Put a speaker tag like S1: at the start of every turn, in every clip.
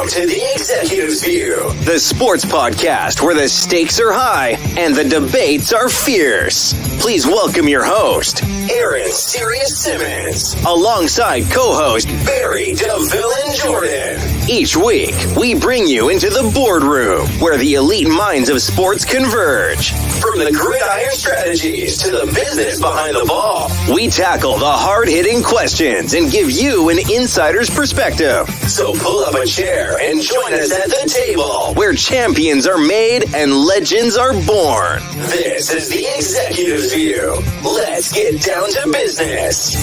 S1: Welcome to the Executive's View, the sports podcast where the stakes are high and the debates are fierce. Please welcome your host, Aaron Sirius Simmons, alongside co-host Barry DeVille and Jordan. Each week, we bring you into the boardroom where the elite minds of sports converge. From the gridiron strategies to the business behind the ball, we tackle the hard-hitting questions and give you an insider's perspective. So pull up a chair and join us at the table where champions are made and legends are born. This is the Executive's View. Let's get down to business.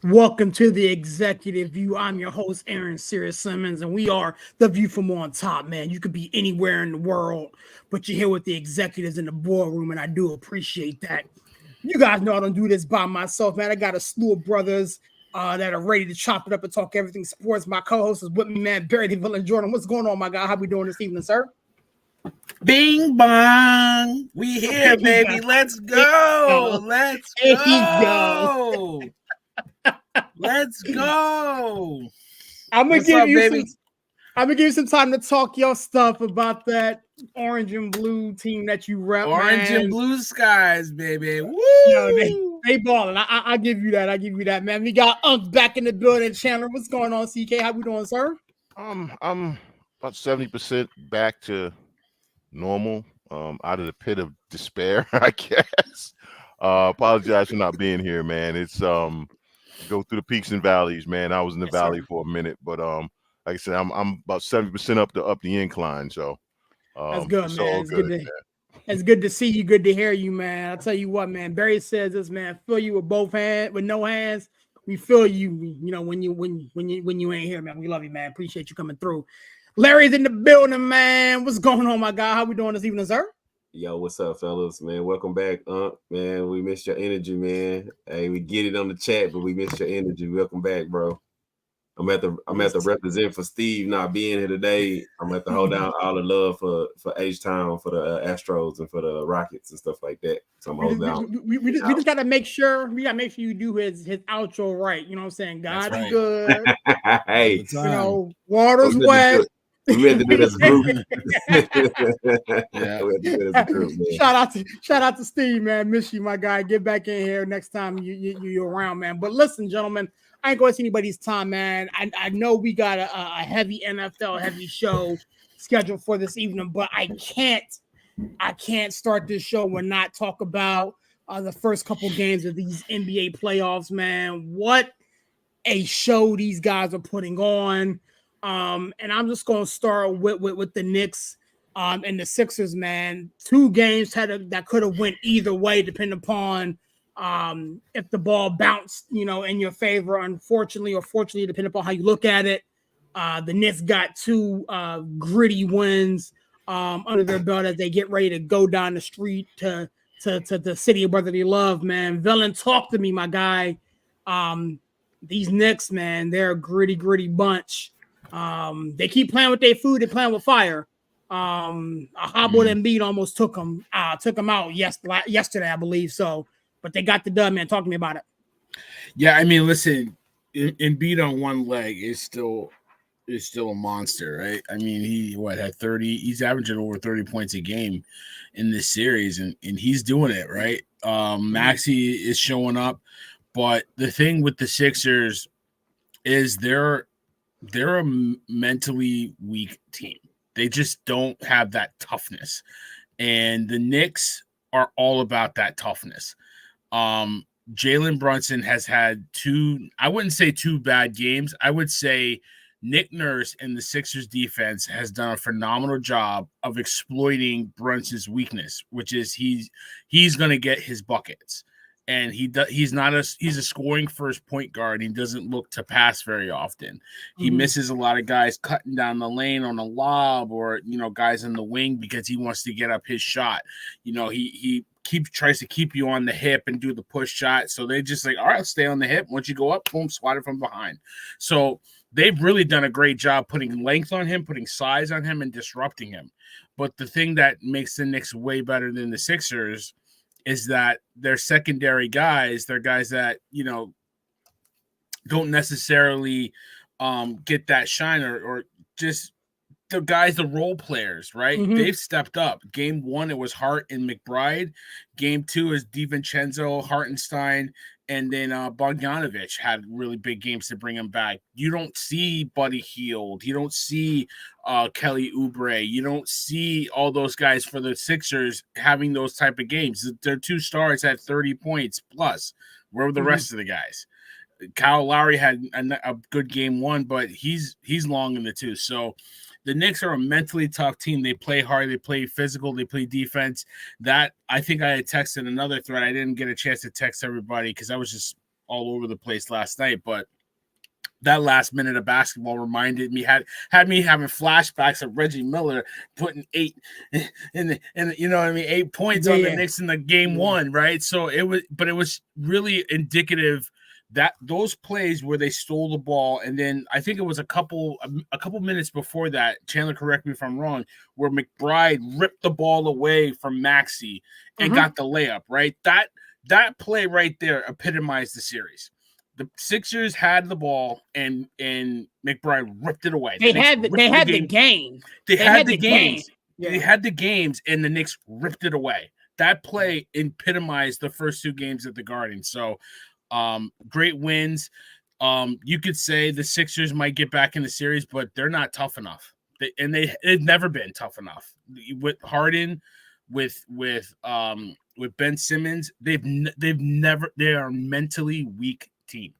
S2: Welcome to the Executive View. I'm your host, Aaron Sirius Simmons, and we are the view from on top, man. You could be anywhere in the world, but you're here with the executives in the boardroom, and I do appreciate that. You guys know I don't do this by myself, man. I got a slew of brothers that are ready to chop it up and talk everything sports. My co-host is with me, man, Barry DeVille and Jordan. What's going on, my guy? How we doing this evening, sir?
S3: Bing bong. We here, baby. Let's go. Let's go. Let's go.
S2: I'm gonna give you some time to talk your stuff about that orange and blue team that you rep.
S3: Orange and blue skies, baby. Woo!
S2: They balling. I give you that. I give you that, man. We got back in the building. Chandler, what's going on, CK? How we doing, sir?
S4: I'm about 70% back to normal. Out of the pit of despair, I guess. Apologize for not being here, man. It's go through the peaks and valleys, man. I was in the valley for a minute, but like I said, I'm about 70% up the incline. So
S2: that's good, man. It's good to see you. Good to hear you, man. I'll tell you what, man. Barry says this, man. Feel you with both hands, with no hands. We feel you. You know when you ain't here, man. We love you, man. Appreciate you coming through. Larry's in the building, man. What's going on, my guy? How we doing this evening, sir?
S5: Yo, what's up, fellas? Man, welcome back, man. We missed your energy, man. Hey, we get it on the chat, but we missed your energy. Welcome back, bro. I'm at the represent for Steve not being here today. I'm at the hold down all the love for H-Town, for the Astros, and for the Rockets and stuff like that. So I'm holding down.
S2: We just gotta make sure you do his outro right. You know what I'm saying? God be good.
S5: Hey,
S2: you know, water's wet.
S5: We had to do this group.
S2: Shout out to Steve, man. Miss you, my guy. Get back in here next time you're around, man. But listen, gentlemen, I ain't going to waste anybody's time, man. I know we got a heavy NFL heavy show scheduled for this evening, but I can't start this show and not talk about the first couple games of these NBA playoffs, man. What a show these guys are putting on. And I'm just going to start with the Knicks and the Sixers, man. Two games that could have went either way, depending upon if the ball bounced, in your favor, unfortunately or fortunately, depending upon how you look at it. The Knicks got two gritty wins under their belt as they get ready to go down the street to the city of brotherly love, man. Villain, talk to me, my guy. These Knicks, man, they're a gritty bunch. They keep playing with their food. They're playing with fire. A hobbled Embiid almost took them out yesterday, I believe. So, but they got the dub, man. Talk to me about it.
S3: Yeah, I mean, listen, Embiid on one leg is still a monster, right? I mean, he had 30. He's averaging over 30 points a game in this series, and he's doing it right. Maxey is showing up, but the thing with the Sixers is they're a mentally weak team. They just don't have that toughness. And the Knicks are all about that toughness. Jalen Brunson has had I wouldn't say two bad games. I would say Nick Nurse and the Sixers defense has done a phenomenal job of exploiting Brunson's weakness, which is he's going to get his buckets. And he's a scoring first point guard. He doesn't look to pass very often. He misses a lot of guys cutting down the lane on a lob or, guys in the wing because he wants to get up his shot. He tries to keep you on the hip and do the push shot. So they just all right, stay on the hip. Once you go up, boom, swat it from behind. So they've really done a great job putting length on him, putting size on him, and disrupting him. But the thing that makes the Knicks way better than the Sixers is that their secondary guys, they're guys that, don't necessarily get that shine or just the guys, the role players, right?
S2: Mhm.
S3: They've stepped up. Game 1, it was Hart and McBride. Game 2 is DiVincenzo, Hartenstein, and then Bogdanovich had really big games to bring him back. You don't see Buddy Hield. You don't see Kelly Oubre. You don't see all those guys for the Sixers having those type of games. Their 2 stars had 30 points plus. Where were the rest of the guys? Kyle Lowry had a good game 1, but he's long in the tooth. So the Knicks are a mentally tough team. They play hard. They play physical. They play defense. That I think I had texted another thread. I didn't get a chance to text everybody because I was just all over the place last night. But that last minute of basketball reminded me had me having flashbacks of Reggie Miller putting 8 in 8 points on the Knicks in the game 1, right? So it was really indicative. That those plays where they stole the ball, and then I think it was a couple minutes before that, Chandler, correct me if I'm wrong, where McBride ripped the ball away from Maxey and got the layup, right? That play right there epitomized the series. The Sixers had the ball and McBride ripped it away.
S2: They had the game.
S3: They had the games. Yeah. They had the games, and the Knicks ripped it away. That play epitomized the first 2 games at the Garden. So great wins. You could say the Sixers might get back in the series, but they're not tough enough. They've never been tough enough. With Harden, with Ben Simmons, they are a mentally weak team.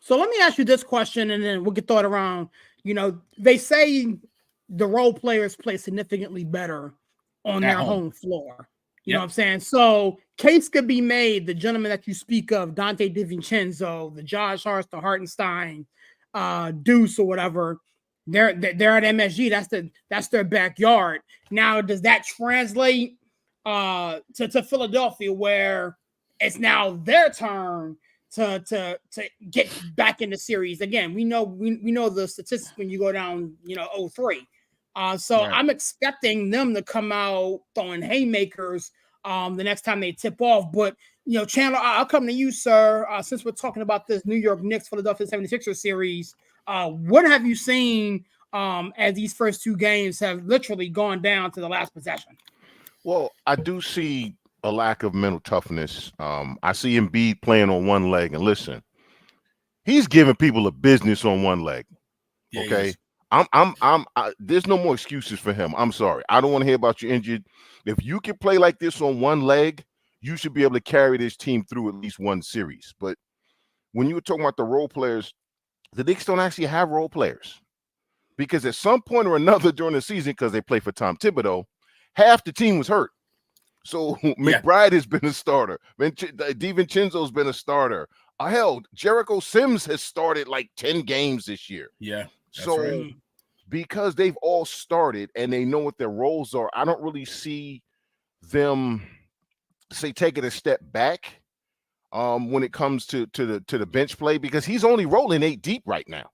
S2: So let me ask you this question, and then we'll get thought around. They say the role players play significantly better on their home floor. You know what I'm saying? So case could be made, the gentleman that you speak of, Dante DiVincenzo, the Josh Hart, the Hartenstein, Deuce or whatever, they're at MSG. That's their backyard. Now, does that translate to Philadelphia, where it's now their turn to get back in the series? Again, we know the statistics when you go down, 0-3. So right. I'm expecting them to come out throwing haymakers the next time they tip off. But, Chandler, I'll come to you, sir. Since we're talking about this New York Knicks Philadelphia 76ers series, what have you seen as these first 2 games have literally gone down to the last possession?
S4: Well, I do see a lack of mental toughness. I see Embiid playing on one leg, and listen, he's giving people a business on one leg.
S3: Yeah,
S4: okay. There's no more excuses for him. I'm sorry. I don't want to hear about you injured. If you can play like this on one leg, you should be able to carry this team through at least one series. But when you were talking about the role players, the Knicks don't actually have role players, because at some point or another during the season, because they play for Tom Thibodeau, half the team was hurt. So McBride has been a starter. DiVincenzo's been a starter. Hell, Jericho Sims has started like 10 games this year.
S3: Yeah.
S4: So
S3: right.
S4: Because they've all started and they know what their roles are, I don't really see them taking a step back when it comes to the bench play, because he's only rolling 8 deep right now.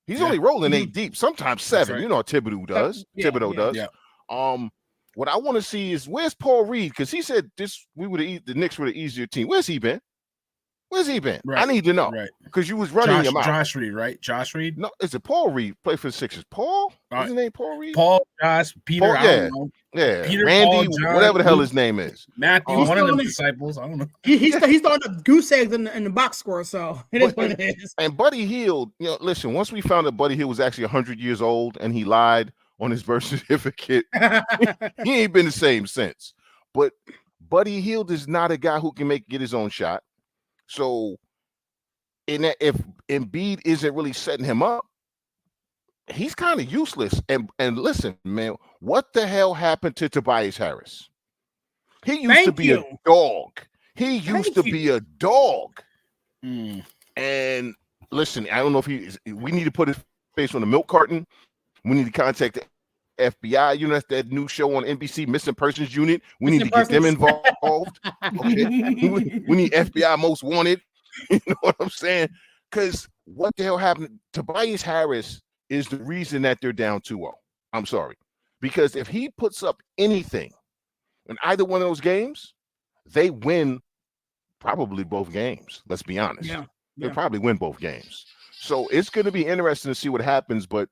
S4: He's only rolling 8 deep, sometimes 7. Right. You know what Thibodeau does. Thibodeau does.
S3: Yeah.
S4: What I want to see is, where's Paul Reed? Because he said the Knicks were the easier team. Where's he been?
S3: Right.
S4: I need to know.
S3: Right.
S4: Because you was running him out.
S3: Josh Reed, right? Josh Reed?
S4: No, is it Paul Reed? Play for the Sixers. Paul? Is his name Paul Reed?
S3: Peter, Paul, I don't know.
S4: Yeah.
S3: Peter,
S4: Randy,
S3: Paul, John,
S4: whatever the hell his name is.
S3: Matthew, one of them disciples. I don't know.
S2: He's throwing the goose eggs in the box score, so it is what it is.
S4: And Buddy Hield, listen, once we found out Buddy Hield was actually 100 years old and he lied on his birth certificate, he ain't been the same since. But Buddy Hield is not a guy who can get his own shot. So if Embiid isn't really setting him up, he's kind of useless. And listen, man, what the hell happened to Tobias Harris? He used to be a dog. He used to be a dog. And listen, I don't know if we need to put his face on the milk carton. We need to contact the FBI. That's that new show on NBC, Missing Persons Unit. We need to get them involved. Okay? we need FBI Most Wanted. You know what I'm saying? Because what the hell happened? Tobias Harris is the reason that they're down 2-0. I'm sorry. because if he puts up anything in either one of those games, they win probably both games. Let's be honest.
S2: Yeah.
S4: They'll probably win both games. So it's going to be interesting to see what happens. But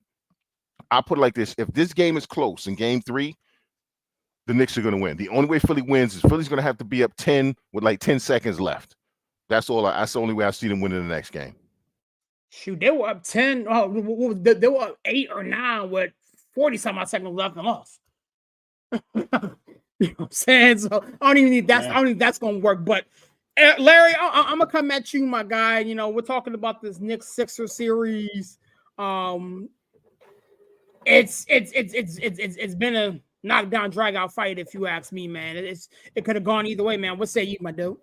S4: I'll put it like this. If this game is close in game 3, the Knicks are going to win. The only way Philly wins is Philly's going to have to be up 10 with like 10 seconds left. That's all. That's the only way I see them winning the next game.
S2: Shoot, they were up 10. Oh, they were up 8 or 9 with 40-some odd seconds left and lost. You know what I'm saying? So I don't even think that's going to work. But Larry, I'm gonna come at you, my guy. You know, we're talking about this Knicks Sixers series. It's been a knockdown, drag out fight, if you ask me, man. It could have gone either way, man. What say you, my dude?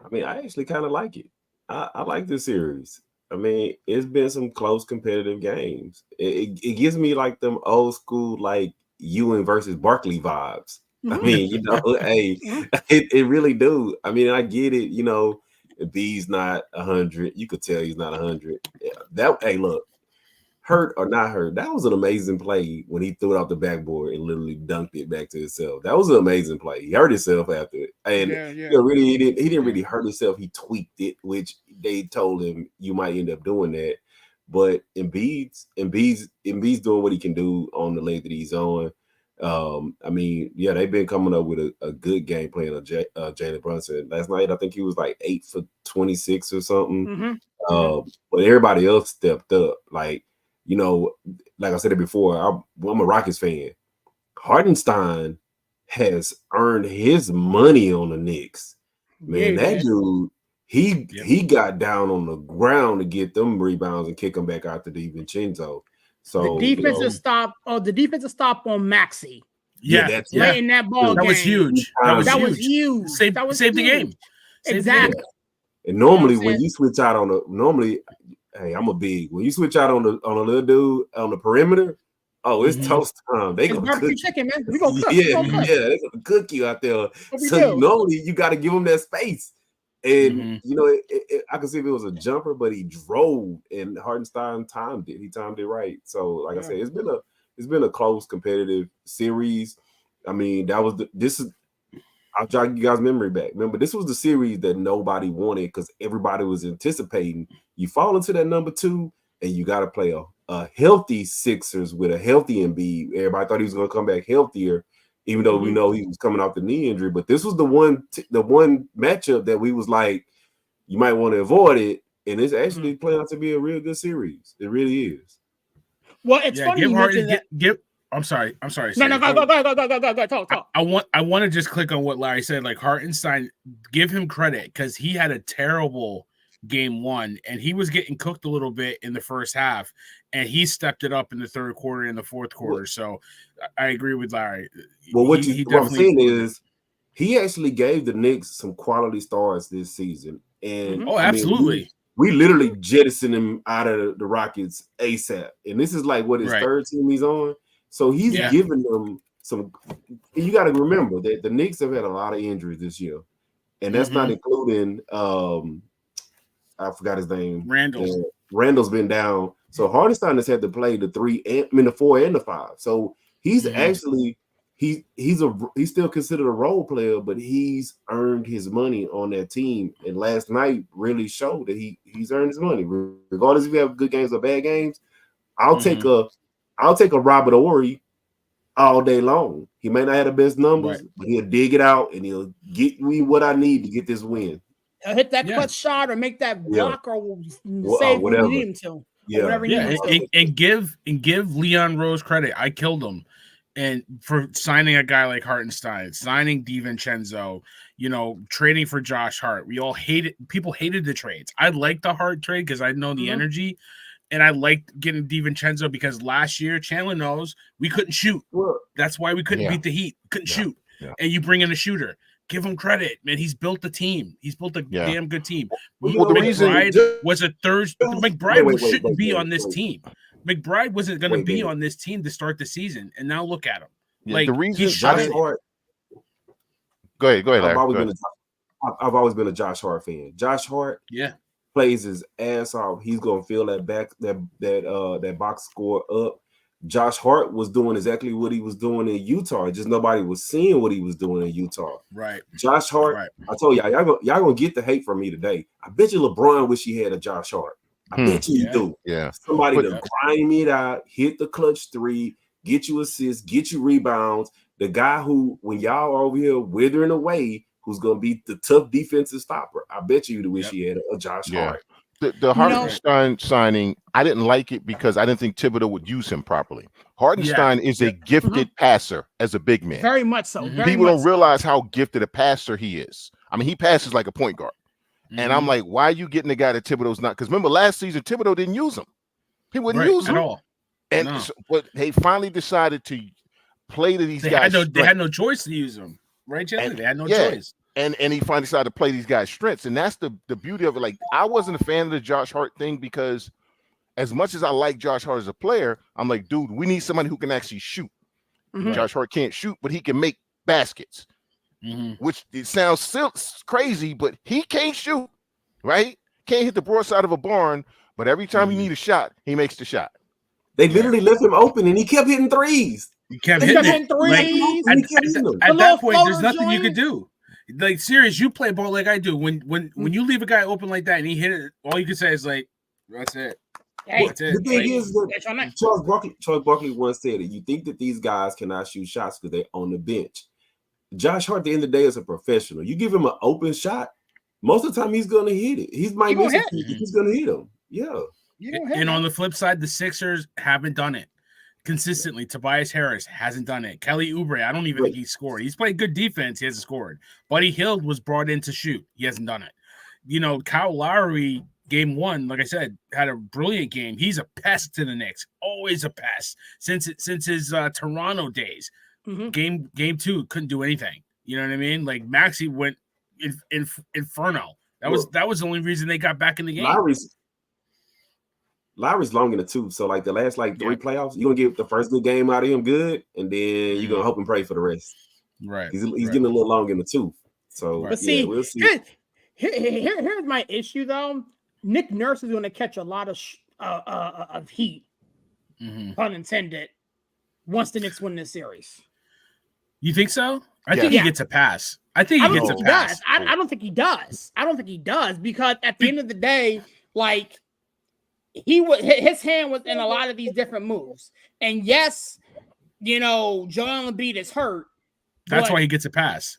S5: I mean, I actually kind of like it. I like this series. I mean, it's been some close competitive games. It gives me like them old school like Ewing versus Barkley vibes. I mean, you know, hey, it really do. I mean, I get it. You know, if B's not 100, you could tell he's not 100. Hey, look, hurt or not hurt, that was an amazing play when he threw it off the backboard and literally dunked it back to himself. That was an amazing play. He hurt himself after it, and You know, really, he didn't really hurt himself. He tweaked it, which they told him you might end up doing that. But Embiid's doing what he can do on the leg that he's on. I mean, yeah, they've been coming up with a good game plan of Jalen Brunson. Last night, I think he was like 8 for 26 or something. But everybody else stepped up. Like, you know, like I said it before, I'm a Rockets fan. Hardenstein has earned his money on the Knicks. Man, dude, he got down on the ground to get them rebounds and kick them back out to DiVincenzo. So
S2: the defensive stop on Maxey.
S3: That's
S2: late in that ball game.
S3: That was huge.
S2: That was huge.
S3: Saved the game.
S2: Exactly.
S5: And normally when you switch out hey, I'm a big. When you switch out on a little dude on the perimeter, it's toast time. They gonna cook
S2: chicken, man. We gonna cook.
S5: They're gonna cook you out there. So normally you got to give them that space. And you know, I can see if it was a jumper, but he drove, and Hardenstein timed it. He timed it right. So, like I said, it's been a close, competitive series. I mean, I'll jog you guys' memory back. Remember, this was the series that nobody wanted because everybody was anticipating. You fall into that number 2, and you got to play a healthy Sixers with a healthy Embiid. Everybody thought he was going to come back healthier, even though we know he was coming off the knee injury. But this was the one matchup that we was like, you might want to avoid it, and it's actually playing out to be a real good series. It really is.
S2: Well, it's funny you mentioned that.
S3: I'm sorry.
S2: No, go. Talk.
S3: I want to just click on what Larry said. Like Hartenstein, give him credit because he had a terrible game 1, and he was getting cooked a little bit in the first half, and he stepped it up in the third quarter and the fourth quarter. So I agree with Larry.
S5: Well, what I'm saying is he actually gave the Knicks some quality starts this season, and
S3: absolutely.
S5: We literally jettisoned him out of the Rockets ASAP, and this is like what his third team he's on. So he's giving them some. You got to remember that the Knicks have had a lot of injuries this year, and that's not including. I forgot his name. Randall's been down, so Hardenstein has had to play the 4 and the 5. So he's actually he's still considered a role player, but he's earned his money on that team. And last night really showed that he's earned his money, regardless if you have good games or bad games. I'll take a Robert Horry all day long. He may not have the best numbers, but he'll dig it out and he'll get me what I need to get this win.
S2: He'll hit that clutch shot or make that block or save
S5: whatever
S2: you need him to. Whatever you need him
S3: to. And give Leon Rose credit. I killed him. And for signing a guy like Hartenstein, signing DiVincenzo, you know, trading for Josh Hart. People hated the trades. I liked the Hart trade because I know the energy. And I liked getting DiVincenzo because last year, Chandler knows we couldn't shoot. That's why we couldn't beat the Heat. Couldn't shoot. Yeah. And you bring in a shooter. Give him credit, man. He's built the team. He's built a damn good team. McBride was a third. McBride shouldn't be on this team. McBride wasn't going to be on this team to start the season. And now look at him.
S4: Like the reason Josh Hart. Go ahead, Larry.
S5: I've always been a Josh Hart fan. Josh Hart. Plays his ass off. He's gonna fill that box score up. Josh Hart was doing exactly what he was doing in Utah. Just nobody was seeing what he was doing in Utah.
S3: Right.
S5: Josh Hart,
S3: Right.
S5: I told y'all gonna get the hate from me today. I bet you LeBron wish he had a Josh Hart. I bet you
S3: Yeah.
S5: do.
S4: Yeah.
S5: Somebody
S4: But-
S5: to grind it out, hit the clutch three, get you assists, get you rebounds. The guy who, when y'all are over here withering away, who's gonna be the tough defensive stopper. I bet you wish he had a Josh Hart.
S4: The Hartenstein signing, I didn't like it because I didn't think Thibodeau would use him properly. Hartenstein is a gifted passer as a big man.
S2: Very much so.
S4: People don't realize how gifted a passer he is. I mean, he passes like a point guard. And I'm like, why are you getting the guy that Thibodeau's not? Because remember last season, Thibodeau didn't use him. He wouldn't use him
S3: at all.
S4: And but they finally decided to play to these guys.
S3: They had no choice to use him, right, Chelsea? They had no choice.
S4: And he finally decided to play these guys' strengths. And that's the beauty of it. Like, I wasn't a fan of the Josh Hart thing because as much as I like Josh Hart as a player, I'm like, dude, we need somebody who can actually shoot. Josh Hart can't shoot, but he can make baskets. Which it sounds crazy, but he can't shoot, right? Can't hit the broadside of a barn, but every time you need a shot, he makes the shot.
S5: They literally left him open and he kept hitting threes.
S3: He kept hitting threes. At that point, there's nothing you could do. Like, serious, you play ball like I do. When you leave a guy open like that and he hit it, all you can say is like, that's it.
S2: Hey,
S3: that's it.
S5: The thing is that Charles Barkley once said that you think that these guys cannot shoot shots because they're on the bench. Josh Hart, at the end of the day, is a professional. You give him an open shot, most of the time he's going to hit it. He's going to hit him. Yeah.
S3: And on the flip side, the Sixers haven't done it consistently. Tobias Harris hasn't done it. Kelly Oubre, I don't even think he scored. He's played good defense. He hasn't scored. Buddy Hield was brought in to shoot. He hasn't done it. You know, Kyle Lowry, game one, like I said, had a brilliant game. He's a pest to the Knicks. Always a pest since his Toronto days. Game two couldn't do anything. You know what I mean? Like Maxey went inferno. That was the only reason they got back in the game.
S5: Lowry's long in the tooth. So like the last three playoffs, you're gonna get the first good game out of him good, and then you're gonna hope and pray for the rest.
S3: Right.
S5: He's getting a little long in the tooth. So
S2: but see,
S5: we'll see.
S2: Here's my issue though. Nick Nurse is going to catch a lot of heat, pun intended, once the Knicks win this series.
S3: You think so? I think he gets a pass. I think he gets a pass.
S2: I don't think he does. I don't think he does because at the end of the day, like his hand was in a lot of these different moves. And yes, you know, Joel Embiid is hurt.
S3: That's why he gets a pass.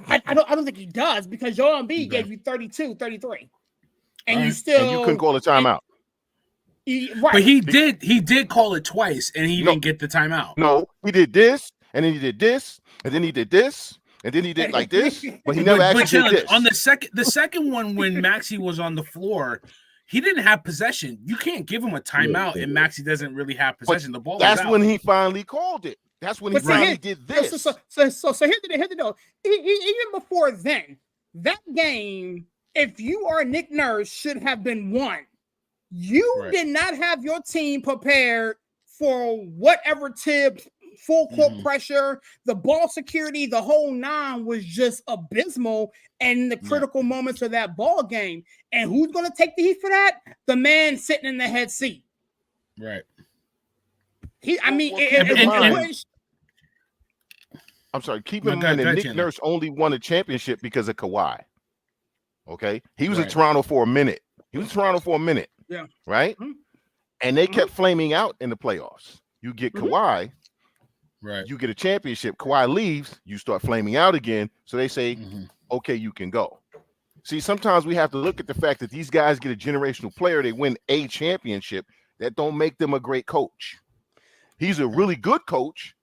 S2: I don't think he does because Joel Embiid gave you 32, 33. And you still
S4: and you couldn't call a timeout.
S2: Right.
S3: But he did call it twice and he didn't get the timeout.
S4: No, he did this, and then he did this, and then he did this, and then he did like this, but he never actually did this.
S3: On the second one when Maxey was on the floor, he didn't have possession. You can't give him a timeout and Maxey doesn't really have possession. The ball.
S4: That's when he finally called it. That's when he finally did this.
S2: So here's the deal. Even before then, that game, if you are Nick Nurse, should have been won. You did not have your team prepared for whatever tips, full court pressure, the ball security, the whole nine was just abysmal in the critical moments of that ball game. And who's going to take the heat for that? The man sitting in the head seat.
S3: Right.
S4: I'm sorry. Keep in mind that Nick Nurse only won a championship because of Kawhi. Okay, he was in Toronto for a minute.
S2: Yeah.
S4: Right. And they kept flaming out in the playoffs. You get Kawhi,
S3: right?
S4: You get a championship. Kawhi leaves, you start flaming out again. So they say, okay, you can go. See, sometimes we have to look at the fact that these guys get a generational player. They win a championship. That don't make them a great coach. He's a really good coach.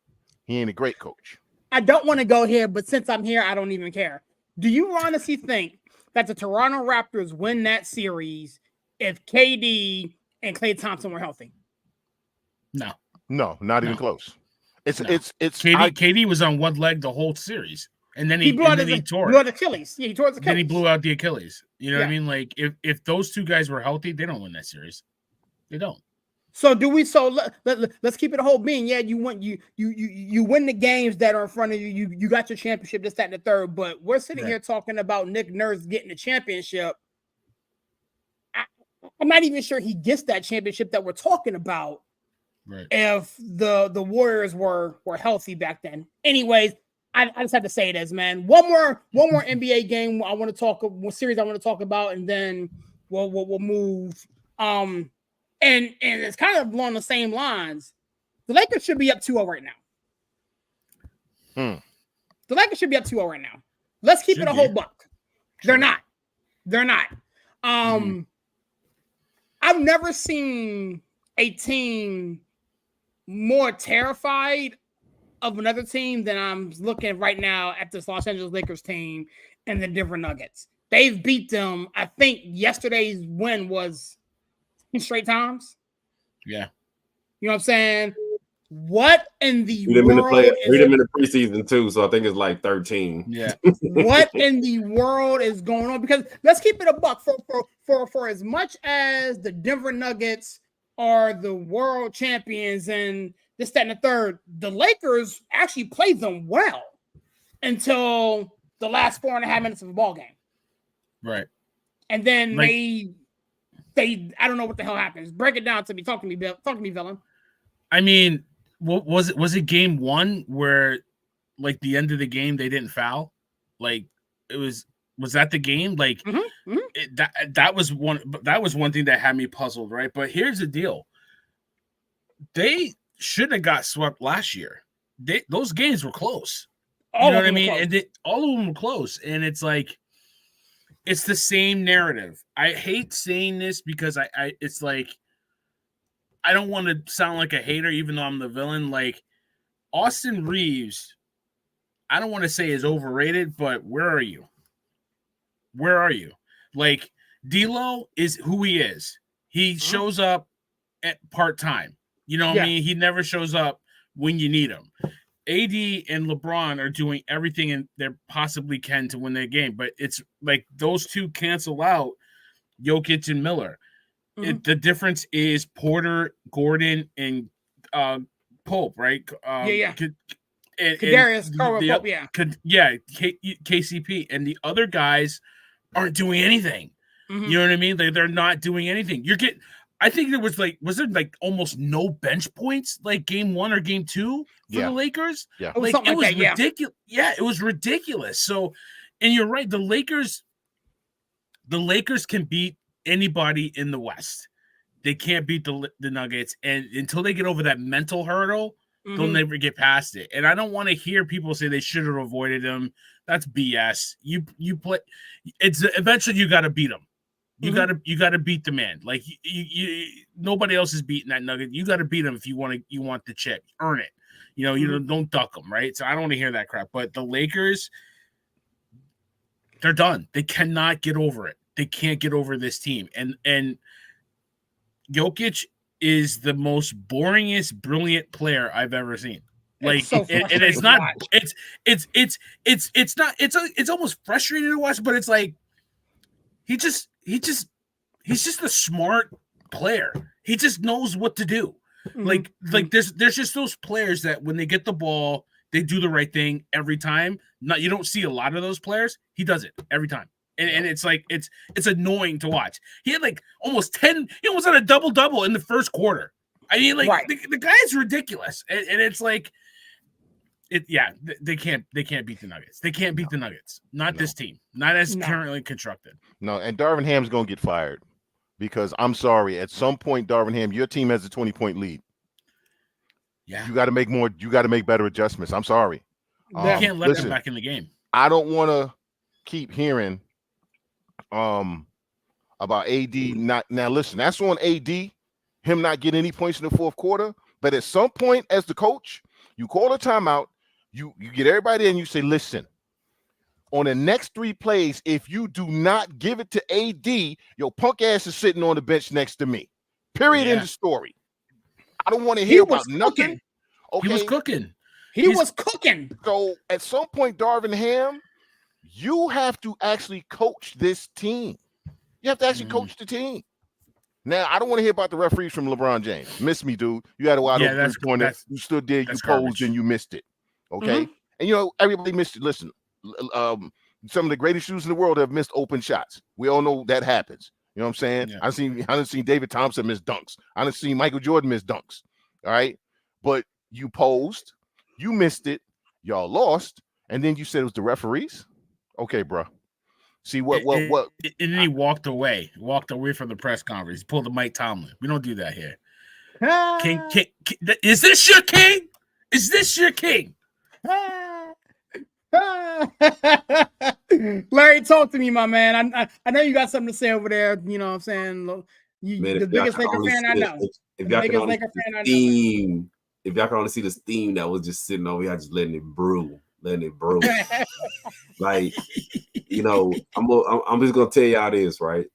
S4: He ain't a great coach.
S2: I don't want to go here, but since I'm here, I don't even care. Do you honestly think that the Toronto Raptors win that series if KD and Klay Thompson were healthy?
S3: No,
S4: not even close. It's
S3: KD was on one leg the whole series, and then he tore
S2: out Achilles. Yeah, he tore his Achilles.
S3: Then he blew out the Achilles. You know what I mean? Like if those two guys were healthy, they don't win that series. They don't.
S2: So do we? So let's keep it a whole being. Yeah, you win the games that are in front of you. You got your championship, this, that, and the third. But we're sitting here talking about Nick Nurse getting the championship. I'm not even sure he gets that championship that we're talking about
S3: Right.
S2: if the Warriors were healthy back then. Anyways, I just had to say this, man. One more NBA game I want to talk, one series I want to talk about, and then we'll move. And it's kind of along the same lines. The Lakers should be up 2-0 right now. The Lakers should be up 2-0 right now. Let's keep it a whole buck. They're not. I've never seen a team more terrified of another team than I'm looking right now at this Los Angeles Lakers team and the Denver Nuggets. They've beat them. I think yesterday's win was straight times.
S3: Yeah.
S2: You know what I'm saying? What in the
S5: Beat them
S2: world?
S5: Beat them in the preseason too, so I think it's like 13.
S3: Yeah.
S2: What in the world is going on? Because let's keep it a buck. For as much as the Denver Nuggets are the world champions and this, that, and the third, the Lakers actually played them well until the last 4.5 minutes of the ball game.
S3: Right.
S2: And then they I don't know what the hell happens. Break it down to me. Talk to me, villain.
S3: I mean, what was it? Was it game one where, like, the end of the game they didn't foul? Like, it was that the game? Like, that was one thing that had me puzzled, right? But here's the deal: they should have got swept last year. Those games were close. You know what I mean? And all of them were close. And it's like, it's the same narrative. I hate saying this because it's like, I don't want to sound like a hater, even though I'm the villain. Like, Austin Reeves, I don't want to say is overrated, but where are you? Where are you? Like, D'Lo is who he is. He shows up at part-time. You know what I mean? He never shows up when you need him. AD and LeBron are doing everything they possibly can to win their game, but it's like those two cancel out Jokic and Miller. The difference is Porter, Gordon, and Pope, right?
S2: Kadarius, Pope,
S3: KCP, and the other guys aren't doing anything. You know what I mean? They're not doing anything. I think there was almost no bench points, like game one or game two for the Lakers.
S4: Yeah,
S3: it was ridiculous. Yeah, it was ridiculous. So, and you're right. The Lakers can beat anybody in the West. They can't beat the Nuggets, and until they get over that mental hurdle, they'll never get past it. And I don't want to hear people say they should have avoided them. That's BS. You play. It's eventually you got to beat them. You gotta beat the man. Like you nobody else is beating that Nugget. You got to beat them if you want the chip. Earn it. You know, you don't duck them, right? So I don't want to hear that crap. But the Lakers, they're done. They cannot get over it. They can't get over this team. And Jokic is the most boringest, brilliant player I've ever seen. Like, it's not. It's almost frustrating to watch, but it's like he's just a smart player. He just knows what to do. Like there's just those players that when they get the ball, they do the right thing every time. You don't see a lot of those players. He does it every time. And it's like it's annoying to watch. He had like almost 10, he almost had a double-double in the first quarter. I mean, like the guy's ridiculous. And it's like they can't beat the Nuggets. They can't beat the Nuggets. Not this team. Not as currently constructed.
S4: No, and Darvin Ham's gonna get fired because I'm sorry. At some point, Darvin Ham, your team has a 20-point lead.
S3: Yeah,
S4: you got to make more. You got to make better adjustments. I'm sorry.
S3: You can't let them back in the game.
S4: I don't want to keep hearing about AD not now. Listen, that's on AD. Him not getting any points in the fourth quarter. But at some point, as the coach, you call a timeout. You get everybody in. You say, listen. On the next 3 plays, if you do not give it to AD, your punk ass is sitting on the bench next to me. Period. End of story. I don't want to hear about nothing. Okay.
S3: He was cooking.
S2: He was cooking.
S4: So at some point, Darvin Ham, you have to actually coach this team. You have to actually coach the team. Now, I don't want to hear about the referees from LeBron James. Miss me, dude. You had a wide open corner. You stood there, you posed, garbage. And you missed it. Okay. And you know, everybody missed it. Listen. Some of the greatest shooters in the world have missed open shots. We all know that happens. You know what I'm saying? Yeah. I done seen David Thompson miss dunks. I done seen Michael Jordan miss dunks. All right. But you posed, you missed it, y'all lost, and then you said it was the referees. Okay, bro. See what?
S3: And then he walked away from the press conference. He pulled the Mike Tomlin. We don't do that here. King, is this your king? Is this your king?
S2: Larry, talk to me, my man. I know you got something to say over there. You know what I'm saying? You,
S5: Man,
S2: the biggest Laker fan I know.
S5: If y'all can only see the steam, if y'all can only see the steam that was just sitting over here, just letting it brew. Like, you know, I'm just gonna tell y'all this, right?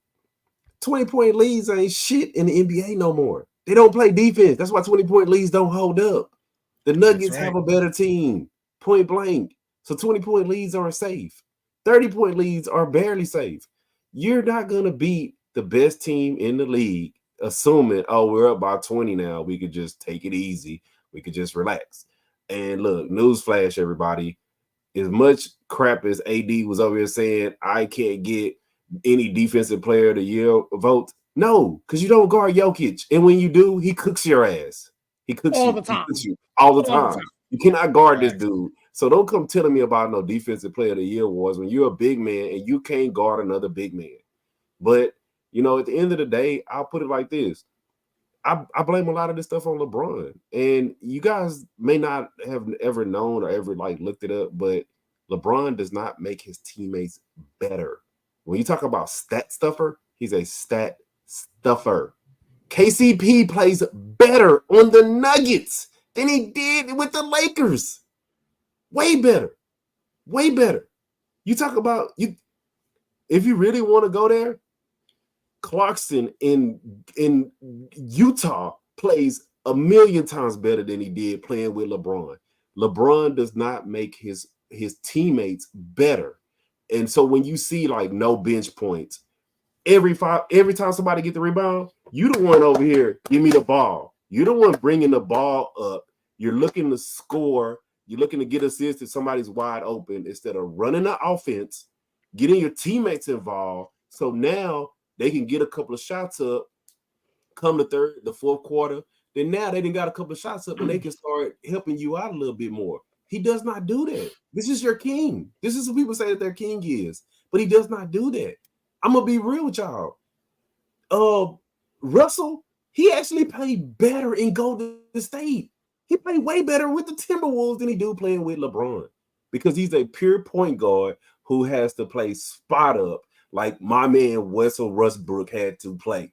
S5: 20-point leads ain't shit in the NBA no more. They don't play defense. That's why 20-point leads don't hold up. The Nuggets have a better team, point blank. So 20-point leads aren't safe. 30-point leads are barely safe. You're not gonna beat the best team in the league, assuming, oh, we're up by 20 now. We could just take it easy. We could just relax. And look, newsflash, everybody. As much crap as AD was over here saying, I can't get any defensive player of the year vote. No, because you don't guard Jokic. And when you do, he cooks your ass. He cooks
S2: all
S5: you.
S2: The time.
S5: He cooks you all the time. You cannot guard this dude. So don't come telling me about no defensive player of the year awards when you're a big man and you can't guard another big man. But, you know, at the end of the day, I'll put it like this. I blame a lot of this stuff on LeBron. And you guys may not have ever known or ever like looked it up, but LeBron does not make his teammates better. When you talk about stat stuffer, he's a stat stuffer. KCP plays better on the Nuggets than he did with the Lakers. Way better. Way better. You talk about you. If you really want to go there, Clarkson in Utah plays a million times better than he did playing with LeBron. LeBron does not make his teammates better. And so when you see like no bench points, every time somebody get the rebound, you the one over here, give me the ball. You're the one bringing the ball up. You're looking to score. You're looking to get assists if somebody's wide open instead of running the offense, getting your teammates involved. So now they can get a couple of shots up, come the fourth quarter. Then now they done got a couple of shots up and they can start helping you out a little bit more. He does not do that. This is your king. This is what people say that their king is, but he does not do that. I'm gonna be real with y'all. Russell, he actually played better in Golden State. He played way better with the Timberwolves than he do playing with LeBron because he's a pure point guard who has to play spot up like my man Wessel Westbrook had to play.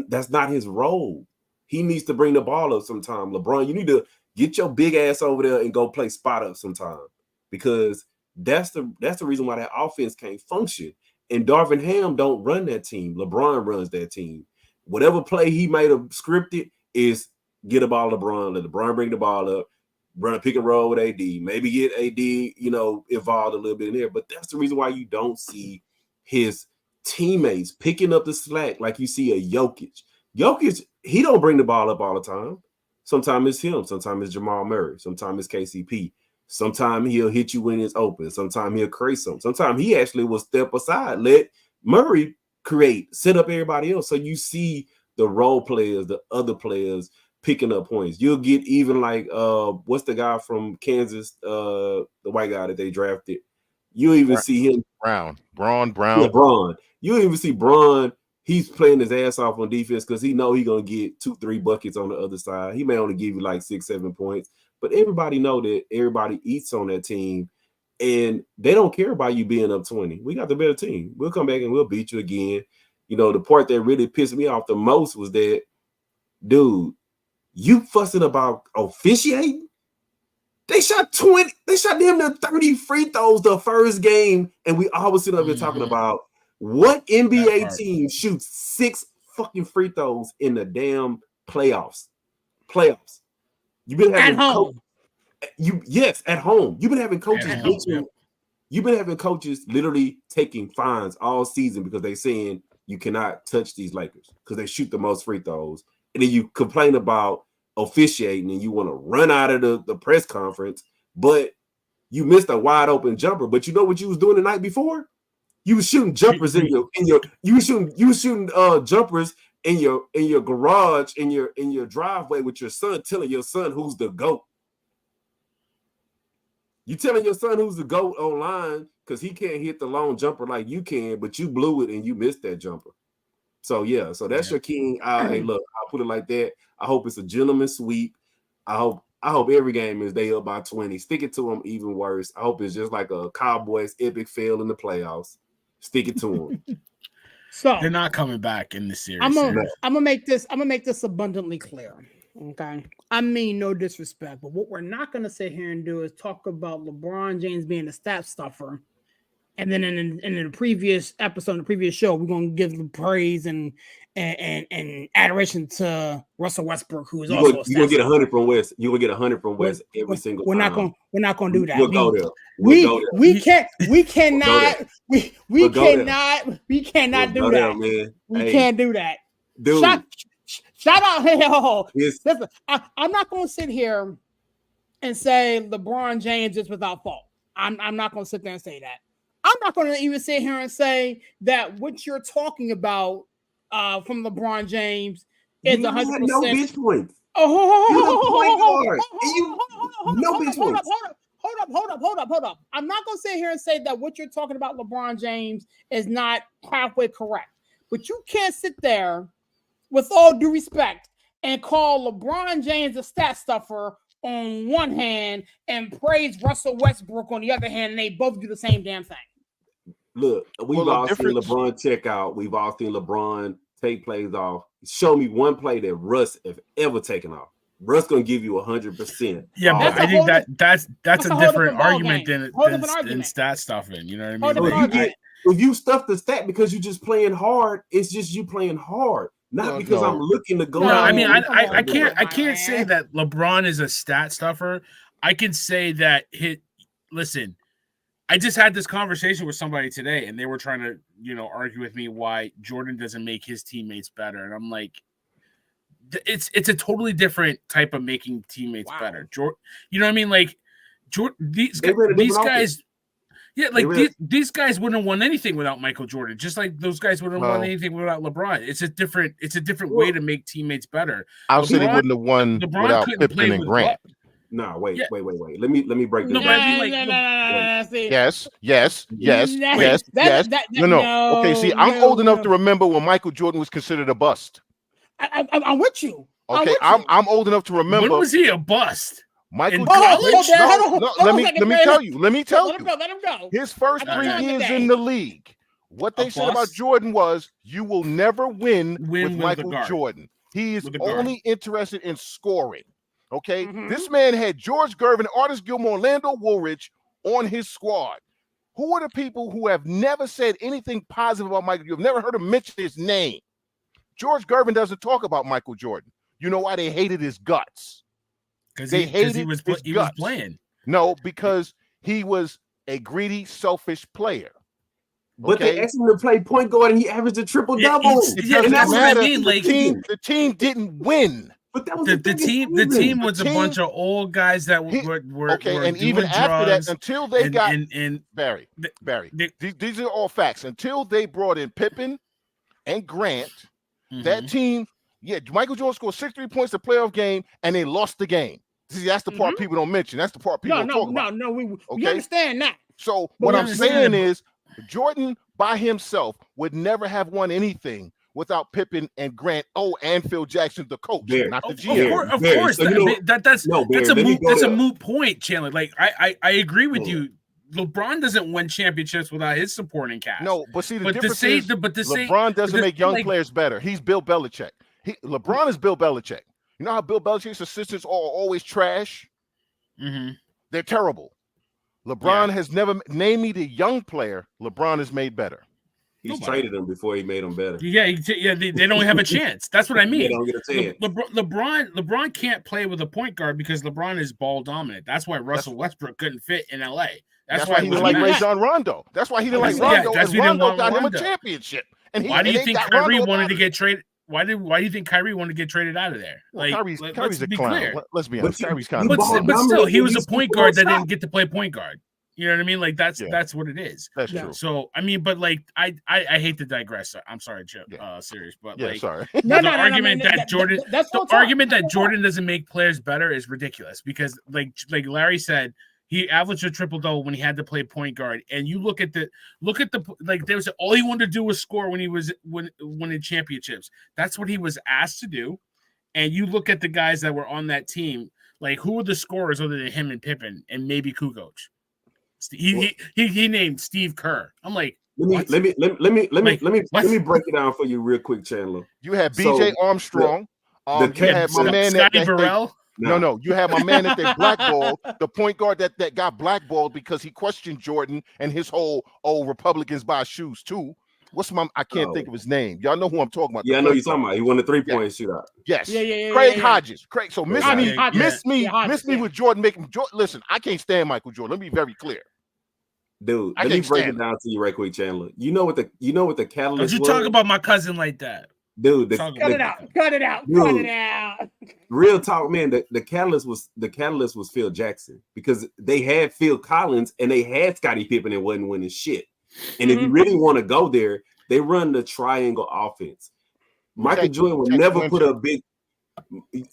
S5: That's not his role. He needs to bring the ball up sometime. LeBron, you need to get your big ass over there and go play spot up sometime because that's the reason why that offense can't function. And Darvin Ham don't run that team. LeBron runs that team. Whatever play he might have scripted is get a ball to LeBron, let LeBron bring the ball up, run a pick and roll with AD, maybe get AD, involved a little bit in there. But that's the reason why you don't see his teammates picking up the slack like you see a Jokic. Jokic, he don't bring the ball up all the time. Sometimes it's him. Sometimes it's Jamal Murray. Sometimes it's KCP. Sometimes he'll hit you when it's open. Sometimes he'll create something. Sometimes he actually will step aside, let Murray create, set up everybody else. So you see the role players, the other players picking up points. You'll get even like what's the guy from Kansas, the white guy that they drafted. You even see him.
S4: Braun.
S5: Yeah, Braun. You even see Braun. He's playing his ass off on defense because he know he's gonna get 2-3 buckets on the other side. He may only give you like 6-7 points, but everybody know that everybody eats on that team, and they don't care about you being up 20. We got the better team. We'll come back and we'll beat you again. You know, the part that really pissed me off the most was that, dude, you fussing about officiating? They shot 20. They shot damn near 30 free throws the first game, and we always sit up here talking about what NBA team shoots 6 fucking free throws in the damn playoffs. You've been having
S2: at home.
S5: At home. You've been having coaches You've been having coaches literally taking fines all season because they're saying you cannot touch these Lakers because they shoot the most free throws. And then you complain about officiating and you want to run out of the press conference, but you missed a wide open jumper. But you know what you was doing the night before? You was shooting jumpers jumpers in your garage, in your driveway with your son, telling your son who's the GOAT. You telling your son who's the GOAT online because he can't hit the long jumper like you can, but you blew it and you missed that jumper. So yeah, so that's your king. Hey, look, I'll put it like that. I hope it's a gentleman's sweep. I hope every game is they up by 20. Stick it to them even worse. I hope it's just like a Cowboys epic fail in the playoffs. Stick it to them.
S2: So
S3: they're not coming back in this series.
S2: I'm gonna make this abundantly clear. Okay, I mean no disrespect, but what we're not gonna sit here and do is talk about LeBron James being a stat stuffer, and then in the previous episode, in the previous show, we're gonna give the praise and adoration to Russell Westbrook, who is
S5: you're
S2: also
S5: gonna get 100 from West. You're gonna get 100 from West every single
S2: we're
S5: time.
S2: We're not gonna do that.
S5: We'll go there.
S2: We cannot do that,
S5: man.
S2: We can't do that.
S5: Dude.
S2: Shout out.
S5: Yes.
S2: Listen, I'm not gonna sit here and say LeBron James is without fault. I'm not gonna sit there and say that. I'm not gonna even sit here and say that what you're talking about from LeBron James is 100%.
S5: No bench points.
S2: No bench points. Hold up. I'm not gonna sit here and say that what you're talking about LeBron James is not halfway correct. But you can't sit there, with all due respect, and call LeBron James a stat stuffer on one hand and praise Russell Westbrook on the other hand, and they both do the same damn thing.
S5: Look, we've all seen LeBron check out. We've all seen LeBron take plays off. Show me one play that Russ have ever taken off. Russ gonna give you 100%.
S3: Yeah, but I think that's a different argument than stat stuffing. You know what I mean?
S5: If you stuff the stat because you're just playing hard, it's just you playing hard. Not because I'm looking to go.
S3: No, I mean, I can't say that LeBron is a stat stuffer. I can say that listen, I just had this conversation with somebody today, and they were trying to, argue with me why Jordan doesn't make his teammates better. And I'm like, it's a totally different type of making teammates better. You know what I mean? Like, these guys. Yeah, like these guys wouldn't have won anything without Michael Jordan. Just like those guys wouldn't have won anything without LeBron. It's a different way to make teammates better.
S4: I'll say they wouldn't have won without Pippen and Grant.
S5: No, wait. Let me break this.
S4: Yes. No. Okay, see, I'm old enough to remember when Michael Jordan was considered a bust.
S2: I'm with you.
S4: Okay, I'm old enough to remember.
S3: When was he a bust?
S4: Michael
S3: Jordan.
S4: Let me tell you.
S2: Let him go.
S4: His first 3 years in the league, what they said about Jordan was, you will never win with Michael Jordan. He is only interested in scoring. Okay, This man had George Gervin, Artis Gilmore, Orlando Woolridge on his squad. Who are the people who have never said anything positive about Michael? You've never heard him mention his name. George Gervin doesn't talk about Michael Jordan. You know why? They hated his guts.
S3: Because he was playing.
S4: No, because he was a greedy, selfish player.
S5: But they asked him to play point guard, and he averaged a triple double.
S3: And that's what I mean. Like
S4: the team didn't win.
S5: But that was
S3: the team was a bunch of old guys that were
S4: okay. And even after that, until they got Barry, these are all facts. Until they brought in Pippen and Grant, that team. Yeah, Michael Jordan scored 63 points in the playoff game, and they lost the game. See, that's the part people don't mention. That's the part people don't talk about.
S2: No, we understand that.
S4: So what I'm saying is, Jordan by himself would never have won anything without Pippen and Grant. Oh, and Phil Jackson, the coach, not the GM.
S3: Of course, that's a moot point, Chandler. Like I agree with you. LeBron doesn't win championships without his supporting cast.
S4: No, but see the difference is LeBron doesn't make young players better. He's Bill Belichick. LeBron is Bill Belichick. You know how Bill Belichick's assistants are always trash? They're terrible. LeBron has never named me the young player LeBron has made better.
S5: He's traded them before he made them better.
S3: Yeah, they don't have a chance. That's what I mean.
S5: They don't get a chance.
S3: LeBron can't play with a point guard because LeBron is ball dominant. That's why Russell Westbrook couldn't fit in LA. That's why
S4: he didn't like Rajon Rondo. That's why he didn't like Rondo. And Rondo got him a championship. And
S3: why do you think Kyrie wanted to get traded? Why do you think Kyrie wanted to get traded out of there?
S4: Like, Kyrie's a clown. Let's be honest. Kyrie's kind of.
S3: But still, he was a point guard that didn't get to play point guard. You know what I mean? Like that's
S4: Yeah.
S3: what it is.
S4: That's
S2: Yeah.
S4: true.
S3: So I mean, but like I hate to digress. I'm sorry, Chip. Serious, but
S4: Yeah,
S3: like
S4: sorry.
S2: No,
S3: the argument
S2: man,
S3: that Jordan,
S2: that's
S3: the
S2: all talk.
S3: argument that Jordan doesn't make players better is ridiculous because like Larry said, he averaged a triple double when he had to play point guard, and you look at the like there was all he wanted to do was score when he was winning championships. That's what he was asked to do, and you look at the guys that were on that team. Like, who are the scorers other than him and Pippen and maybe Kukoc? He named Steve Kerr. I'm like,
S5: let me break it down for you real quick, Chandler.
S4: You had BJ Armstrong. You had my man
S3: Scotty Burrell.
S4: No, you had my man that they blackballed, the point guard that got blackballed because he questioned Jordan and his whole Republicans buy shoes too. I can't think of his name. Y'all know who I'm talking about.
S5: Yeah, I know you're talking about. He won the 3-point shootout.
S4: Yes.
S2: Yeah.
S4: Craig Hodges. Craig. So miss me with Jordan. Listen, I can't stand Michael Jordan. Let me be very clear.
S5: Dude, let me break it down to you right quick, Chandler. You know what the catalyst was?
S3: Don't you talk about my cousin like that.
S5: Dude,
S2: cut it out.
S5: Real talk, man. The catalyst was Phil Jackson because they had Phil Collins and they had Scottie Pippen and wasn't winning shit. And if you really want to go there, they run the triangle offense. Michael Jordan would never put up big.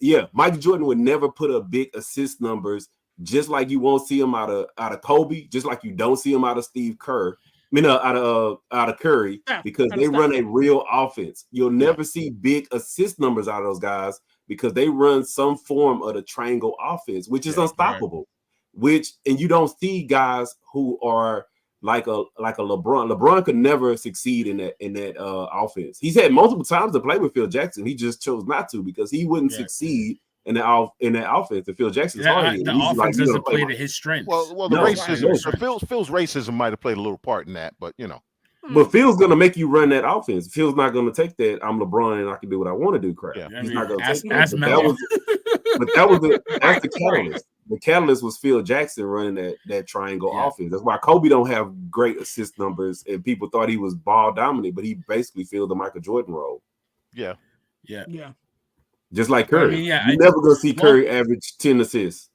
S5: Yeah, Michael Jordan would never put up big assist numbers, just like you won't see him out of Kobe, just like you don't see him out of Steve Kerr. Out of Curry, because they run a real offense. You'll never see big assist numbers out of those guys because they run some form of the triangle offense, which is unstoppable. And you don't see guys who are like a LeBron. LeBron could never succeed in that offense. He's had multiple times to play with Phil Jackson. He just chose not to because he wouldn't succeed in that offense. And Phil Jackson's hard.
S3: The offense doesn't play to his strengths.
S4: Well, the racism. So Phil's racism might have played a little part in that, but you know.
S5: But Phil's gonna make you run that offense. Phil's not gonna take that. I'm LeBron and I can do what I want to do. Crap.
S4: Yeah.
S5: He's not gonna take
S3: that.
S5: That's the catalyst. The catalyst was Phil Jackson running that triangle offense. That's why Kobe don't have great assist numbers, and people thought he was ball dominant, but he basically filled the Michael Jordan role.
S4: Yeah.
S5: Just like Curry.
S3: I mean,
S5: you're never gonna see Curry average 10 assists.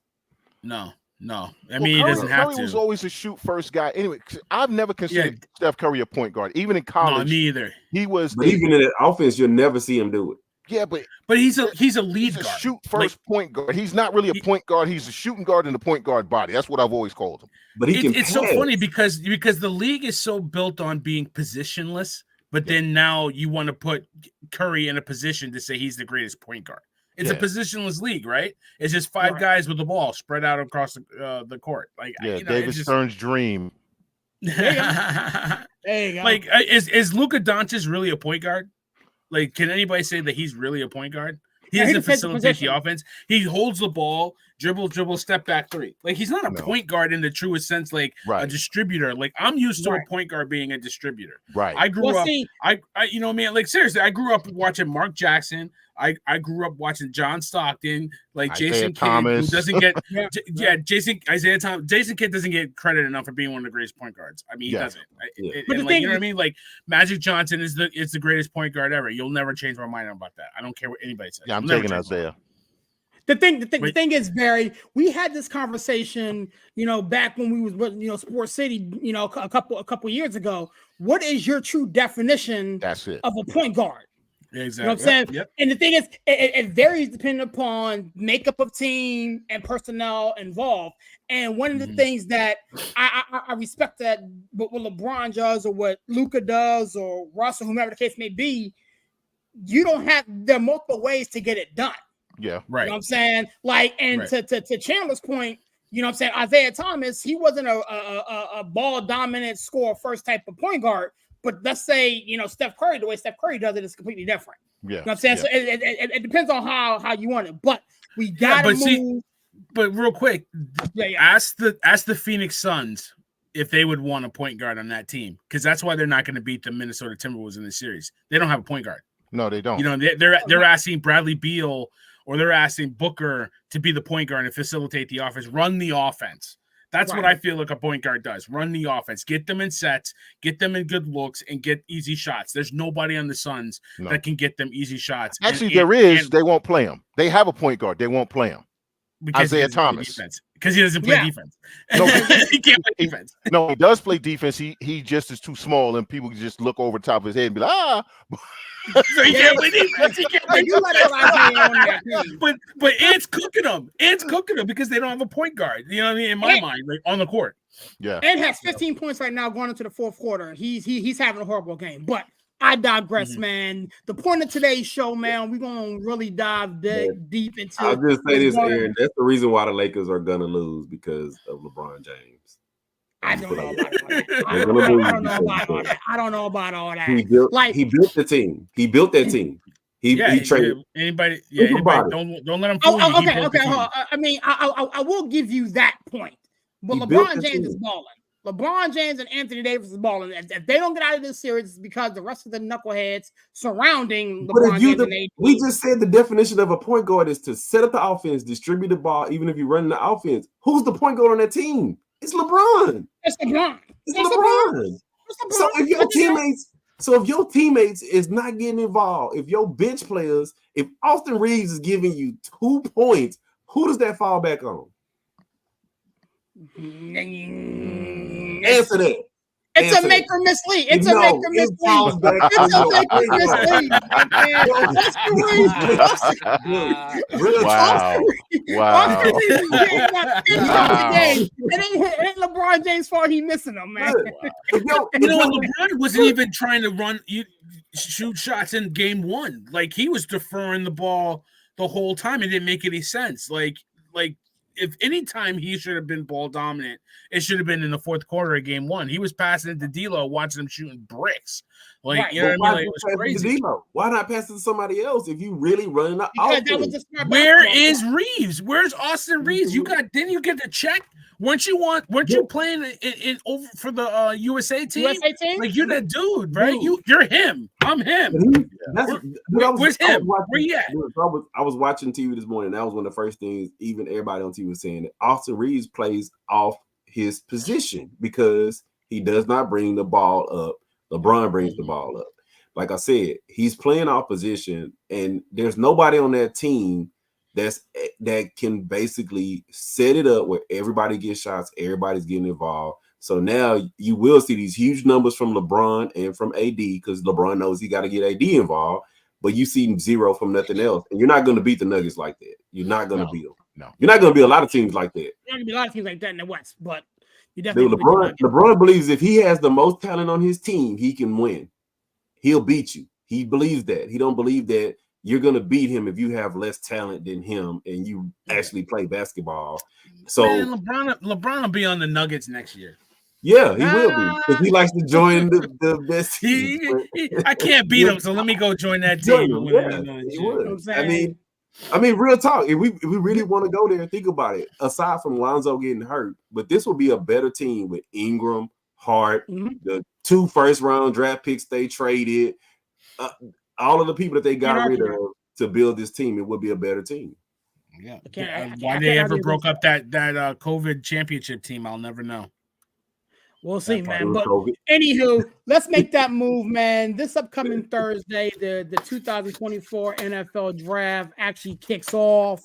S3: No. I mean, he doesn't have to.
S4: Curry was always a shoot first guy. Anyway, I've never considered Steph Curry a point guard, even in college.
S3: No, me either.
S4: He was.
S5: But even in that offense, you'll never see him do it.
S4: Yeah, but
S3: he's a lead guard.
S4: Shoot first point guard. He's not really a point guard. He's a shooting guard in the point guard body. That's what I've always called him.
S5: But it's
S3: so funny because the league is so built on being positionless. But then now you want to put Curry in a position to say he's the greatest point guard. It's a positionless league, right? It's just five guys with the ball spread out across the court. Like,
S4: David Stern's dream.
S2: There you go.
S3: Like, is Luka Doncic really a point guard? Like, can anybody say that he's really a point guard? He doesn't facilitate the offense. He holds the ball, dribble, step back three. Like, he's not a point guard in the truest sense, like a distributor. Like, I'm used to a point guard being a distributor.
S4: Right.
S3: I grew up. I you know, man. Like, seriously, I grew up watching Mark Jackson. I grew up watching John Stockton, like Jason Kidd, who doesn't get Isaiah Thomas. Jason Kidd doesn't get credit enough for being one of the greatest point guards. I mean, he doesn't. But you know what I mean? Like, Magic Johnson is the greatest point guard ever. You'll never change my mind about that. I don't care what anybody says.
S4: Yeah, I'm taking Isaiah.
S2: The thing is, Barry, we had this conversation, back when we was, Sports City, a couple years ago. What is your true definition of a point guard?
S3: Exactly.
S2: You know what I'm saying? Yep. And the thing is, it varies depending upon makeup of team and personnel involved. And one of the things that I respect that what LeBron does or what Luka does or Russell, whomever the case may be, there are multiple ways to get it done.
S4: Yeah.
S3: Right.
S2: You know what I'm saying? Like, and to Chandler's point, you know what I'm saying? Isaiah Thomas, he wasn't a ball dominant score first type of point guard. But let's say, Steph Curry, the way Steph Curry does it is completely different.
S4: Yeah.
S2: You know what I'm saying? So it depends on how you want it. But we got to move.
S3: But real quick, ask the Phoenix Suns if they would want a point guard on that team. Because that's why they're not going to beat the Minnesota Timberwolves in this series. They don't have a point guard.
S4: No, they don't.
S3: They're asking Bradley Beal or they're asking Booker to be the point guard and facilitate the offense, run the offense. That's what I feel like a point guard does. Run the offense, get them in sets, get them in good looks, and get easy shots. There's nobody on the Suns that can get them easy shots.
S4: Actually, there is. They won't play him. They have a point guard. They won't play him.
S3: Because
S4: Isaiah Thomas.
S3: Because he doesn't play defense.
S4: No,
S3: he can't play defense.
S4: No, he does play defense. He just is too small, and people can just look over the top of his head and be like,
S3: So he can't play defense. He can't play defense. But Ant's cooking them. Ant's cooking them because they don't have a point guard. You know what I mean? In my mind, like on the court.
S4: Yeah.
S2: Ant has 15 points right now going into the fourth quarter. He's having a horrible game. But I digress, man. The point of today's show, man, we're gonna really dive deep into.
S5: I'll just say this, Aaron. That's the reason why the Lakers are gonna lose because of LeBron James.
S2: I don't know about all that. I don't know about all that.
S5: He built the team. He built that team. He traded
S3: anybody. Yeah, anybody. Don't let him fool you.
S2: Okay. I mean, I will give you that point. But LeBron James is balling. LeBron James and Anthony Davis is balling. If they don't get out of this series, it's because the rest of the knuckleheads surrounding LeBron James and AD.
S5: We just said the definition of a point guard is to set up the offense, distribute the ball, even if you're running the offense. Who's the point guard on that team? It's LeBron.
S2: It's LeBron.
S5: So if your teammates is not getting involved, if your bench players, if Austin Reeves is giving you 2 points, who does that fall back on? Answer that.
S2: It's a make or miss league. It's a make or miss league. It's a make or miss league.
S4: Wow.
S2: It ain't LeBron James' fault he missing them, man.
S3: You know what? LeBron wasn't even trying to shoot shots in game one. Like he was deferring the ball the whole time. It didn't make any sense. Like if any time he should have been ball dominant, it should have been in the fourth quarter of game one. He was passing it to D'Lo, watching him shooting bricks. Like, right. You know what I mean? Like, it was crazy.
S5: Why not pass it to somebody else if you really running the offense?
S3: Where is Reeves? Where's Austin Reeves? Didn't you get the check? Weren't you playing in over for the USA team? Like you're that dude, right? You're him. I'm him. Where's him? Where you at?
S5: I was watching TV this morning. That was one of the first things even everybody on TV was saying that Austin Reeves plays off his position because he does not bring the ball up. LeBron brings the ball up. Like I said, he's playing off position, and there's nobody on that team that can basically set it up where everybody gets shots, everybody's getting involved. So now you will see these huge numbers from LeBron and from AD because LeBron knows he got to get AD involved, but you see zero from nothing else. And you're not going to beat the Nuggets like that. You're not going to beat them. No. You're not going to beat a lot of teams like that.
S2: You're not going to beat a lot of teams like that in the West, but you definitely
S5: LeBron believes if he has the most talent on his team, he can win. He'll beat you. He believes that. He don't believe that you're going to beat him if you have less talent than him and you actually play basketball. So
S3: man, LeBron will be on the Nuggets next year.
S5: Yeah, he will be because he likes to join the best team.
S3: I can't beat him, so let me go join that team.
S5: He would. I mean, real talk. If we really want to go there and think about it, aside from Lonzo getting hurt, but this will be a better team with Ingram, Hart, the 2 first-round draft picks they traded. All of the people that they got rid of to build this team, it would be a better team.
S3: Yeah. Why they ever broke up that COVID championship team, I'll never know.
S2: We'll see, man. But anywho, let's make that move, man. This upcoming Thursday, the 2024 NFL draft actually kicks off.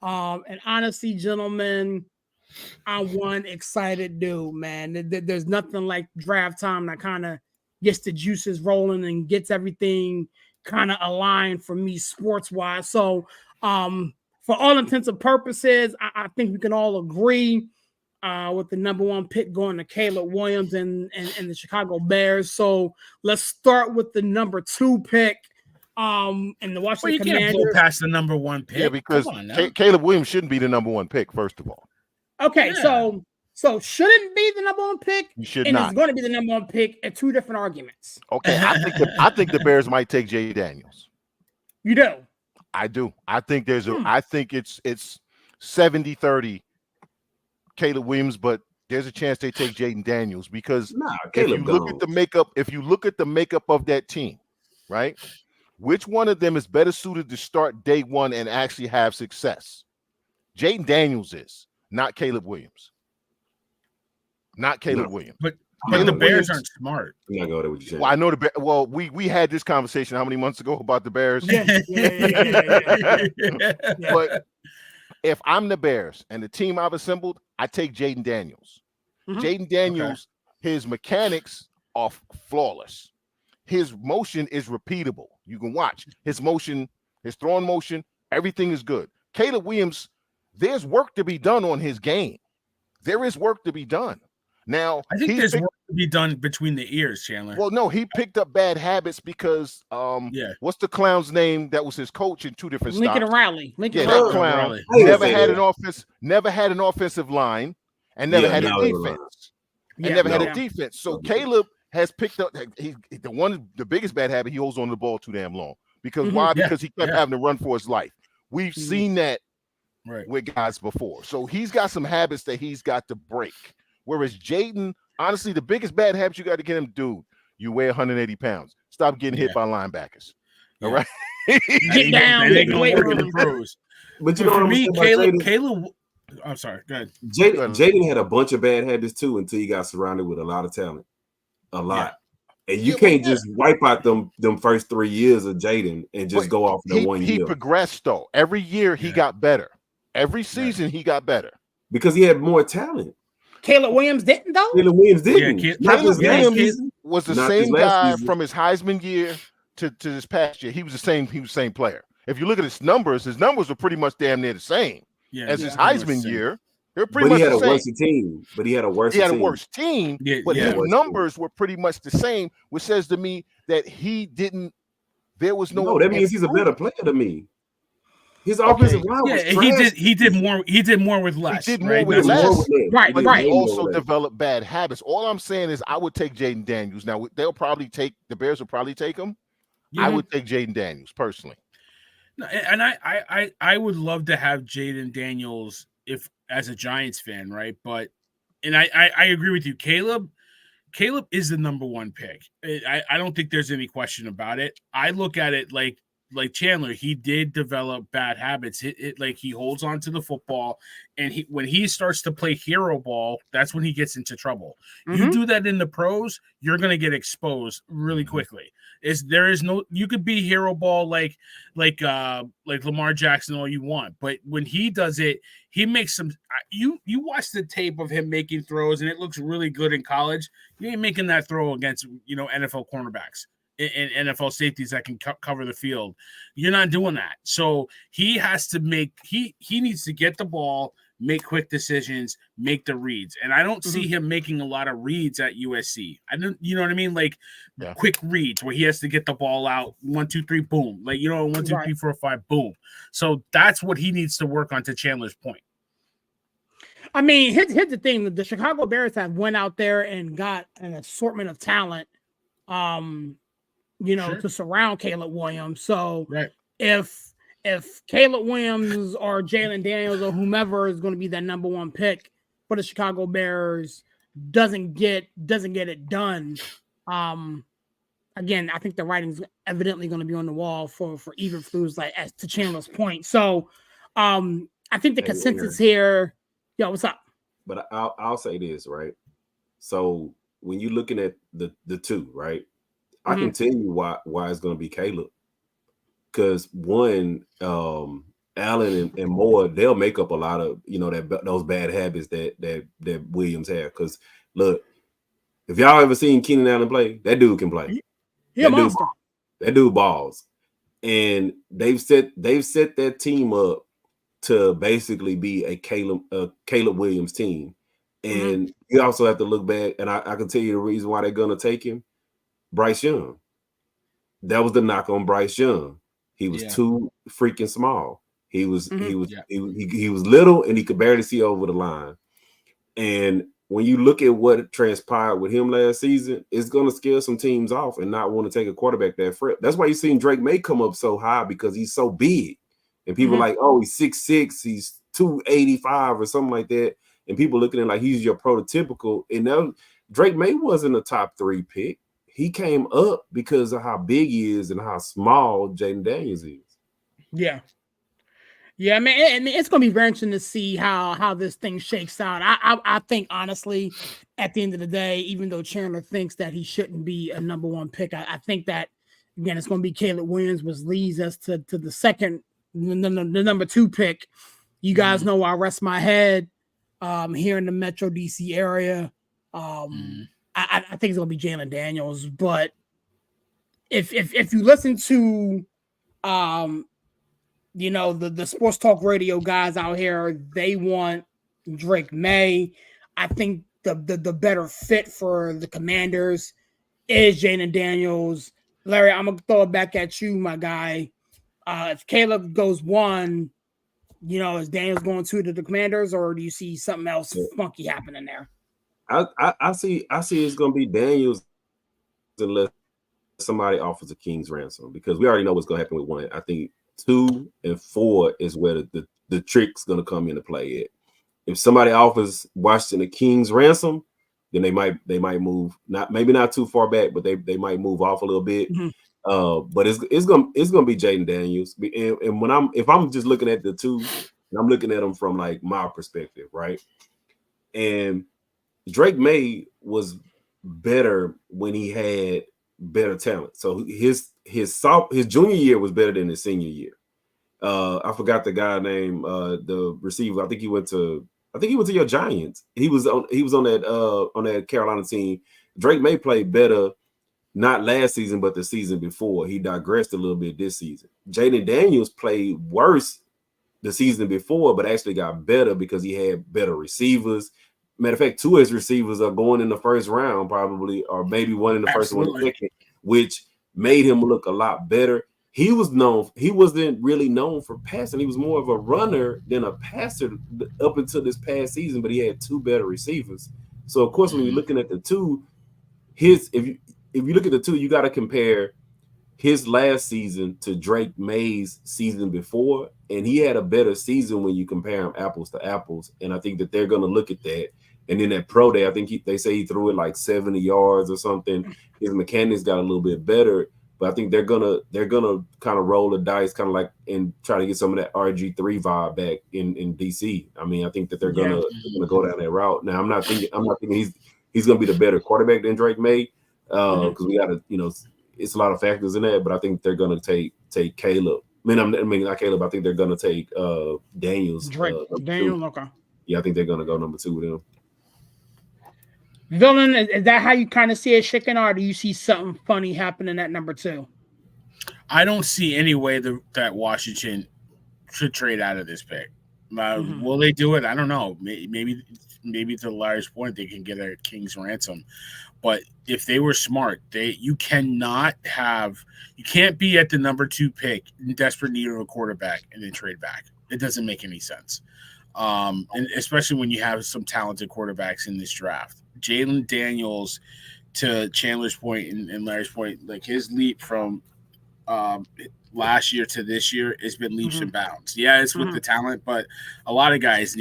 S2: And honestly, gentlemen, I'm one excited dude, man. There's nothing like draft time that kind of gets the juices rolling and gets everything kind of aligned for me sports-wise. So for all intents and purposes, I think we can all agree with the number 1 pick going to Caleb Williams and the Chicago Bears. So let's start with the number 2 pick and the Washington Commanders.
S3: Can't go past the number 1 pick.
S4: Yeah, because Caleb Williams shouldn't be the number 1 pick, first of all.
S2: Okay, so shouldn't be the number 1 pick.
S4: You should
S2: and
S4: not.
S2: It's going to be the number 1 pick at 2 different arguments.
S4: Okay, I think the Bears might take Jay Daniels.
S2: You do?
S4: I do. I think I think it's 70-30 Caleb Williams, but there's a chance they take Jaden Daniels because if you look at the makeup of that team, right? Which one of them is better suited to start day one and actually have success? Jaden Daniels is, not Caleb Williams. Not Caleb Williams.
S3: But the Bears aren't smart.
S5: I'm not going to what you said.
S4: Well, I know we had this conversation how many months ago about the Bears?
S2: Yeah.
S4: But If I'm the Bears and the team I've assembled, I take Jaden Daniels.
S2: Mhm.
S4: Jaden Daniels, his mechanics are flawless. His motion is repeatable. You can watch his motion, his throwing motion, everything is good. Caleb Williams, there's work to be done on his game. There is work to be done. Now,
S3: I think there's work to be done between the ears, Chandler.
S4: Well, no, he picked up bad habits because what's the clown's name that was his coach in two different
S2: Lincoln
S4: stops?
S2: Riley.
S4: That clown never had an offensive line and never had a defense. Had a defense. So Caleb has picked up the biggest bad habit, he holds on to the ball too damn long. Because why? Because he kept having to run for his life. We've seen that with guys before. So he's got some habits that he's got to break. Whereas Jaden, honestly, the biggest bad habit you got to get him, dude, you weigh 180 pounds. Stop getting hit by linebackers. All right?
S2: Get down.
S3: They can work in the pros.
S5: But you know, for me,
S3: Caleb, I'm sorry. Go ahead.
S5: Jaden had a bunch of bad habits too until he got surrounded with a lot of talent. A lot. And you can't just wipe out them first 3 years of Jaden and just go off in 1 year.
S4: He progressed, though. Every year he got better. Every season he got better.
S5: Because he had more talent.
S2: Caleb Williams didn't, though?
S5: Caleb Williams didn't.
S4: Caleb Williams was the same guy from his Heisman year to this past year. He was the same player. If you look at his numbers were pretty much damn near the same as his Heisman year. They're pretty much the same.
S5: He had a worse team.
S4: But his numbers were pretty much the same, which says to me that there was no.
S5: No, that means he's a better player than me. His offensive line was trash.
S3: He did more with less.
S4: He did more with less.
S2: Right.
S4: He also developed bad habits. All I'm saying is I would take Jaden Daniels. Now the Bears will probably take him. I would take Jaden Daniels personally.
S3: No, and I would love to have Jaden Daniels as a Giants fan, right? But I agree with you. Caleb is the number one pick. I don't think there's any question about it. I look at it like Chandler, he did develop bad habits. Like he holds on to the football, and when he starts to play hero ball, that's when he gets into trouble. You do that in the pros, you're going to get exposed really quickly. You could be hero ball like Lamar Jackson all you want, but when he does it, he makes some. You watch the tape of him making throws, and it looks really good in college. You ain't making that throw against NFL cornerbacks and NFL safeties that can cover the field. You're not doing that. So he has to he needs to get the ball, make quick decisions, make the reads. And I don't see him making a lot of reads at USC. You know what I mean? Like quick reads where he has to get the ball out 1, 2, 3, boom. 1, 2, 3, 4, 5, boom. So that's what he needs to work on, to Chandler's point.
S2: I mean, here's the thing. The Chicago Bears have went out there and got an assortment of talent. To surround Caleb Williams. So if Caleb Williams or Jalen Daniels or whomever is going to be that number one pick for the Chicago Bears doesn't get it done, again, I think the writing's evidently going to be on the wall for Eberflus, like as to Chandler's point. So I think the consensus here, yo, what's up?
S5: But I'll say this, right? So when you're looking at the two, right? I can tell you why it's going to be Caleb. Because one, Allen and Moore, they'll make up a lot of those bad habits that Williams had. Because look, if y'all ever seen Keenan Allen play, that dude can play. That dude balls, and they've set that team up to basically be a Caleb Williams team. And you also have to look back, and I can tell you the reason why they're going to take him. Bryce Young. That was the knock on Bryce Young. He was too freaking small. He was little, and he could barely see over the line. And when you look at what transpired with him last season, it's going to scare some teams off and not want to take a quarterback that fresh. That's why you've seen Drake May come up so high, because he's so big. And people are like, oh, he's 6'6", he's 285 or something like that. And people looking at it like he's your prototypical. And now Drake May wasn't a top 3 pick. He came up because of how big he is and how small Jaden Daniels is.
S2: Yeah. Yeah, I mean, it's going to be very interesting to see how this thing shakes out. I think, honestly, at the end of the day, even though Chandler thinks that he shouldn't be a number one pick, I think that, again, it's going to be Caleb Williams, which leads us to the second, the number 2 pick. You guys know I rest my head here in the Metro DC area. I think it's gonna be Jalen Daniels, but if you listen to the sports talk radio guys out here, they want Drake May. I think the better fit for the Commanders is Jalen Daniels. Larry, I'm gonna throw it back at you, my guy. If Caleb goes 1, is Daniels going 2 to the Commanders, or do you see something else funky happening there?
S5: I see it's gonna be Daniels unless somebody offers a king's ransom, because we already know what's gonna happen with 1. I think 2 and 4 is where the trick's gonna come into play. If somebody offers Washington a king's ransom, then they might move, maybe not too far back, but they might move off a little bit. But it's gonna be Jaden Daniels. And if I'm just looking at the 2, and I'm looking at them from like my perspective, right? And Drake May was better when he had better talent. So his junior year was better than his senior year. I forgot the guy name, the receiver. I think he went to your Giants. He was on that Carolina team. Drake May played better, not last season, but the season before. He digressed a little bit this season. Jaden Daniels played worse the season before, but actually got better because he had better receivers. Matter of fact, 2 of his receivers are going in the first round, probably, or maybe 1 in the first and 1 in the second, which made him look a lot better. He wasn't really known for passing. He was more of a runner than a passer up until this past season, but he had 2 better receivers. So of course, when you're looking at the 2, if you look at the 2, you got to compare his last season to Drake May's season before, and he had a better season when you compare him apples to apples. And I think that they're going to look at that. And then at pro day, I think they say he threw it like 70 yards or something. His mechanics got a little bit better, but I think they're gonna kind of roll the dice, kind of like, and try to get some of that RG3 vibe back in DC. I mean, I think that they're gonna go down that route. Now, I'm not thinking he's gonna be the better quarterback than Drake May, because we got to, it's a lot of factors in that. But I think they're gonna take Caleb. I mean, not Caleb. I think they're gonna take Daniels.
S2: Daniels, okay.
S5: Yeah, I think they're gonna go number 2 with him.
S2: Villain, is that how you kind of see it shaking, or do you see something funny happening at number 2?
S3: I don't see any way that Washington should trade out of this pick. Will they do it? I don't know. Maybe to Larry's point, they can get a king's ransom. But if they were smart, you can't be at the number 2 pick in desperate need of a quarterback and then trade back. It doesn't make any sense. And especially when you have some talented quarterbacks in this draft. Jalen Daniels, to Chandler's point and Larry's point, like his leap from last year to this year has been leaps and bounds. Yeah, it's with the talent, but a lot of guys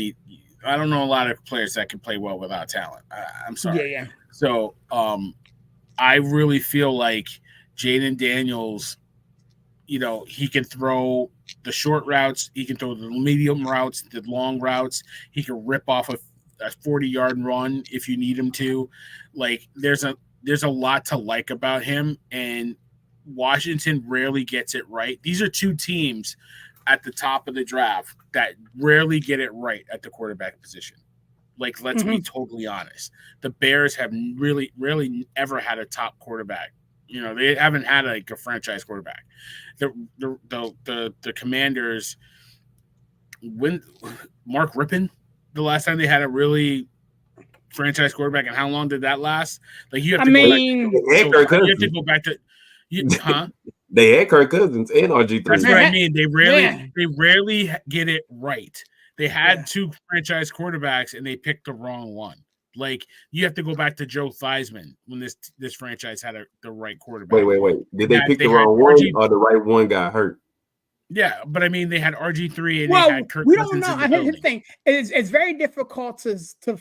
S3: I don't know a lot of players that can play well without talent. I'm sorry.
S2: Yeah.
S3: So I really feel like Jalen Daniels, he can throw the short routes, he can throw the medium routes, the long routes, he can rip off a 40-yard run if you need him to. Like there's a lot to like about him, and Washington rarely gets it right. These are 2 teams at the top of the draft that rarely get it right at the quarterback position. Like, let's be totally honest. The Bears have really ever had a top quarterback. They haven't had like a franchise quarterback. The Commanders, when Mark Rippon, the last time they had a really franchise quarterback, and how long did that last? Like you have to go back to
S5: They had Kirk Cousins and RG3.
S3: That's what I mean. They rarely get it right. They had 2 franchise quarterbacks and they picked the wrong one. Like you have to go back to Joe Theismann when this franchise had the right quarterback.
S5: Wait. Did they pick the wrong one, or the right one got hurt?
S3: Yeah, but I mean, they had RG3 and they had Kirk Cousins. We don't know.
S2: Here's the thing: it's very difficult to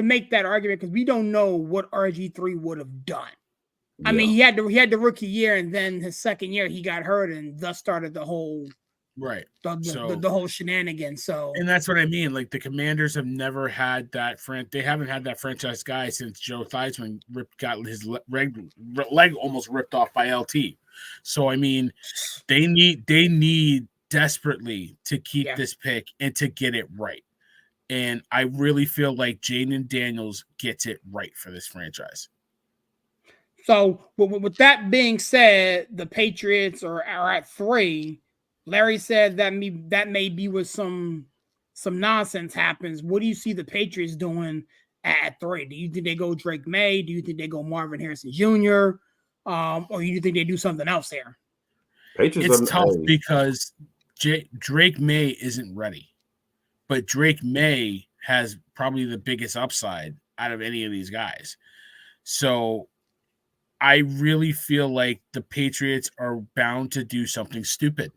S2: make that argument because we don't know what RG3 would have done. I mean, he had the rookie year, and then his second year he got hurt, and thus started the whole the whole shenanigans. So,
S3: and that's what I mean. Like the Commanders have never had that they haven't had that franchise guy since Joe Theismann got his leg almost ripped off by LT. So I mean, they need desperately to keep this pick and to get it right. And I really feel like Jaden Daniels gets it right for this franchise.
S2: So with that being said, the Patriots are at 3. Larry said that may be with some nonsense happens. What do you see the Patriots doing at 3? Do you think they go Drake May? Do you think they go Marvin Harrison Jr.? Or do you think they do something else there?
S3: It's tough because Drake May isn't ready, but Drake May has probably the biggest upside out of any of these guys. So I really feel like the Patriots are bound to do something stupid.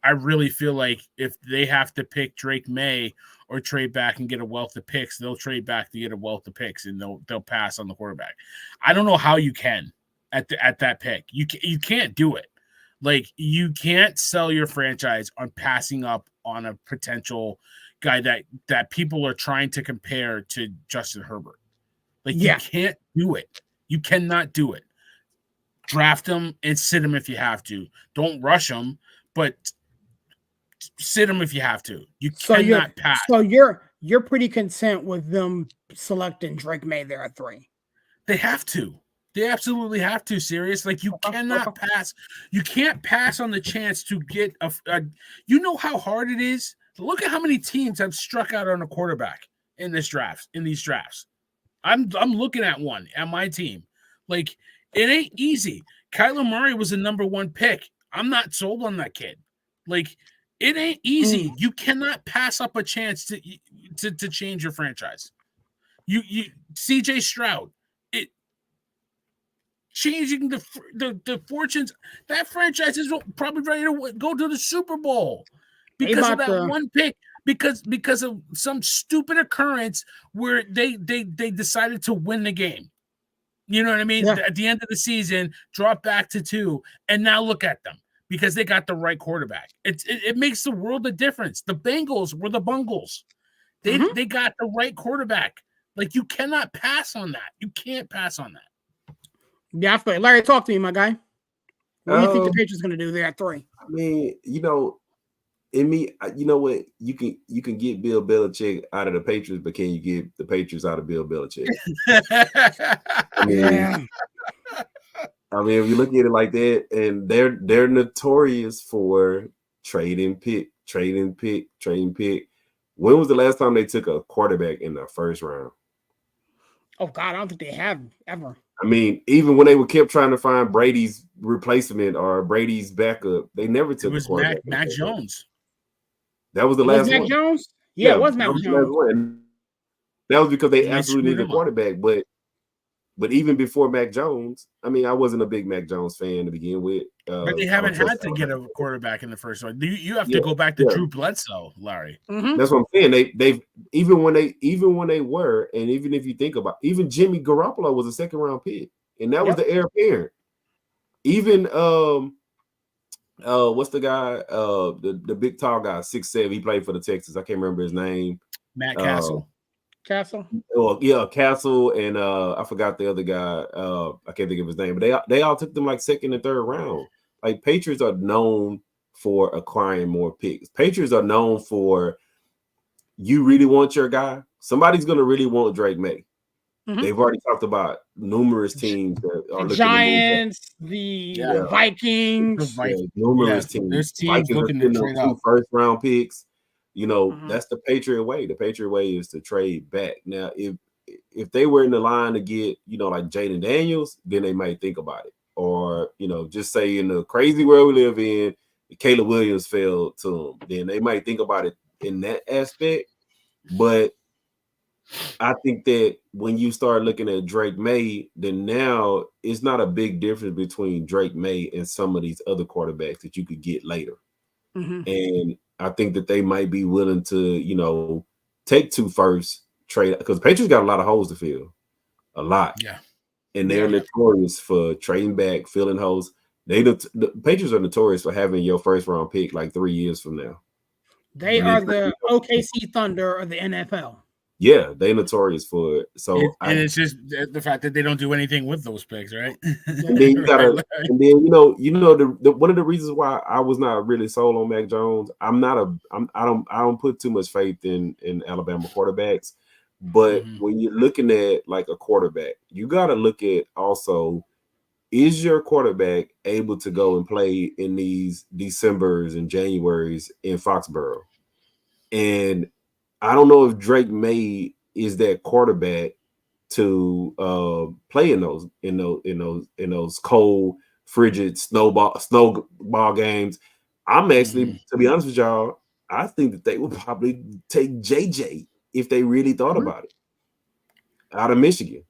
S3: I really feel like if they have to pick Drake May or trade back and get a wealth of picks, they'll trade back to get a wealth of picks and they'll pass on the quarterback. I don't know how you can at that pick. You can't do it. Like, you can't sell your franchise on passing up on a potential guy that people are trying to compare to Justin Herbert. Like, you can't do it. You cannot do it. Draft him and sit him if you have to. Don't rush him, but sit him if you have to. You cannot pass.
S2: So you're pretty content with them selecting Drake May there at 3.
S3: They have to. They absolutely have to. Serious. Like, you cannot pass. You can't pass on the chance to get a. You know how hard it is. Look at how many teams have struck out on a quarterback in these drafts. I'm looking at one at my team. Like, it ain't easy. Kyler Murray was the number 1 pick. I'm not sold on that kid. Like, it ain't easy. You cannot pass up a chance to change your franchise. You CJ Stroud. Changing the fortunes, that franchise is probably ready to go to the Super Bowl because of that one pick, because of some stupid occurrence where they decided to win the game. You know what I mean? Yeah. At the end of the season, drop back to 2, and now look at them because they got the right quarterback. It makes the world of difference. The Bengals were the Bungles. They got the right quarterback. Like, you cannot pass on that. You can't pass on that.
S2: Yeah, I feel like, Larry, talk to me, my guy. What do you think the Patriots going to do there at 3?
S5: I mean, you know what? You can get Bill Belichick out of the Patriots, but can you get the Patriots out of Bill Belichick? I mean, if you look at it like that, and they're notorious for trading pick. When was the last time they took a quarterback in the first round?
S2: Oh God, I don't think they have ever.
S5: I mean, even when they kept trying to find Brady's replacement or Brady's backup, they never took a quarterback.
S3: Mac Jones.
S5: That was the last one.
S2: Mac Jones? Yeah, it was Mac Jones.
S5: That was because they absolutely needed a quarterback. But even before Mac Jones, I mean, I wasn't a big Mac Jones fan to begin with.
S3: But they haven't had to get a quarterback in the first one. You have to go back to Drew Bledsoe, Larry.
S2: Mm-hmm.
S5: That's what I'm saying. They've even when they were, and even if you think about, even Jimmy Garoppolo was a second round pick, and that was the heir apparent. Even what's the guy? The big tall guy, 6'7". He played for the Texans. I can't remember his name.
S3: Matt Castle.
S5: Well, yeah, Castle, and I forgot the other guy. I can't think of his name, but they all took them like second and third round. Like, Patriots are known for acquiring more picks. Patriots are known for, you really want your guy, somebody's gonna really want Drake May. Mm-hmm. They've already talked about numerous teams that are
S2: the Giants, the Vikings,
S5: numerous teams.
S3: There's teams looking to trade up.
S5: First round picks. You know, that's the Patriot way. The Patriot way is to trade back. Now, if they were in the line to get, like Jaden Daniels, then they might think about it. Or, just say in the crazy world we live in, Caleb Williams fell to them, then they might think about it in that aspect. But I think that when you start looking at Drake May, then now it's not a big difference between Drake May and some of these other quarterbacks that you could get later. Mm-hmm. And I think that they might be willing to, take 2 first, trade, because the Patriots got a lot of holes to fill, a lot.
S3: Yeah,
S5: and they're notorious for trading back, filling holes. The Patriots are notorious for having your first round pick like 3 years from now.
S2: They are the OKC Thunder of the NFL.
S5: Yeah, they notorious for it. So
S3: and it's just the fact that they don't do anything with those picks, right?
S5: And then you gotta, and then the one of the reasons why I was not really sold on Mac Jones. I don't put too much faith in Alabama quarterbacks. But when you're looking at like a quarterback, you gotta look at also, is your quarterback able to go and play in these Decembers and Januaries in Foxborough? And I don't know if Drake May is that quarterback to play in those cold, frigid snowball games. I'm actually, to be honest with y'all, I think that they would probably take JJ if they really thought about it. Out of Michigan,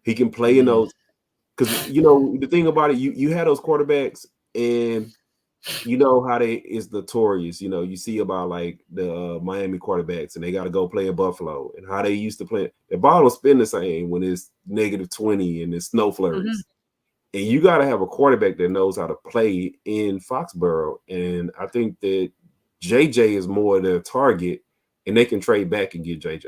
S5: he can play in those, because the thing about it, you had those quarterbacks, and you know how they is notorious. You see about like the Miami quarterbacks, and they got to go play in Buffalo, and how they used to play. The ball don't spin the same when it's -20 and it's snow flurries. And you got to have a quarterback that knows how to play in Foxborough. And I think that JJ is more their target, and they can trade back and get JJ.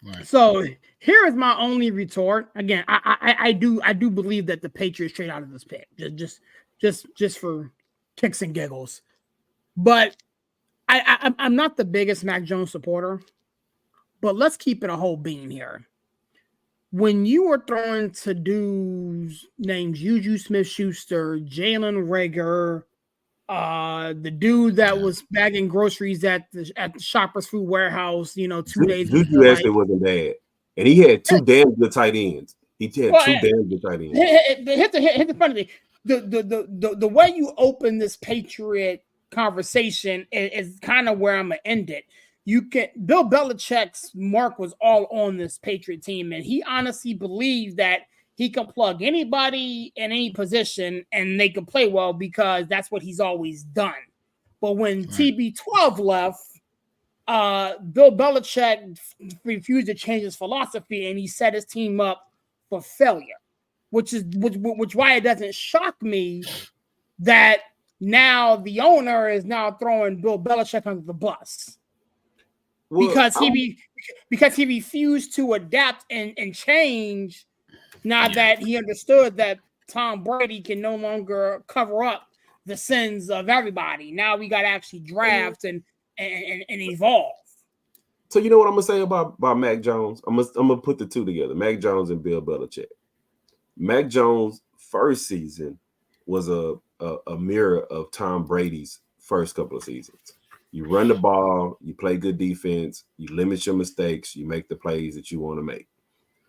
S2: Right. So here is my only retort. Again, I do believe that the Patriots trade out of this pick, just for kicks and giggles. But I'm not the biggest Mac Jones supporter. But let's keep it a whole bean here. When you were throwing to dudes named Juju Smith-Schuster, Jalen Reagor, the dude that was bagging groceries at the Shoppers Food Warehouse, 2 days
S5: Juju
S2: before,
S5: actually wasn't bad, and he had two damn good tight ends. He had two damn good tight ends.
S2: Hit the funny thing. The way you open this Patriot conversation is kind of where I'm gonna end it. Bill Belichick's mark was all on this Patriot team, and he honestly believed that he can plug anybody in any position and they can play well because that's what he's always done. But when TB12 left, Bill Belichick refused to change his philosophy, and he set his team up for failure, which why it doesn't shock me that now the owner is now throwing Bill Belichick under the bus. Well, because he refused to adapt and change now that he understood that Tom Brady can no longer cover up the sins of everybody. Now we got to actually draft and evolve.
S5: So you know what I'm gonna say about Mac Jones? I'm gonna put the two together: Mac Jones and Bill Belichick. Mac Jones' first season was a mirror of Tom Brady's first couple of seasons. You run the ball, you play good defense, you limit your mistakes, you make the plays that you want to make.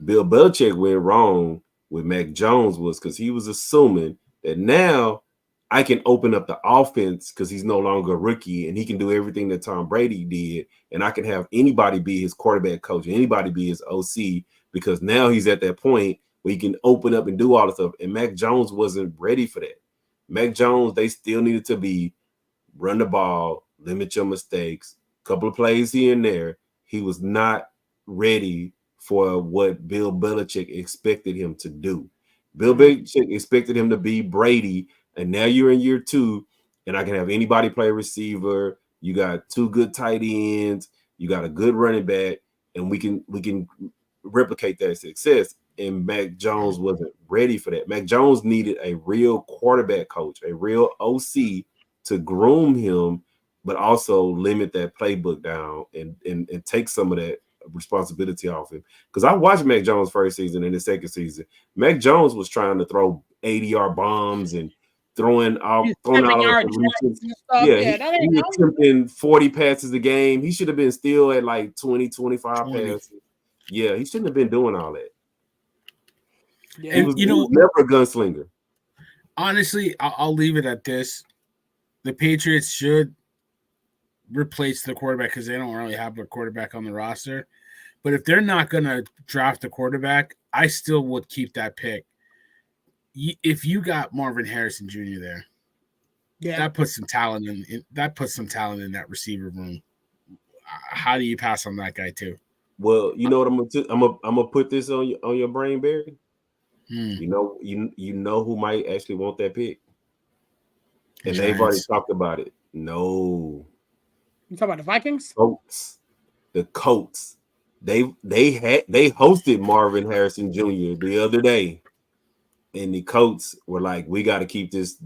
S5: Bill Belichick went wrong with Mac Jones was because he was assuming that now I can open up the offense because he's no longer a rookie and he can do everything that Tom Brady did, and I can have anybody be his quarterback coach, anybody be his OC, because now he's at that point where he can open up and do all the stuff. And Mac Jones wasn't ready for that. Mac Jones, they still needed to be run the ball, limit your mistakes, couple of plays here and there. He was not ready for what Bill Belichick expected him to do. Bill Belichick expected him to be Brady, and now you're in year 2, and I can have anybody play receiver. You got 2 good tight ends, you got a good running back, and we can replicate that success. And Mac Jones wasn't ready for that. Mac Jones needed a real quarterback coach, a real OC to groom him, but also limit that playbook down and take some of that responsibility off him. Because I watched Mac Jones' first season and his second season. Mac Jones was trying to throw 80-yard bombs and throwing out reaches. Yeah, he was attempting 40 passes a game. He should have been still at like 20, 25 passes. Yeah, he shouldn't have been doing all that. Yeah. He was never a gunslinger.
S3: Honestly, I'll leave it at this. The Patriots should replace the quarterback because they don't really have a quarterback on the roster. But if they're not going to draft a quarterback, I still would keep that pick. If you got Marvin Harrison Jr. there, that puts some talent in that receiver room. How do you pass on that guy too?
S5: Well, you know what I'm gonna put this on your brain, Barry. You know who might actually want that pick, and they've already talked about it. No,
S2: you talking about the Vikings?
S5: The Colts. They hosted Marvin Harrison Jr. the other day, and the Colts were like, "We got to keep this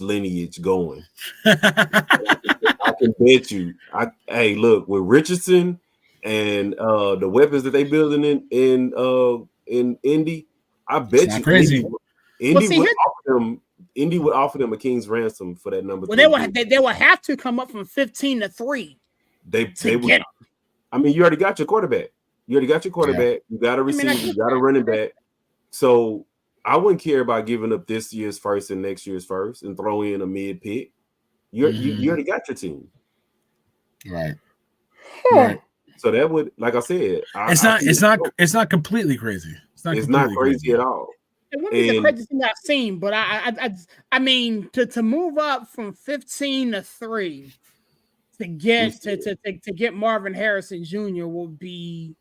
S5: lineage going." I can bet you. Hey, look, with Richardson and the weapons that they building in Indy, I bet
S3: not
S5: you
S3: crazy.
S2: Well, see,
S5: Indy would offer them a king's ransom for that number.
S2: Well, they will have to come up from 15-3.
S5: They
S2: get
S5: would. I mean, you already got your quarterback. You got a receiver. You got a running back. So I wouldn't care about giving up this year's first and next year's first and throw in a mid pick. You already got your team.
S3: Right.
S5: Right. So that would, like I said,
S3: it's not completely crazy.
S5: It's not crazy at all.
S2: It wouldn't be the craziest thing I've seen, but I mean to move up from 15-3 to get Marvin Harrison Jr. will be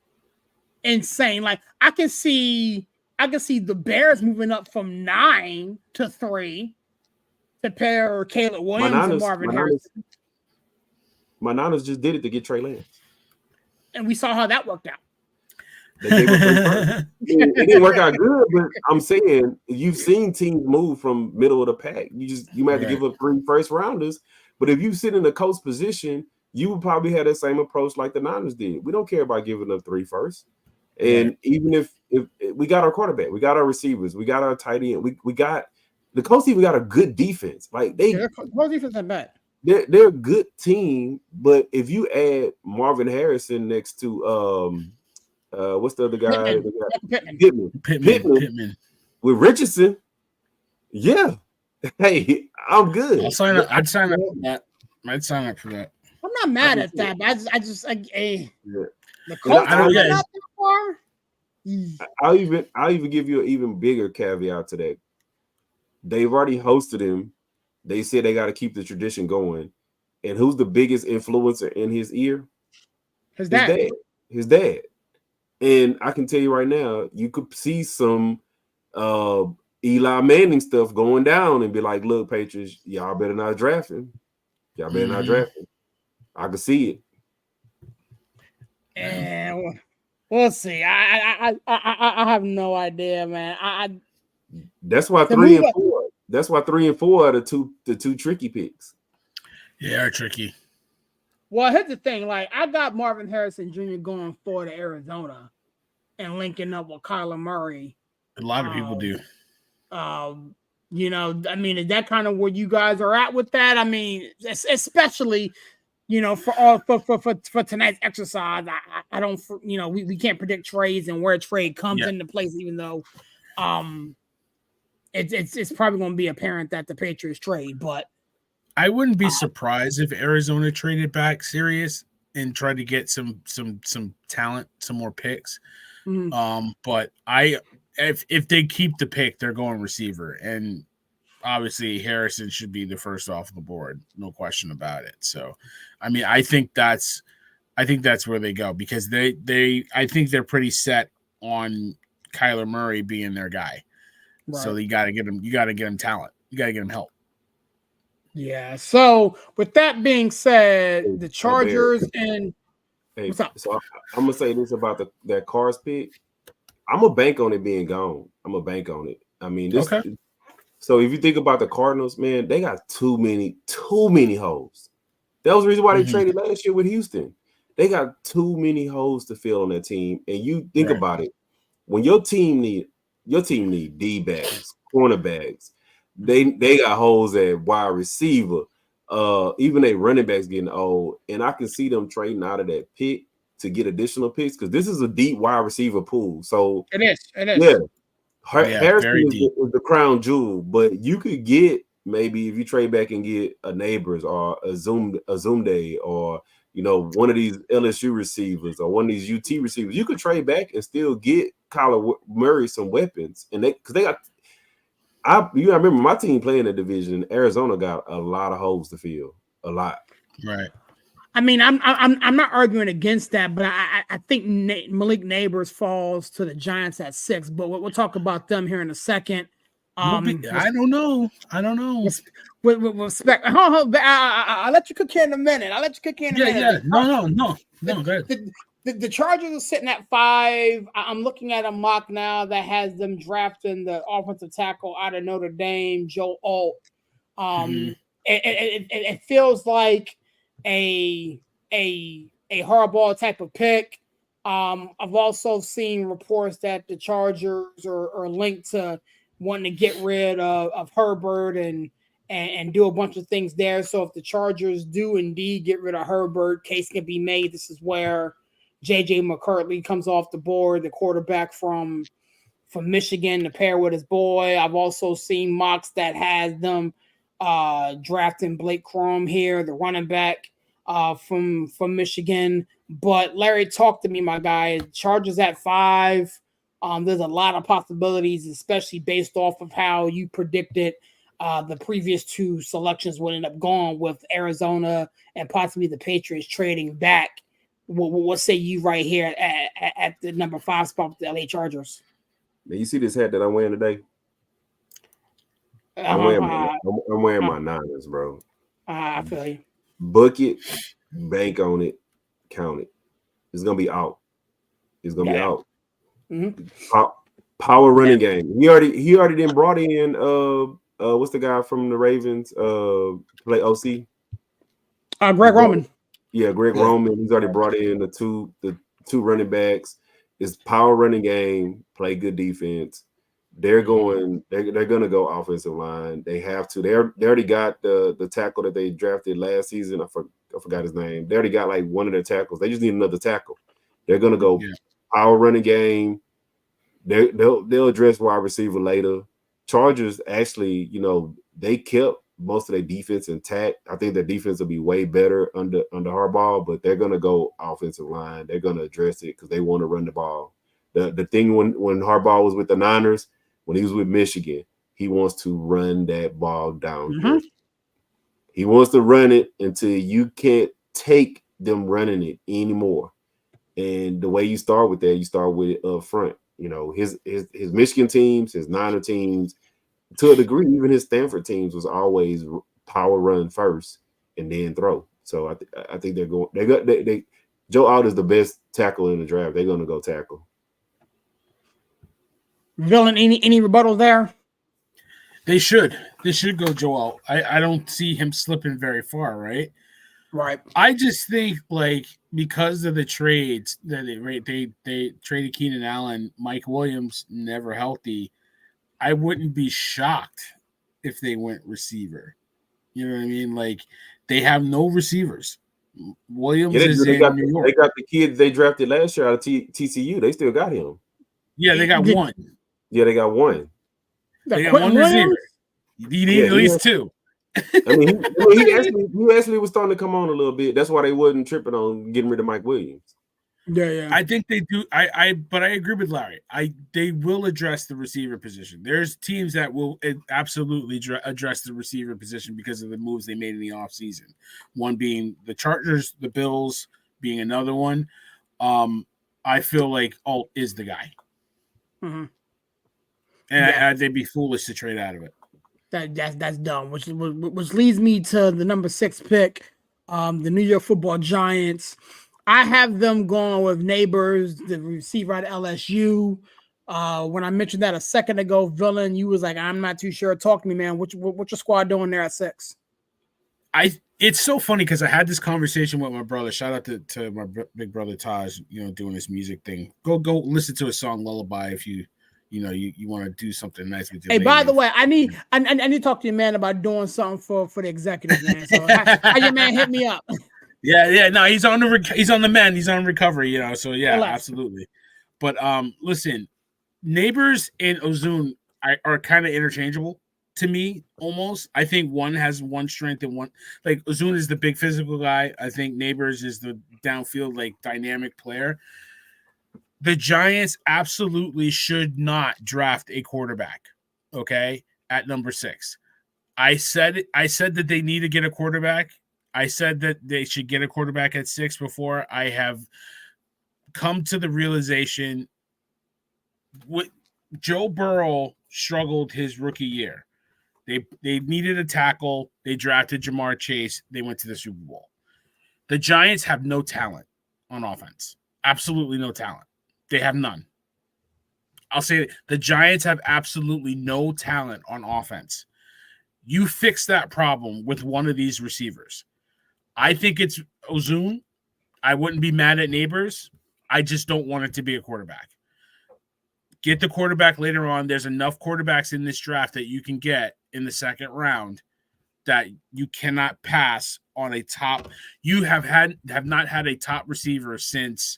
S2: insane. Like I can see the Bears moving up from 9-3 to pair Caleb Williams and Marvin Harrison.
S5: My Niners just did it to get Trey Lance.
S2: And we saw how that worked out.
S5: It didn't work out good, but I'm saying you've seen teams move from middle of the pack. You might have to give up 3 first rounders, but if you sit in the coach position, you would probably have that same approach like the Niners did. We don't care about giving up 3 first. And even if we got our quarterback, we got our receivers, we got our tight end, we got the Colts even got a good defense. Like
S2: their defense not bad.
S5: They're a good team, but if you add Marvin Harrison next to what's the other guy? Pittman. With Richardson, yeah. Hey, I'm good.
S3: I'd sign up for that. I'd sign up for that.
S2: I'm not mad at that, but the
S5: Colts not that far. I'll even give you an even bigger caveat to that. They've already hosted him. They said they got to keep the tradition going. And who's the biggest influencer in his ear?
S2: His dad.
S5: His dad. And I can tell you right now, you could see some Eli Manning stuff going down and be like, look, Patriots, y'all better not draft him. Y'all better not draft him. I can see it.
S2: And we'll see. I have no idea, man.
S5: That's why 3 and 4. That's why 3 and 4 are the two tricky picks.
S3: Yeah, are tricky.
S2: Well, here's the thing. Like, I got Marvin Harrison Jr. going forward to Arizona and linking up with Kyler Murray.
S3: A lot of people do.
S2: You know, I mean, is that kind of where you guys are at with that? I mean, especially, you know, for tonight's exercise, I don't, you know, we can't predict trades and where a trade comes into place, even though it's probably going to be apparent that the Patriots trade, but
S3: I wouldn't be surprised if Arizona traded back serious and tried to get some talent, some more picks.
S2: Mm-hmm.
S3: But if they keep the pick, they're going receiver, and obviously Harrison should be the first off the board, no question about it. So, I mean, I think that's where they go because I think they're pretty set on Kyler Murray being their guy. Right. So you got to get him talent. You got to get him help.
S2: Yeah. So with that being said, the Chargers what's up?
S5: So I'm gonna say this about that Cars pick. I'm a bank on it being gone. I'm a bank on it. I mean, So if you think about the Cardinals, man, they got too many holes. That was the reason why they traded last year with Houston. They got too many holes to fill on that team. And you think about it, when your team need D-backs, cornerbacks. They got holes at wide receiver. Even they running backs getting old, and I can see them trading out of that pick to get additional picks because this is a deep wide receiver pool. So
S2: it is.
S5: Yeah, Harrison is the crown jewel, but you could get maybe if you trade back and get a Neighbors or a Zoomday or you know one of these LSU receivers or one of these UT receivers, you could trade back and still get Kyler Murray some weapons, and because they got. I remember my team playing the division. Arizona got a lot of holes to fill, a lot.
S3: Right.
S2: I mean, I'm not arguing against that, but I think Malik Neighbors falls to the Giants at 6. But we'll talk about them here in a second.
S3: I don't know.
S2: With respect, I'll let you cook here in a minute.
S3: Yeah. No. Go ahead.
S2: The Chargers are sitting at 5. I'm looking at a mock now that has them drafting the offensive tackle out of Notre Dame, Joe Alt. It feels like a hardball type of pick. I've also seen reports that the Chargers are linked to wanting to get rid of Herbert and do a bunch of things there. So if the Chargers do indeed get rid of Herbert, case can be made. This is where J.J. McCarthy comes off the board, the quarterback from Michigan, to pair with his boy. I've also seen mocks that has them drafting Blake Corum here, the running back from Michigan. But Larry, talk to me, my guy. Chargers at 5. There's a lot of possibilities, especially based off of how you predicted the previous 2 selections would end up going, with Arizona and possibly the Patriots trading back. What say you right here at the number 5 spot with the LA Chargers?
S5: Man, you see this hat that I'm wearing today? I'm wearing my Niners, bro.
S2: I feel you.
S5: Book it, bank on it, count it. It's gonna be out. It's gonna be out.
S2: Mm-hmm.
S5: Power running game. He already done brought in what's the guy from the Ravens play OC?
S2: Greg Roman.
S5: Yeah, Greg Roman. He's already brought in the two running backs. It's power running game, play good defense. They're gonna go offensive line. They have to. They already got the tackle that they drafted last season. I forgot his name. They already got like one of their tackles. They just need another tackle. They're gonna go power running game. They'll address wide receiver later. Chargers actually, they kept most of their defense intact. I think their defense will be way better under Harbaugh, but they're gonna go offensive line. They're gonna address it because they want to run the ball. The thing when Harbaugh was with the Niners, when he was with Michigan, he wants to run that ball down.
S2: Mm-hmm.
S5: He wants to run it until you can't take them running it anymore. And the way you start with that, you start with it up front. His Michigan teams, his Niner teams, to a degree, even his Stanford teams was always power run first and then throw. So I think they're going. Joe Alt is the best tackle in the draft. They're going to go tackle.
S2: Villain, any rebuttal there?
S3: They should go Joe Alt. I don't see him slipping very far, right?
S2: Right.
S3: I just think because of the trades that they traded Keenan Allen, Mike Williams never healthy. I wouldn't be shocked if they went receiver. You know what I mean? They have no receivers. Williams is in New York.
S5: They got the kid they drafted last year out of TCU. They still got him.
S3: Yeah, they got one.
S5: Yeah, they got one.
S3: They got one receiver. You need at least 2.
S5: I mean, he actually was starting to come on a little bit. That's why they wasn't tripping on getting rid of Mike Williams.
S2: Yeah.
S3: I think they do. But I agree with Larry. They will address the receiver position. There's teams that will absolutely address the receiver position because of the moves they made in the offseason. One being the Chargers, the Bills being another one. I feel like Alt is the guy.
S2: Mm-hmm.
S3: And they'd be foolish to trade out of it.
S2: That's dumb. Which leads me to the number 6 pick, the New York Football Giants. I have them going with Neighbors, the receiver at LSU. When I mentioned that a second ago, Villain, you was like, I'm not too sure. Talk to me, man. What your squad doing there at 6?
S3: It's so funny because I had this conversation with my brother. Shout out to my big brother Taj, doing this music thing. Go listen to a song Lullaby if you want to do something nice with your
S2: Hey,
S3: baby.
S2: by the way, I need to talk to your man about doing something for the executive, man. So how your man hit me up?
S3: Yeah. No, he's on the mend. He's on recovery, So yeah,
S2: Relax.
S3: Absolutely. But listen, Neighbors and Ozune are kind of interchangeable to me, almost. I think one has one strength and one Ozune is the big physical guy. I think Neighbors is the downfield dynamic player. The Giants absolutely should not draft a quarterback, okay, at number 6. I said that they need to get a quarterback. I said that they should get a quarterback at 6 before. I have come to the realization Joe Burrow struggled his rookie year. They needed a tackle. They drafted Jamar Chase. They went to the Super Bowl. The Giants have no talent on offense. absolutely no talent. They have none. I'll say it. The Giants have absolutely no talent on offense. You fix that problem with one of these receivers. I think it's Ozune. I wouldn't be mad at Neighbors. I just don't want it to be a quarterback. Get the quarterback later on. There's enough quarterbacks in this draft that you can get in the second round that you cannot pass on a top. You have not had a top receiver since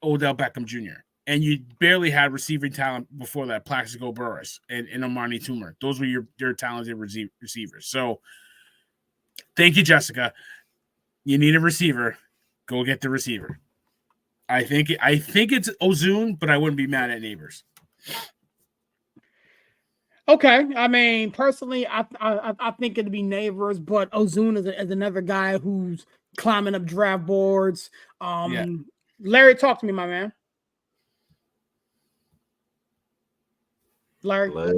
S3: Odell Beckham Jr. And you barely had receiving talent before that, Plaxico Burress and Amani Toomer. Those were your talented receivers. So thank you, Jessica. You need a receiver. Go get the receiver. I think it's Ozune, but I wouldn't be mad at Neighbors.
S2: Okay, I mean, personally, I think it'd be Neighbors, but Ozune is another guy who's climbing up draft boards. Larry, talk to me, my man. Larry,
S3: I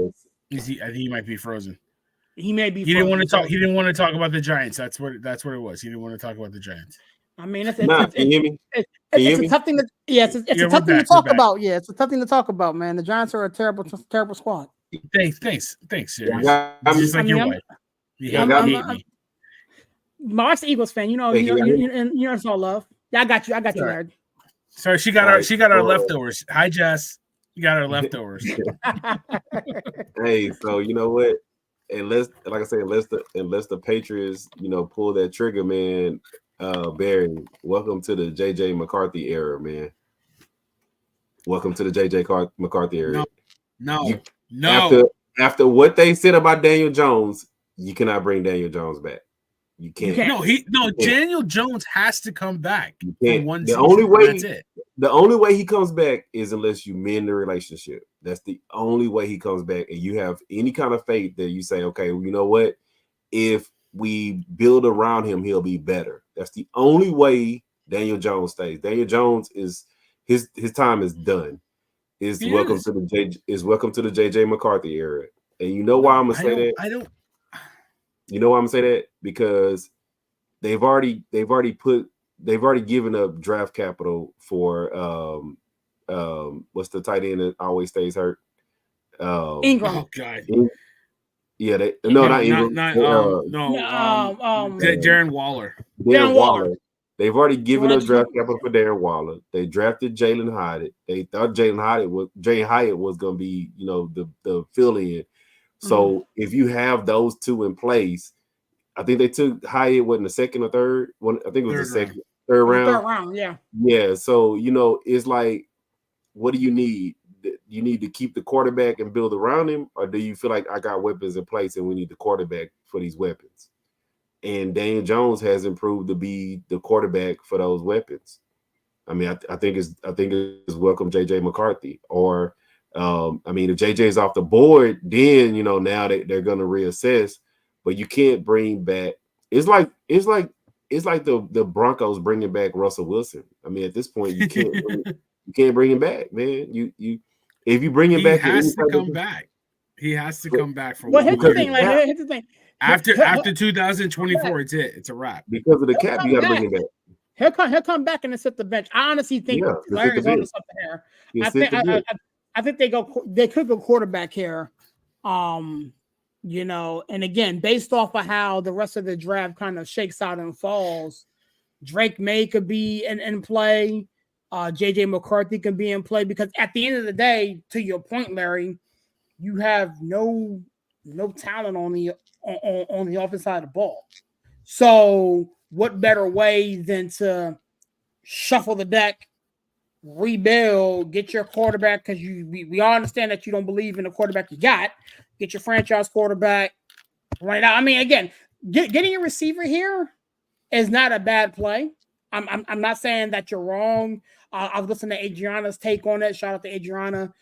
S3: think he might be frozen.
S2: He may be.
S3: He didn't want to talk. He didn't want to talk about the Giants. That's what it was. He didn't want to talk about the Giants.
S2: I mean, it's
S5: can you hear me?
S2: It's a tough thing to. Yeah, it's a tough thing to talk about. Yeah, it's a tough thing to talk about, man. The Giants are a terrible squad.
S3: Thanks, serious.
S5: Yeah,
S3: just like your wife.
S2: My wife's an Eagles fan. You know, it's all love. Yeah, I got you, Larry.
S3: Sorry, she got our leftovers. Hi, Jess. You got our leftovers.
S5: Hey, so you know what? Unless the Patriots, pull that trigger, man. Barry, welcome to the JJ McCarthy era, man. Welcome to the JJ McCarthy era.
S3: No.
S5: After what they said about Daniel Jones, you cannot bring Daniel Jones back. You can't.
S3: Daniel Jones has to come back.
S5: The only way he comes back is unless you mend the relationship. That's the only way he comes back, and you have any kind of faith that you say, okay, well, you know what? If we build around him, he'll be better. That's the only way Daniel Jones stays. Daniel Jones is his time is done. Welcome to the JJ McCarthy era. And you know why I'm gonna say that? You know why I'm gonna say that? Because they've already given up draft capital for what's the tight end that always stays hurt?
S2: Ingram.
S3: Oh God.
S5: Not Ingram.
S3: Darren Waller.
S5: Darren Waller. They've already given up draft capital for Darren Waller. They drafted Jalen Hyatt. They thought Jalen Hyatt was going to be, the fill-in. So if you have those two in place, I think they took Hyatt in the second or third one. I think it was third round.
S2: Third round, yeah.
S5: Yeah. So it's like, what do you need? You need to keep the quarterback and build around him, or do you feel like I got weapons in place and we need the quarterback for these weapons? And Daniel Jones has improved to be the quarterback for those weapons. I mean, I think it's welcome JJ McCarthy. Or if JJ's off the board, then now they're gonna reassess. But you can't bring back. It's like the Broncos bringing back Russell Wilson. I mean, at this point, you can't bring him back, man. If you bring him back,
S3: he has to come back. He has to come back for.
S2: Well, here's the thing.
S3: After 2024, it's it. It's a wrap.
S5: Because of the cap, you got to bring him back.
S2: He'll come back and sit the bench. I honestly think Larry's on something here. I think they could go quarterback here. And again, based off of how the rest of the draft kind of shakes out and falls, Drake May could be in play. JJ McCarthy can be in play, because at the end of the day, to your point, Larry, you have no talent on the offensive side of the ball. So what better way than to shuffle the deck, rebuild, get your quarterback, because we all understand that you don't believe in the quarterback you got. Get your franchise quarterback right out. I mean, again, getting a receiver here is not a bad play. I'm not saying that you're wrong. I was listening to Adriana's take on it. Shout out to Adriana,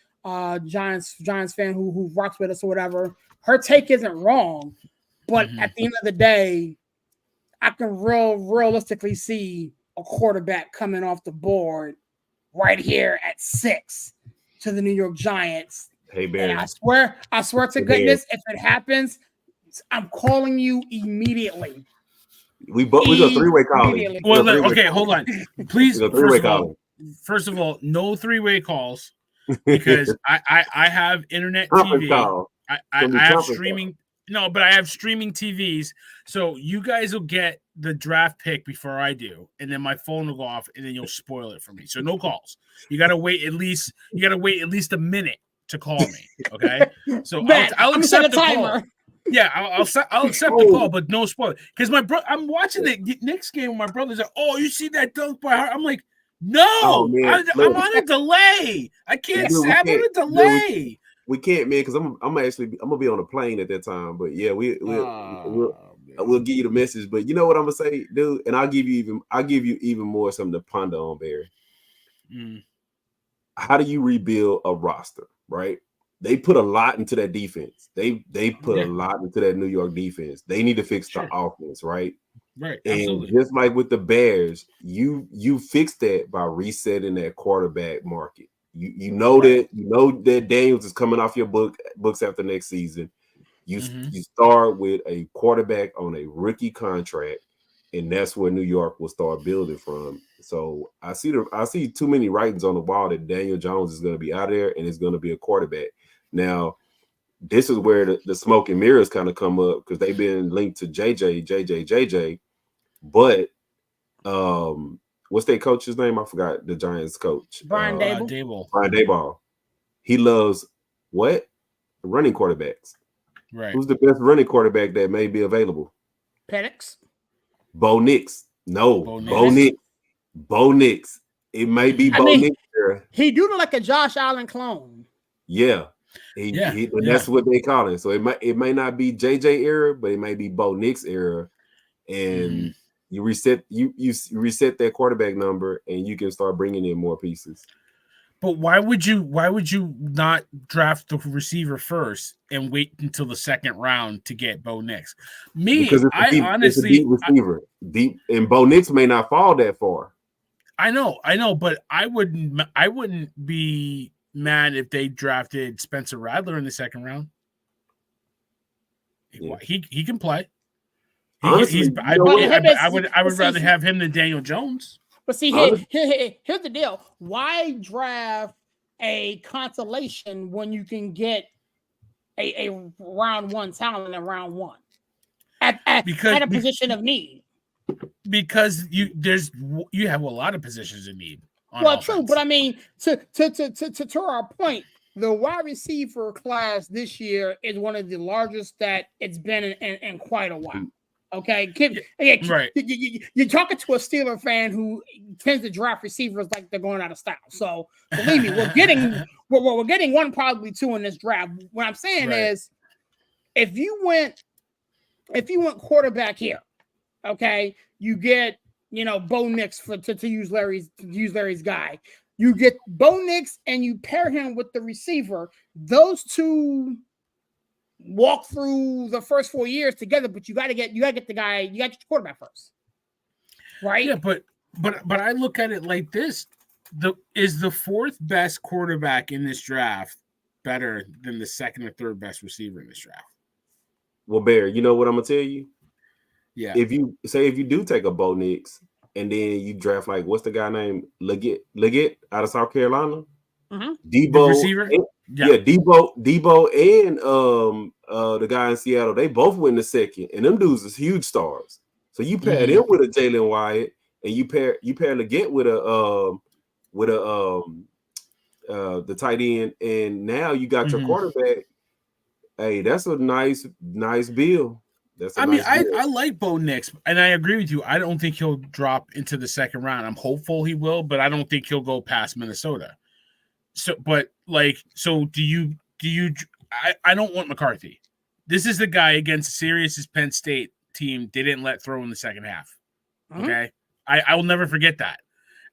S2: Giants fan who rocks with us or whatever. Her take isn't wrong, but at the end of the day, I can realistically see a quarterback coming off the board right here at 6 to the New York Giants.
S5: Hey, Ben.
S2: And I swear to goodness, if it happens, I'm calling you immediately.
S5: We go three-way calling.
S2: Immediately.
S3: Well, okay, hold on. Please,
S5: We go three-way calling.
S3: first of all, no three-way calls because I have internet
S5: Conference
S3: TV.
S5: call.
S3: I
S5: Gonna be
S3: have
S5: conference
S3: streaming. No, but I have streaming TVs. So you guys will get the draft pick before I do, and then my phone will go off, and then you'll spoil it for me. So no calls. You gotta wait at least a minute to call me. Okay. So
S2: Bet.
S3: I'll
S2: I'm
S3: accept
S2: set a
S3: the call.
S2: timer.
S3: Yeah, I'll accept the call, but no spoiler. Because I'm watching the Knicks game with my brother's like, oh, you see that dunk by Hart? I'm like, no,
S5: man.
S3: I'm on a delay. I can't.
S5: Dude,
S3: I'm on a delay.
S5: We can't, man, because I'm gonna be on a plane at that time. But yeah, we'll give you the message. But you know what I'm gonna say, dude, and I'll give you even more something to ponder on, Barry. How do you rebuild a roster, right? They put a lot into that defense. They put a lot into that New York defense. They need to fix the offense, right?
S3: Right.
S5: And
S3: Absolutely.
S5: just like with the Bears, you fix that by resetting that quarterback market. You know that Daniels is coming off your books after next season. You start with a quarterback on a rookie contract, and that's where New York will start building from. So I see too many writings on the wall that Daniel Jones is going to be out there and it's going to be a quarterback. Now, this is where the smoke and mirrors kind of come up because they've been linked to JJ. But what's their coach's name? I forgot the Giants coach.
S2: Brian Daboll.
S5: Brian Daboll. He loves what? Running quarterbacks.
S3: Right.
S5: Who's the best running quarterback that may be available?
S2: Penix.
S5: Bo Nix. No. Bo Nix. It may be Bo Nix.
S2: He do look like a Josh Allen clone.
S5: Yeah. And that's what they call it. So it may not be JJ era, but it may be Bo Nix era. And you reset that quarterback number and you can start bringing in more pieces.
S3: But why would you not draft the receiver first and wait until the second round to get Bo Nix? Because it's a deep receiver. And Bo Nix may not fall that far. I know, but I wouldn't be mad if they drafted Spencer Rattler in the second round. Yeah. He can play.
S5: Honestly,
S3: I would rather have him than Daniel Jones.
S2: But see, here's the deal. Why draft a consolation when you can get a round one talent in round one at a position of need?
S3: Because you have a lot of positions in need.
S2: Well, true, but I mean, to our point, the wide receiver class this year is one of the largest that it's been in quite a while. Okay,
S3: right.
S2: You're talking to a Steeler fan who tends to draft receivers like they're going out of style. So believe me, we're getting one, probably two in this draft. What I'm saying is, if you went quarterback here, okay, you get Bo Nix to use Larry's guy. You get Bo Nix and you pair him with the receiver. Those two walk through the first 4 years together, but you got to get the guy. You got to get your quarterback first, right?
S3: Yeah, but I look at it like this: is the fourth best quarterback in this draft better than the second or third best receiver in this draft?
S5: Well, Bear, you know what I'm gonna tell you?
S3: Yeah.
S5: If you do take a Bo Nix and then you draft like what's the guy named Leggett out of South Carolina, Debo,
S3: the receiver.
S5: Debo and the guy in Seattle, they both went in the second, and them dudes is huge stars. So you pair them with a Jalen Wyatt, and you pair Leggett with the tight end, and now you got your quarterback. Hey, that's a nice bill.
S3: I like Bo Nix, and I agree with you. I don't think he'll drop into the second round. I'm hopeful he will, but I don't think he'll go past Minnesota. So, do you? I don't want McCarthy. This is the guy against Sirius's Penn State team they didn't let throw in the second half. Okay, I will never forget that.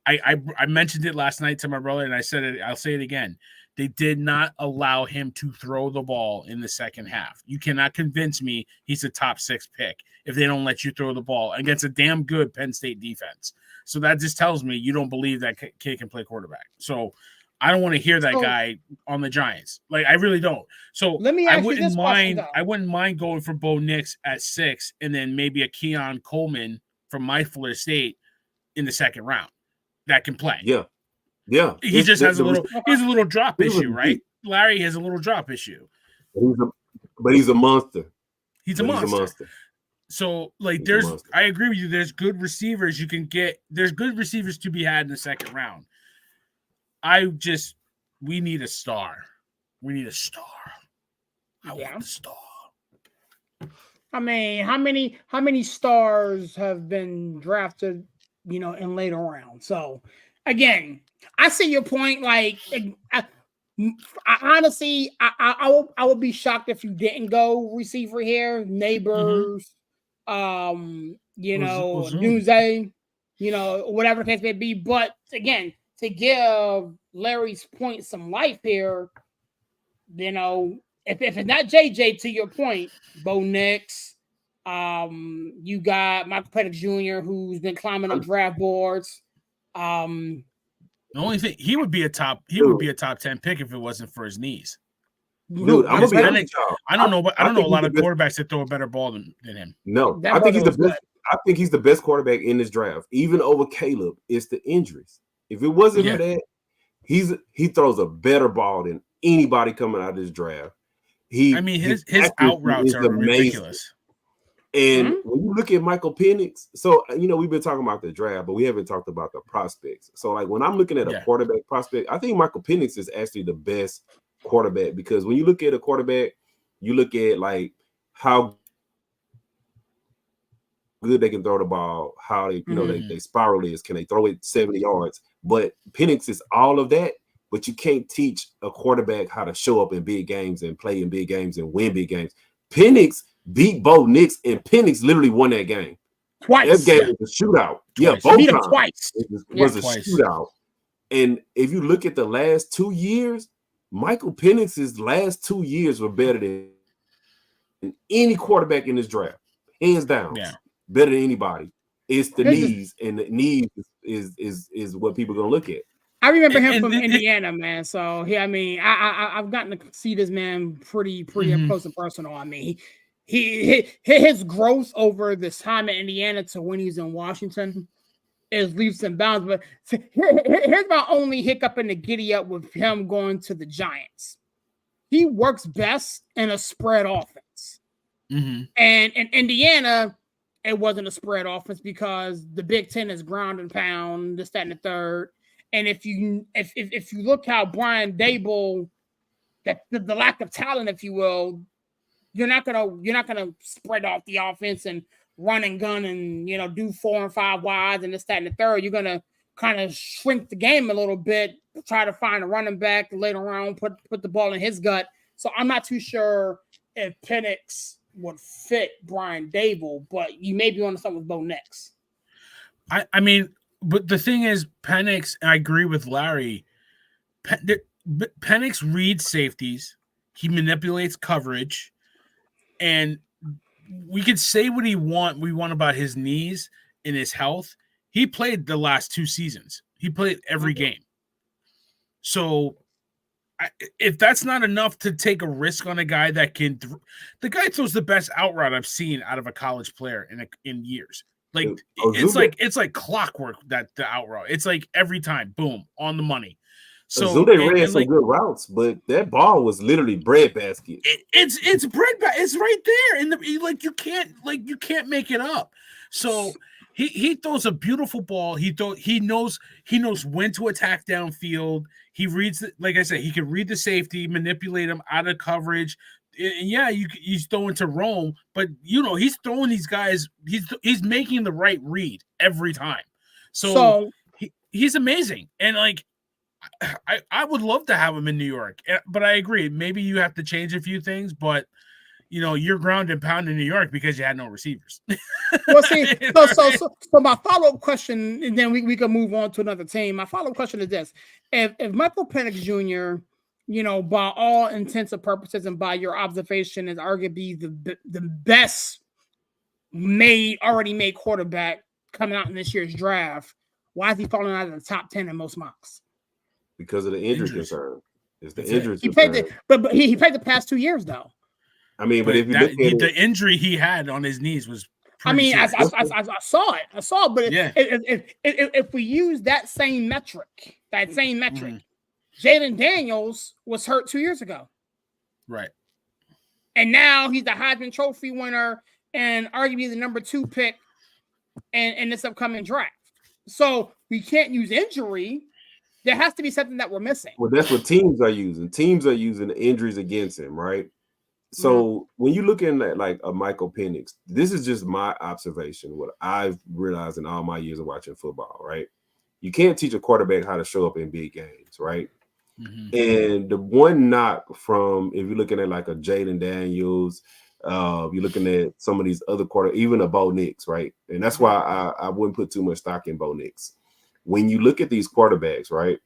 S3: I mentioned it last night to my brother, and I said it. I'll say it again. They did not allow him to throw the ball in the second half. You cannot convince me he's a top 6 pick if they don't let you throw the ball against a damn good Penn State defense. So that just tells me you don't believe that kid can play quarterback. So I don't want to hear that guy on the Giants. Like, I really don't. So
S2: let me ask you this question,
S3: I wouldn't mind going for Bo Nix at 6 and then maybe a Keon Coleman from my Florida State in the second round that can play.
S5: Yeah.
S3: He just has a little drop issue, right? Larry has a little drop issue.
S5: But he's a monster.
S3: He's a monster. So, like, I agree with you. There's good receivers you can get. There's good receivers to be had in the second round. We need a star. We need a star. I want a star.
S2: I mean, how many stars have been drafted, in later rounds? So, again, I see your point. Like, I honestly, I would be shocked if you didn't go receiver here. Neighbors, Doomsday, whatever the case may be. But again, to give Larry's point some life here, if it's not JJ, to your point, Bo Nix, you got Michael Penix Jr., who's been climbing up draft boards.
S3: The only thing, he would be a top 10 pick if it wasn't for his knees.
S5: Dude, I
S3: don't know a lot of quarterbacks that throw a better ball than him.
S5: No, I think he's the best. I think he's the best quarterback in this draft, even over Caleb. It's the injuries. If it wasn't for that, he throws a better ball than anybody coming out of this draft.
S3: His out routes are ridiculous.
S5: And when you look at Michael Penix, so we've been talking about the draft, but we haven't talked about the prospects. So like when I'm looking at a quarterback prospect, I think Michael Penix is actually the best quarterback, because when you look at a quarterback, you look at like how good they can throw the ball, how they they spiral is, can they throw it 70 yards? But Penix is all of that, but you can't teach a quarterback how to show up in big games and play in big games and win big games. Penix beat Bo Nix, and Penix literally won that game.
S2: Twice.
S5: That game was a shootout.
S3: Twice.
S5: Both
S2: beat him
S5: times.
S2: Twice.
S5: It was a shootout. And if you look at the last 2 years, Michael Penix's last 2 years were better than any quarterback in this draft, hands down.
S3: Yeah.
S5: Better than anybody. It's the knees, and the knees is what people are gonna look at.
S2: I remember him from Indiana, man. So I've gotten to see this man pretty up close and personal. I mean, his growth over this time in Indiana to when he's in Washington is leaps and bounds. But here's my only hiccup in the giddy up with him going to the Giants. He works best in a spread offense, and in Indiana, it wasn't a spread offense because the Big Ten is ground and pound, this, that, and the third. And if you look how Brian Dable, that the lack of talent, if you will, you're not gonna spread off the offense and run and gun and do 4 and 5 wides and this, that, and the third. You're gonna kind of shrink the game a little bit, try to find a running back later on, put the ball in his gut. So I'm not too sure if Penix would fit Brian Dable, but you may be on something with Bo Nix.
S3: I mean, but the thing is, Penix, I agree with Larry. Penix reads safeties. He manipulates coverage, and we could say what we want about his knees and his health. He played the last 2 seasons. He played every game. So if that's not enough to take a risk on a guy that can, the guy throws the best out route I've seen out of a college player in years. Like it's like clockwork, that the out route. It's like every time, boom, on the money.
S5: So they ran some good routes, but that ball was literally breadbasket.
S3: It's breadbasket. It's right there, and you can't make it up. So he throws a beautiful ball. He knows when to attack downfield. He reads, like I said, he can read the safety, manipulate him out of coverage. And yeah, he's throwing to Rome, but he's throwing these guys. He's making the right read every time. So he's amazing, and like. I would love to have him in New York, but I agree. Maybe you have to change a few things, but you're ground and pound in New York because you had no receivers.
S2: Well, see, so my follow-up question, and then we can move on to another team. My follow-up question is this: if Michael Penix Jr., by all intents and purposes, and by your observation, is arguably the best already made quarterback coming out in this year's draft, why is he falling out of the top 10 in most mocks?
S5: because of the injury
S3: Injuries.
S5: concern. It's the
S3: That's it.
S5: injury
S2: He played
S5: concern.
S2: but he played the past 2 years though.
S5: I mean, but if you
S3: that,
S5: look at
S3: the
S5: it,
S3: injury he had on his knees was
S2: I
S3: pretty
S2: mean, I
S3: serious.
S2: saw it. But
S3: Yeah.
S2: if we use that same metric, Jalen Daniels was hurt 2 years ago.
S3: Right.
S2: And now he's the Heisman Trophy winner and arguably the number 2 pick in this upcoming draft. So we can't use injury. There has to be something that we're missing.
S5: well, that's what teams are using. Teams are using the injuries against him, right? So when you look at like a Michael Penix, this is just my observation, what I've realized in all my years of watching football, right? You can't teach a quarterback how to show up in big games, right?
S3: Mm-hmm.
S5: And the one knock from, if you're looking at like a Jaden Daniels, you're looking at some of these other even a Bo Nix, right? And that's why I wouldn't put too much stock in Bo Nix. When you look at these quarterbacks, right?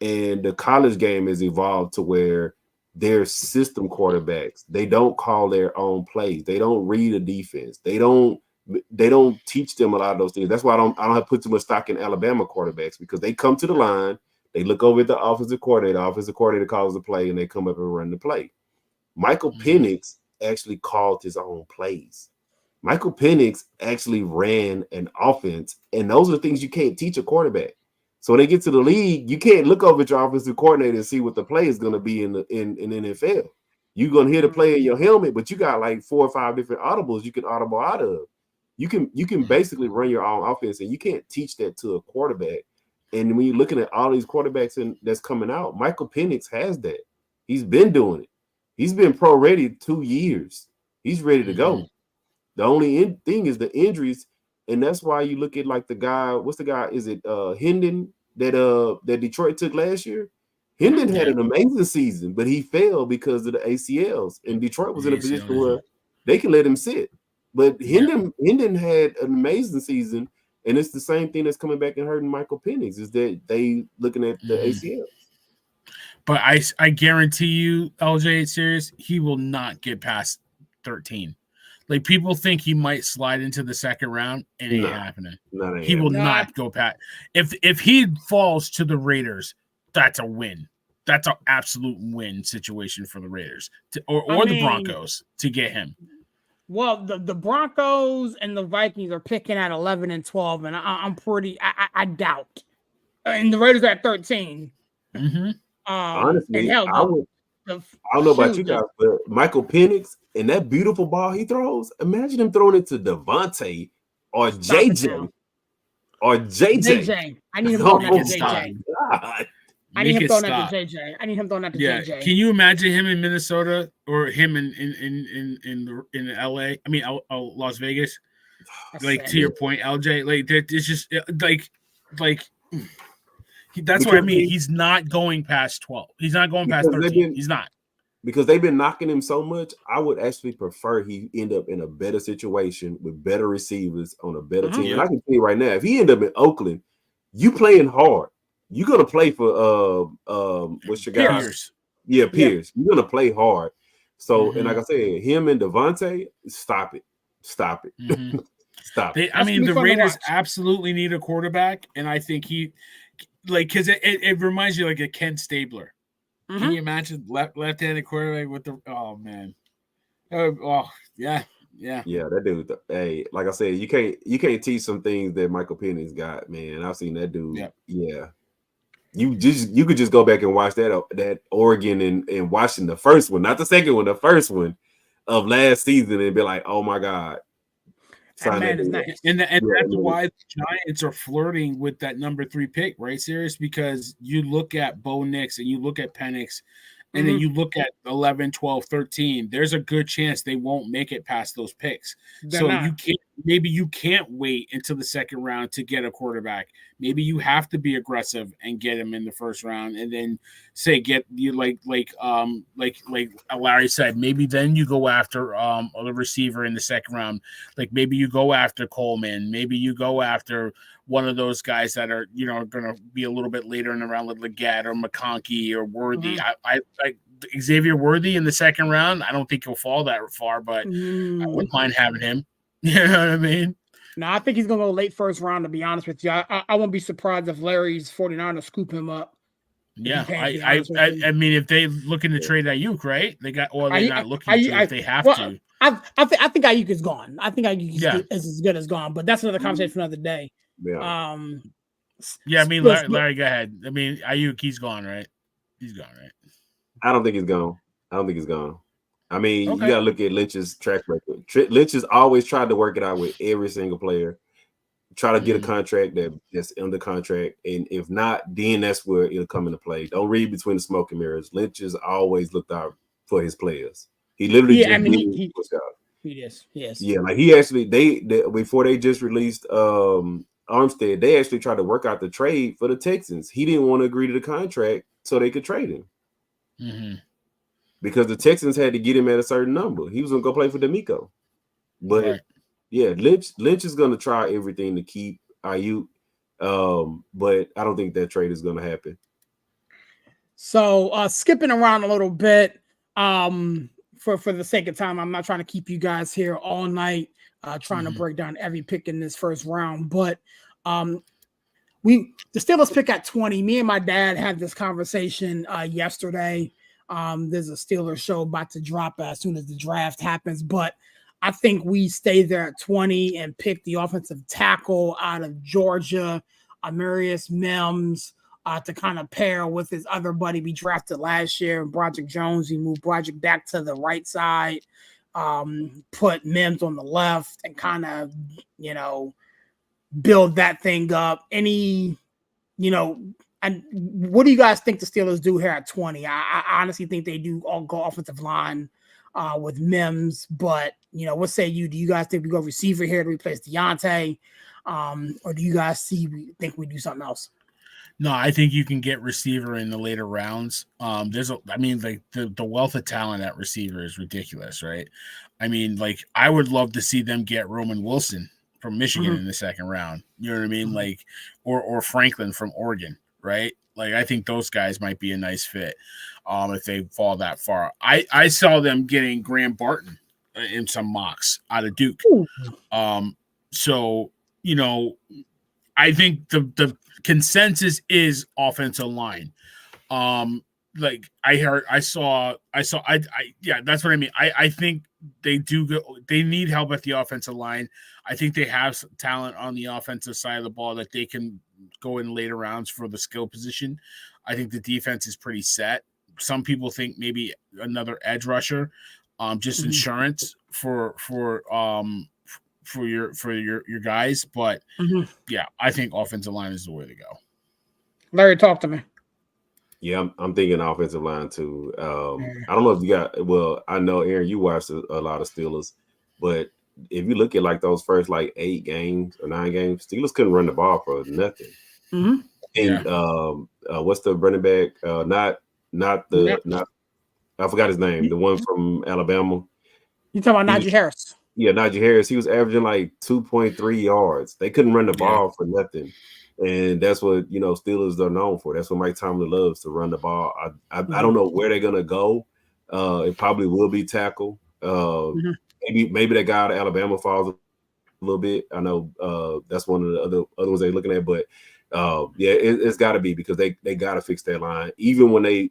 S5: And the college game has evolved to where they're system quarterbacks. They don't call their own plays. They don't read a defense. They don't teach them a lot of those things. That's why I don't have to put too much stock in Alabama quarterbacks, because they come to the line, they look over at the offensive coordinator calls the play, and they come up and run the play. Michael Penix actually called his own plays. Michael Penix actually ran an offense, and those are the things you can't teach a quarterback. So when they get to the league, you can't look over at your offensive coordinator and see what the play is going to be in NFL. You're going to hear the play in your helmet, but you got like 4 or 5 different audibles you can audible out of. You can basically run your own offense, and you can't teach that to a quarterback. And when you're looking at all these quarterbacks that's coming out, Michael Penix has that. He's been doing it. He's been pro ready 2 years. He's ready to go. The only thing is the injuries. And that's why you look at like the guy, what's the guy? Is it Hendon that Detroit took last year? Hendon had an amazing season, but he fell because of the ACLs. And Detroit was in a position where they can let him sit. But Hendon had an amazing season, and it's the same thing that's coming back and hurting Michael Penix, is that they looking at the ACLs.
S3: But I guarantee you, LJ, it's serious, he will not get past 13. Like, people think he might slide into the second round, and it ain't happening. He will not go past. If he falls to the Raiders, that's a win. That's an absolute win situation for the Raiders or the Broncos to get him.
S2: Well, the Broncos and the Vikings are picking at 11 and 12, and I'm pretty. I doubt. And the Raiders are at 13.
S5: Honestly,
S2: hell,
S5: I don't know about you guys, but Michael Penix and that beautiful ball he throws, imagine him throwing it to Devontae or JJ. Or JJ.
S2: I need him throwing that to JJ. I need him throwing that to JJ.
S3: Can you imagine him in Minnesota or him in LA? I mean, Las Vegas. That's to your point, LJ. Like, it's just like. That's what I mean. He's not going past 12. He's not going past 13. He's not.
S5: Because they've been knocking him so much, I would actually prefer he end up in a better situation with better receivers on a better team. And I can tell you right now, if he end up in Oakland, you playing hard. You're gonna play for what's your guy?
S3: Pierce.
S5: Yeah, Pierce. You're gonna play hard. So, and like I said, him and Devontae, stop it. Stop it. Stop.
S3: The Raiders absolutely need a quarterback, and I think because it reminds you like a Ken Stabler. Can you imagine left-handed quarterback with the man? Yeah,
S5: that dude. Hey, like I said, you can't teach some things that Michael Penix got, man. I've seen that dude. Yeah. You could just go back and watch that Oregon and Washington, the first one, not the second one, the first one of last season, and be like, oh my God.
S2: That man is nice.
S3: And that's why the Giants are flirting with that number 3 pick, right, Serious? Because you look at Bo Nix and you look at Penix, and then you look at 11, 12, 13, there's a good chance they won't make it past those picks. Maybe you can't wait until the second round to get a quarterback. Maybe you have to be aggressive and get him in the first round, and then say like Larry said, maybe then you go after the receiver in the second round. Like maybe you go after Coleman, maybe you go after one of those guys that are going to be a little bit later in the round, like Leggett or McConkey or Worthy. I Xavier Worthy in the second round. I don't think he'll fall that far, but I wouldn't mind having him. You know what I mean?
S2: No, I think he's going to go late first round, to be honest with you. I won't be surprised if Larry's 49ers scoop him up.
S3: Yeah,
S2: to be honest with you.
S3: I mean, if they looking to trade Ayuk, right? They got, or they're not looking to. If they have
S2: well,
S3: to,
S2: I think Ayuk is gone. I think Ayuk
S3: Yeah.
S2: is as good as gone. But that's another conversation for another day.
S5: Yeah.
S3: Yeah, I mean, Larry, go ahead. I mean, Ayuk, he's gone, right? He's gone, right?
S5: I don't think he's gone. I mean,
S3: Okay.
S5: you got to look at Lynch's track record. Lynch has always tried to work it out with every single player. Try to get a contract that's under contract, and if not, then that's where it'll come into play. Don't read between the smoke and mirrors. Lynch has always looked out for his players. He literally
S2: Yes.
S5: Yeah, like he actually they before they just released Armstead, they actually tried to work out the trade for the Texans. He didn't want to agree to the contract so they could trade him. Because the Texans had to get him at a certain number. He was gonna go play for D'Amico. But yeah, Lynch is gonna try everything to keep Ayuk. But I don't think that trade is gonna happen.
S2: So skipping around a little bit, for the sake of time, I'm not trying to keep you guys here all night, trying to break down every pick in this first round. But the Steelers pick at 20. Me and my dad had this conversation yesterday. There's a Steelers show about to drop as soon as the draft happens, but I think we stay there at 20 and pick the offensive tackle out of Georgia, Amarius Mims, to kind of pair with his other buddy we drafted last year, Broderick Jones. We moved Broderick back to the right side, put Mims on the left, and kind of, build that thing up. And what do you guys think the Steelers do here at 20? I honestly think they do all go offensive line with Mims, but what say you? Do you guys think we go receiver here to replace Deontay, or do you guys think we do something else?
S3: No, I think you can get receiver in the later rounds. The wealth of talent at receiver is ridiculous, right? I mean, like, I would love to see them get Roman Wilson from Michigan in the second round. You know what I mean? Like, or Franklin from Oregon, right? Like, I think those guys might be a nice fit if they fall that far. I saw them getting Graham Barton in some mocks out of Duke. So, I think the consensus is offensive line. Yeah, that's what I mean. I think they need help at the offensive line. I think they have some talent on the offensive side of the ball that they can go in later rounds for the skill position. I think the defense is pretty set. Some people think maybe another edge rusher, just insurance for your guys, but yeah, I think offensive line is the way to go.
S2: Larry, talk to me.
S5: Yeah, I'm thinking offensive line too. I don't know if you got. Well, I know Aaron, you watched a lot of Steelers, but if you look at like those first like 8 games or 9 games, Steelers couldn't run the ball for nothing. And what's the running back? I forgot his name. The one from Alabama.
S2: You talking about Najee Harris?
S5: Yeah, Najee Harris. He was averaging like 2.3 yards. They couldn't run the ball for nothing. And that's what, Steelers are known for. That's what Mike Tomlin loves, to run the ball. I don't know where they're gonna go. It probably will be tackle. Maybe that guy out of Alabama falls a little bit. I know that's one of the other ones they're looking at, but it's got to be, because they got to fix that line. Even when they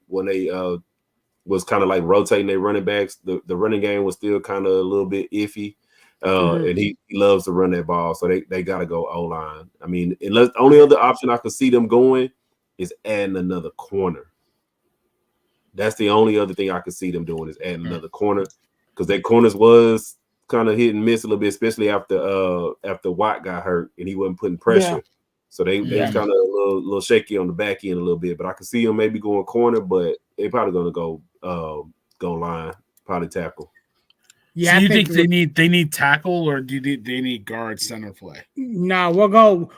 S5: was kind of like rotating their running backs, the running game was still kind of a little bit iffy. And he loves to run that ball, so they got to go O-line. I mean, unless the only other option I could see them going is adding another corner. That's the only other thing I could see them doing, is adding another corner, because their corners was kind of hit and miss a little bit, especially after Watt got hurt and he wasn't putting pressure. So they was kind of a little shaky on the back end a little bit. But I could see them maybe going corner, but they probably going to go line, probably tackle.
S3: Yeah, so you think they need tackle, or do they need guard center play?
S2: No, we'll go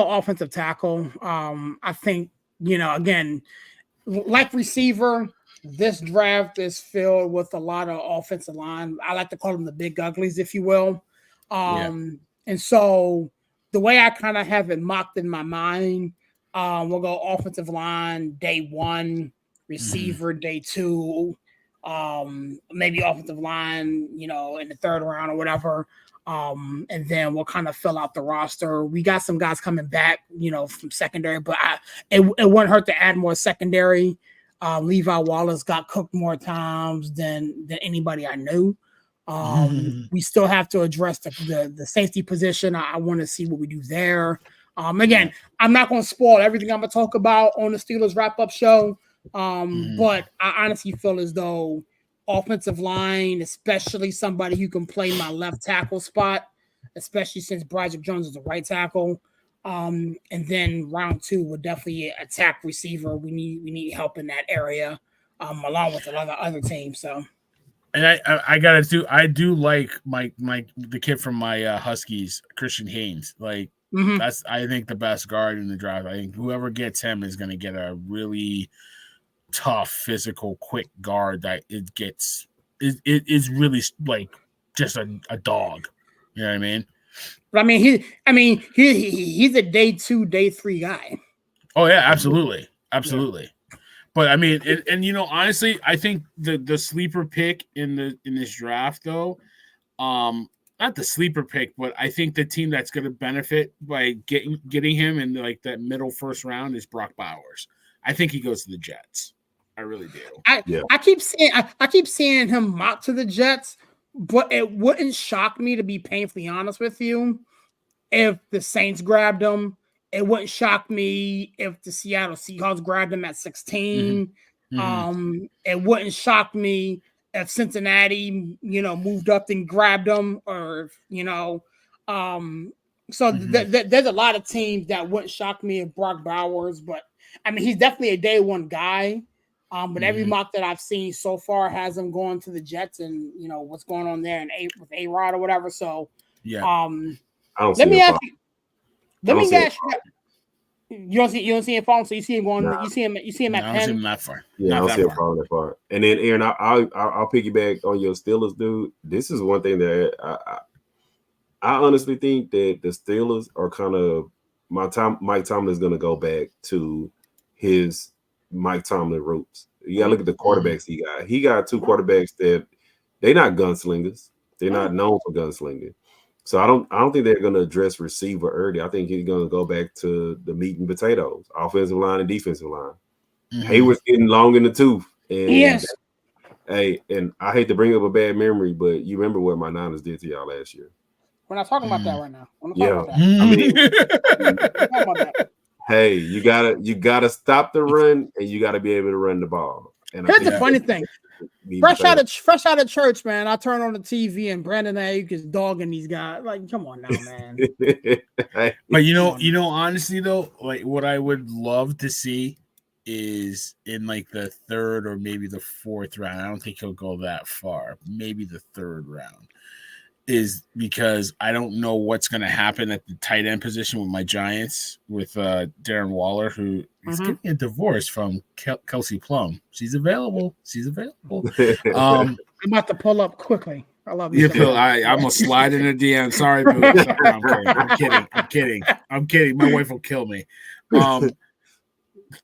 S2: offensive tackle. I think, again, like receiver, this draft is filled with a lot of offensive line. I like to call them the big uglies, if you will. And so the way I kind of have it mocked in my mind, we'll go offensive line day 1, receiver day 2, maybe offensive line, in the 3rd round or whatever. And then we'll kind of fill out the roster. We got some guys coming back, from secondary, but it wouldn't hurt to add more secondary. Levi Wallace got cooked more times than anybody I knew. We still have to address the safety position. I want to see what we do there. Again, I'm not going to spoil everything I'm going to talk about on the Steelers wrap-up show, but I honestly feel as though offensive line, especially somebody who can play my left tackle spot, especially since Broderick Jones is the right tackle. And then round 2 would definitely attack receiver. We need help in that area, along with a lot of other teams. So,
S3: and I do like the kid from my Huskies, Christian Haynes. Like that's I think the best guard in the draft. I think whoever gets him is going to get a really tough, physical, quick guard that it is really like just a dog. You know what I mean?
S2: But he's a day 2, day 3 guy.
S3: Oh yeah, absolutely. Yeah. But I mean, and honestly, I think the sleeper pick in this draft though, not the sleeper pick, but I think the team that's going to benefit by getting him in like that middle first round is Brock Bowers. I think he goes to the Jets. I really do.
S2: I keep seeing him mock to the Jets, but it wouldn't shock me, to be painfully honest with you, if the Saints grabbed him. It wouldn't shock me if the Seattle Seahawks grabbed him at 16. It wouldn't shock me if Cincinnati, moved up and grabbed him, or So there's a lot of teams that wouldn't shock me if Brock Bowers, but I mean he's definitely a day 1 guy. But every mock that I've seen so far has him going to the Jets, and what's going on there and with A-Rod or whatever. So
S5: I don't
S2: let
S5: see
S2: me
S5: him
S2: ask you. Let me ask you. You don't see him falling, so you see him going. Nah. You see him at 10.
S3: I don't see him that far.
S5: Yeah, I don't see him falling that far. And then Aaron, I'll piggyback on your Steelers, dude. This is one thing that I honestly think that the Steelers are kind of Mike Tomlin is going to go back to his Mike Tomlin roots. You got to look at the quarterbacks he got. He got 2 quarterbacks that they're not gunslingers. They're not known for gunslinging. So I don't think they're going to address receiver early. I think he's going to go back to the meat and potatoes, offensive line and defensive line. Hayward's getting long in the tooth. And
S2: yes.
S5: Hey, and I hate to bring up a bad memory, but you remember what my Niners did to y'all last year.
S2: We're not talking about that right now.
S5: Hey, you gotta stop the run, and you gotta be able to run the ball. And
S2: here's the funny thing: fresh out of church, man. I turn on the TV and Brandon Ayuk is dogging these guys. Like, come on now, man.
S3: But honestly though, like what I would love to see is in like the 3rd or maybe the 4th round. I don't think he'll go that far. Maybe the 3rd round. Is because I don't know what's going to happen at the tight end position with my Giants with Darren Waller, who is getting a divorce from Kelsey Plum. She's available.
S2: I'm about to pull up quickly. I love you.
S3: I'm gonna slide in a DM. Sorry, boo. I'm kidding. My wife will kill me.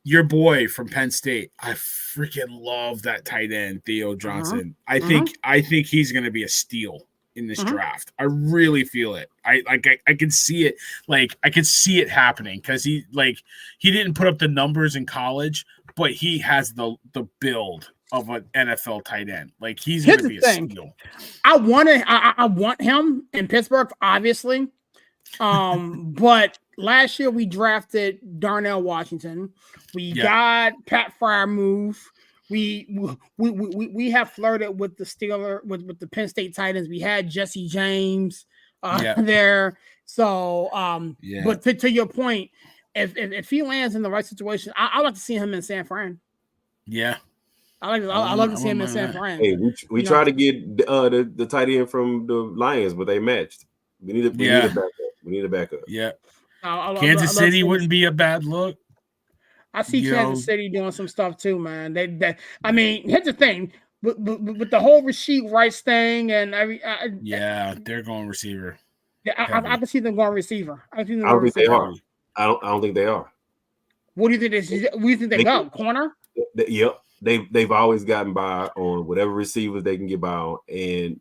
S3: Your boy from Penn State. I freaking love that tight end, Theo Johnson. I think he's going to be a steal in this draft. I really feel it. I can see it. Like I can see it happening because he didn't put up the numbers in college, but he has the build of an NFL tight end. Like he's going to be a steal.
S2: I want him in Pittsburgh, obviously. But last year we drafted Darnell Washington. We got Pat Freiermuth. We have flirted with the Steelers with the Penn State Titans. We had Jesse James there. So but to your point, if he lands in the right situation, I like to see him in San Fran.
S3: Yeah.
S2: I love to see him in San Fran.
S5: Hey, we tried to get the tight end from the Lions, but they matched. We need a backup. We need a backup.
S3: Yeah. Kansas City wouldn't be a bad look.
S2: I see Kansas City doing some stuff too, man. Here's the thing with the whole Rasheed Rice thing, and
S5: they're
S3: going receiver.
S2: I can see them going receiver. I
S5: don't think they are. I don't think they are.
S2: What do you think they go? Corner?
S5: Yep. They've always gotten by on whatever receivers they can get by on, and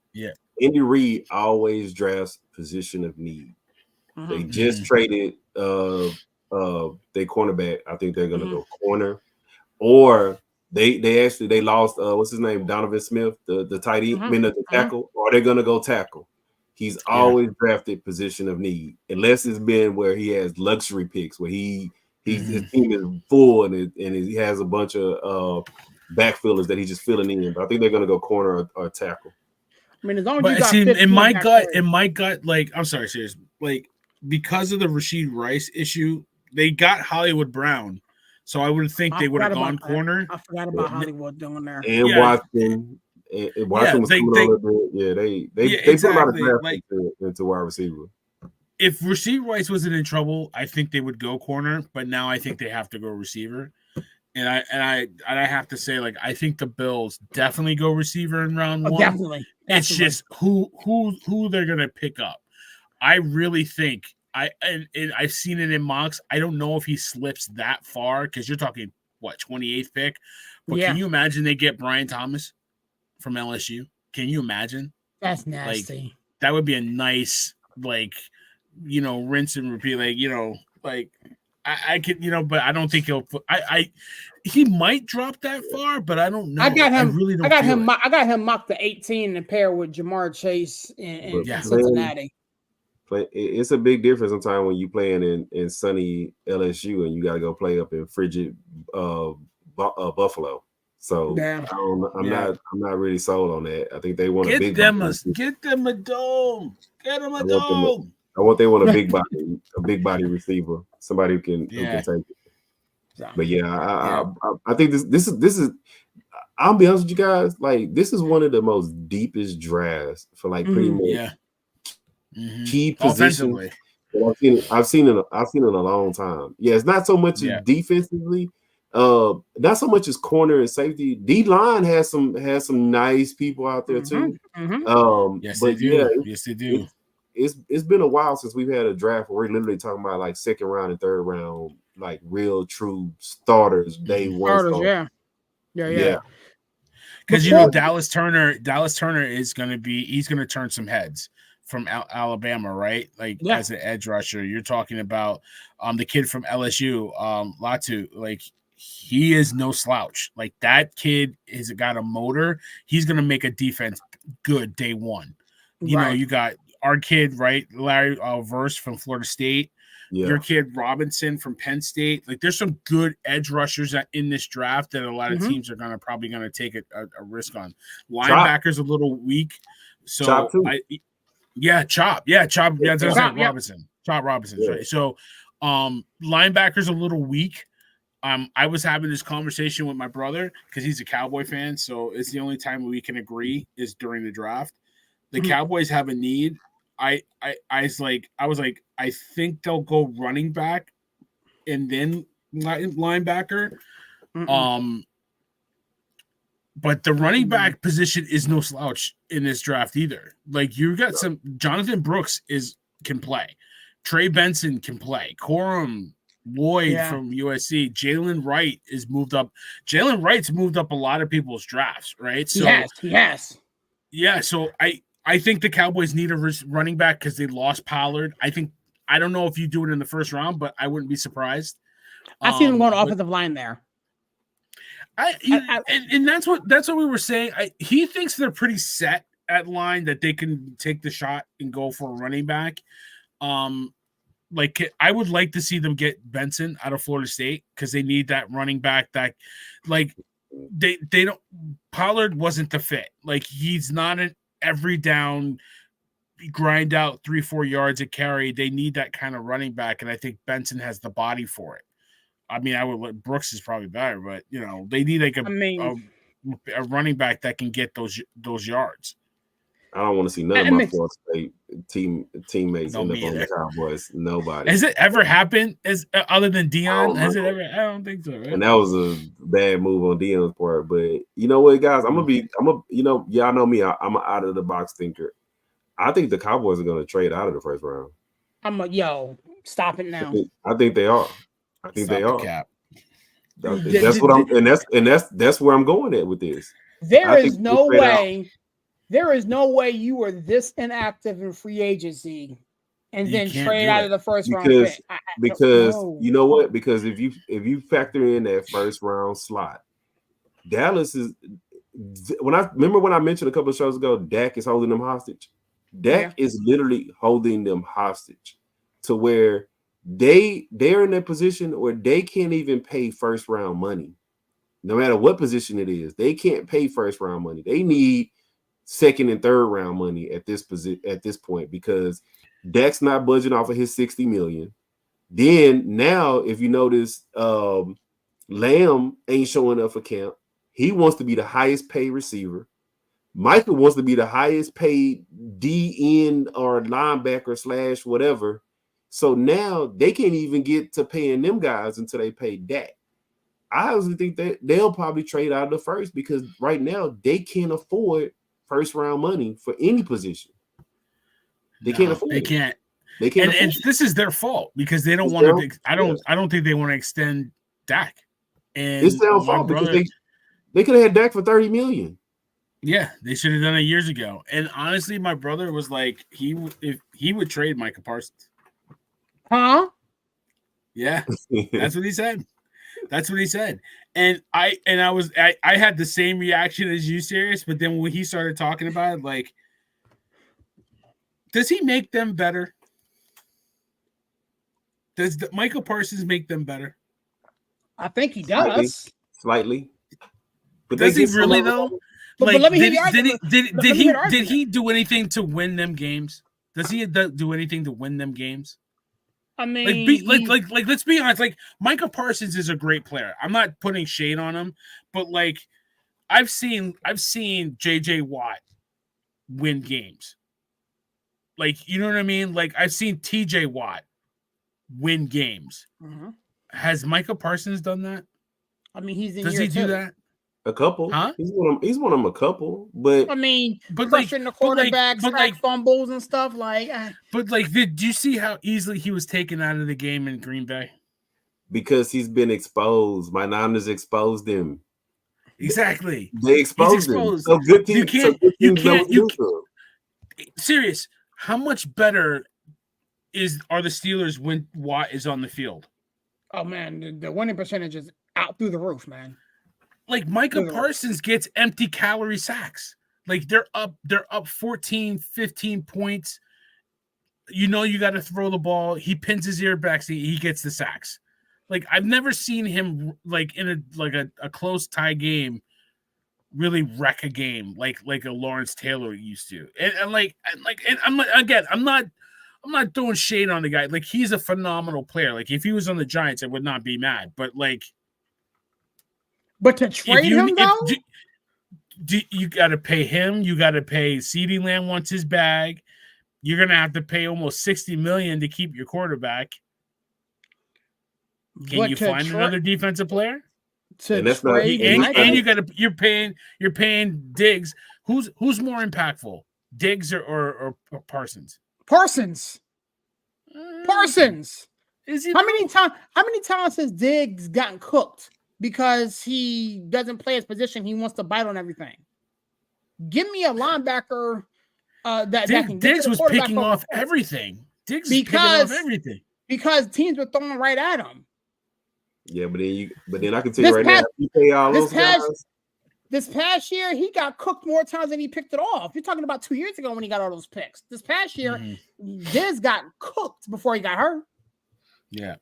S5: Andy Reid always drafts position of need. They just traded their cornerback. I think they're gonna go corner, or they lost what's his name, Donovan Smith, the tight end, the tackle, or they're gonna go tackle. He's always drafted position of need, unless it's been where he has luxury picks, where his team is full and he has a bunch of backfillers that he's just filling in. But I think they're gonna go corner or tackle.
S2: I mean, as long as you
S3: But
S2: got
S3: see,
S2: 15
S3: in my
S2: back
S3: gut, like, I'm sorry, serious, like, because of the Rashid Rice issue, they got Hollywood Brown, so I would think they would have gone corner.
S2: I forgot about Hollywood doing there.
S5: And Watson. And Watson was coming on a bit. Yeah, they put a lot of draft into wide receiver.
S3: If Rashid Rice wasn't in trouble, I think they would go corner, but now I think they have to go receiver. And I have to say, like, I think the Bills definitely go receiver in round one.
S2: Definitely.
S3: It's just who they're gonna pick up. I really think I've seen it in mocks. I don't know if he slips that far because you're talking 28th pick. But can you imagine they get Brian Thomas from LSU? Can you imagine?
S2: That's nasty.
S3: Like, that would be a nice, like, rinse and repeat. Like, I could, but I don't think he'll. He might drop that far, but I don't know.
S2: I got him.
S3: I really don't.
S2: I got him mocked to 18 and pair with Jamar Chase in Cincinnati.
S5: It's a big difference sometimes when you playing in sunny LSU and you got to go play up in frigid Buffalo. So I'm not really sold on that. I think they want a big
S3: get them a dome. Get them a dome.
S5: They want a big body receiver, somebody who can take it. But I think this is. I'll be honest with you guys. Like, this is one of the most deepest drafts for like pretty much key positions that I've seen in a long time. Yeah, it's not so much defensively. Not so much as corner and safety. D line has some nice people out there too.
S3: Yes,
S5: but
S3: they do.
S5: It's been a while since we've had a draft where we're literally talking about like second round and third round, like real true starters, day one starters.
S2: Yeah.
S3: Because Dallas Turner is he's gonna turn some heads from Alabama, right? Like, as an edge rusher, you're talking about the kid from LSU, Latu. Like, he is no slouch. Like, that kid has got a motor. He's gonna make a defense good day one. You got our kid, right? Larry Verse from Florida State. Yeah. Your kid Robinson from Penn State. Like, there's some good edge rushers in this draft that a lot of teams are probably gonna take a risk on. Linebackers a little weak, so
S5: Chop.
S3: Chop. Yeah, that's Robinson. Chop Robinson, right? So, linebackers a little weak. I was having this conversation with my brother because he's a Cowboy fan, so it's the only time we can agree is during the draft. The Cowboys have a need. I was like, I think they'll go running back and then linebacker. But the running back position is no slouch in this draft either. Like, you got some Jonathan Brooks can play. Trey Benson can play. Corum Lloyd from USC. Jalen Wright is moved up. Jalen Wright's moved up a lot of people's drafts, right? So
S2: yes.
S3: Yeah, so I think the Cowboys need a running back because they lost Pollard. I don't know if you do it in the first round, but I wouldn't be surprised.
S2: I see them going offensive line there.
S3: And that's what we were saying. He thinks they're pretty set at line that they can take the shot and go for a running back. Like, I would like to see them get Benson out of Florida State because they need that running back that, like, they don't. Pollard wasn't the fit. Like, he's not an every down grind out 3-4 yards a carry. They need that kind of running back, and I think Benson has the body for it. I mean, I would let Brooks is probably better, but they need like a running back that can get those yards.
S5: I don't want to see none of my Florida State teammates end up on the Cowboys. Nobody.
S3: Has it ever happened? Other than Dion? Has it ever? I don't think so. Right?
S5: And that was a bad move on Dion's part. But you know what, guys? Y'all know me. I'm an out of the box thinker. I think the Cowboys are going to trade out of the first round.
S2: Stop it now.
S5: I think they are. I think they are.
S3: Cap.
S5: That's what I'm, and that's where I'm going at with this.
S2: There is no There is no way you were this inactive in free agency and
S3: You
S2: then
S3: can't
S2: trade
S3: do
S2: out
S3: it.
S2: of the first round
S5: because
S2: pick. I
S5: because
S2: no.
S5: you know what? Because if you factor in that first round slot, Dallas is when I mentioned a couple of shows ago, Dak is holding them hostage. Dak is literally holding them hostage to where they're in a position where they can't even pay first round money. No matter what position it is, they can't pay first round money. They need second and third round money at this point because Dak's not budgeting off of his 60 million. Then now, if you notice, Lamb ain't showing up for camp. He wants to be the highest paid receiver. Michael wants to be the highest paid DN or linebacker / whatever. So now they can't even get to paying them guys until they pay Dak. I honestly think that they'll probably trade out of the first because right now they can't afford first round money for any position. They can't afford
S3: They
S5: it.
S3: can't.
S5: They can't.
S3: And this is their fault because they don't want to. I don't think they want to extend Dak. And
S5: it's their fault because they could have had Dak for $30 million.
S3: Yeah, they should have done it years ago. And honestly, my brother was like, if he would trade Micah Parsons.
S2: Huh?
S3: Yeah, that's what he said. That's what he said. And I had the same reaction as you, Sirius. But then when he started talking about it, like, does he make them better? Does Michael Parsons make them better?
S2: I think he does.
S5: Slightly.
S3: But does he really though?
S2: But let me
S3: did he do anything to win them games? Does he do anything to win them games?
S2: I mean,
S3: like let's be honest. Like Micah Parsons is a great player. I'm not putting shade on him, but like I've seen JJ Watt win games. Like, you know what I mean? Like I've seen TJ Watt win games.
S2: Mm-hmm.
S3: Has Micah Parsons done that?
S2: I mean, he's in.
S3: Does he do that?
S5: A couple,
S3: huh?
S5: He's one of them. A couple, but
S2: I mean,
S3: but
S2: pressuring the quarterback, fumbles and stuff like.
S3: But like, did you see how easily he was taken out of the game in Green Bay?
S5: Because he's been exposed. My Niners exposed him.
S3: Exactly.
S5: They exposed him. So good teams. You can't.
S3: Serious. How much better are the Steelers when Watt is on the field?
S2: Oh man, the winning percentage is out through the roof, man.
S3: Like Micah Parsons gets empty calorie sacks. Like they're up 14, 15 points. You know you got to throw the ball. He pins his ear back. He gets the sacks. Like I've never seen him like in a close tie game really wreck a game like a Lawrence Taylor used to. And I'm not throwing shade on the guy. Like he's a phenomenal player. Like if he was on the Giants, I would not be mad. But like.
S2: But to trade him, though?
S3: You got to pay him. You got to pay CeeDee Lamb wants his bag. You're going to have to pay almost $60 million to keep your quarterback. Can you find another defensive player? You're paying Diggs. Who's more impactful, Diggs or Parsons?
S2: Parsons.
S3: Is he?
S2: How many times has Diggs gotten cooked? Because he doesn't play his position, he wants to bite on everything. Give me a linebacker that can.
S3: Diggs was picking off everything. Diggs was picking off everything
S2: because teams were throwing right at him.
S5: Yeah, but then I can tell you right now, you pay all those guys.
S2: This past year, he got cooked more times than he picked it off. You're talking about 2 years ago when he got all those picks. This past year, Diggs got cooked before he got hurt.
S3: Yeah.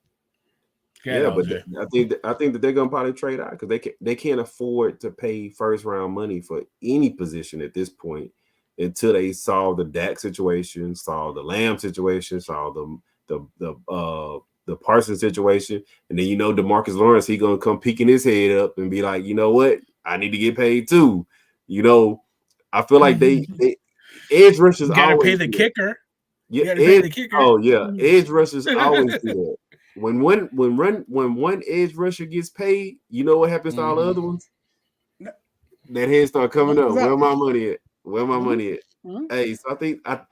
S5: But I think that they're gonna probably trade out because they can't afford to pay first round money for any position at this point until they solve the Dak situation, solve the Lamb situation, solve the Parsons situation, and then DeMarcus Lawrence, he gonna come peeking his head up and be like, you know what, I need to get paid too. I feel like they edge rushers
S3: gotta pay the kicker.
S5: Yeah, edge rushers always do that. When one edge rusher gets paid, you know what happens to all the other ones? That head start coming up. Where my money at? Mm-hmm. Hey, so I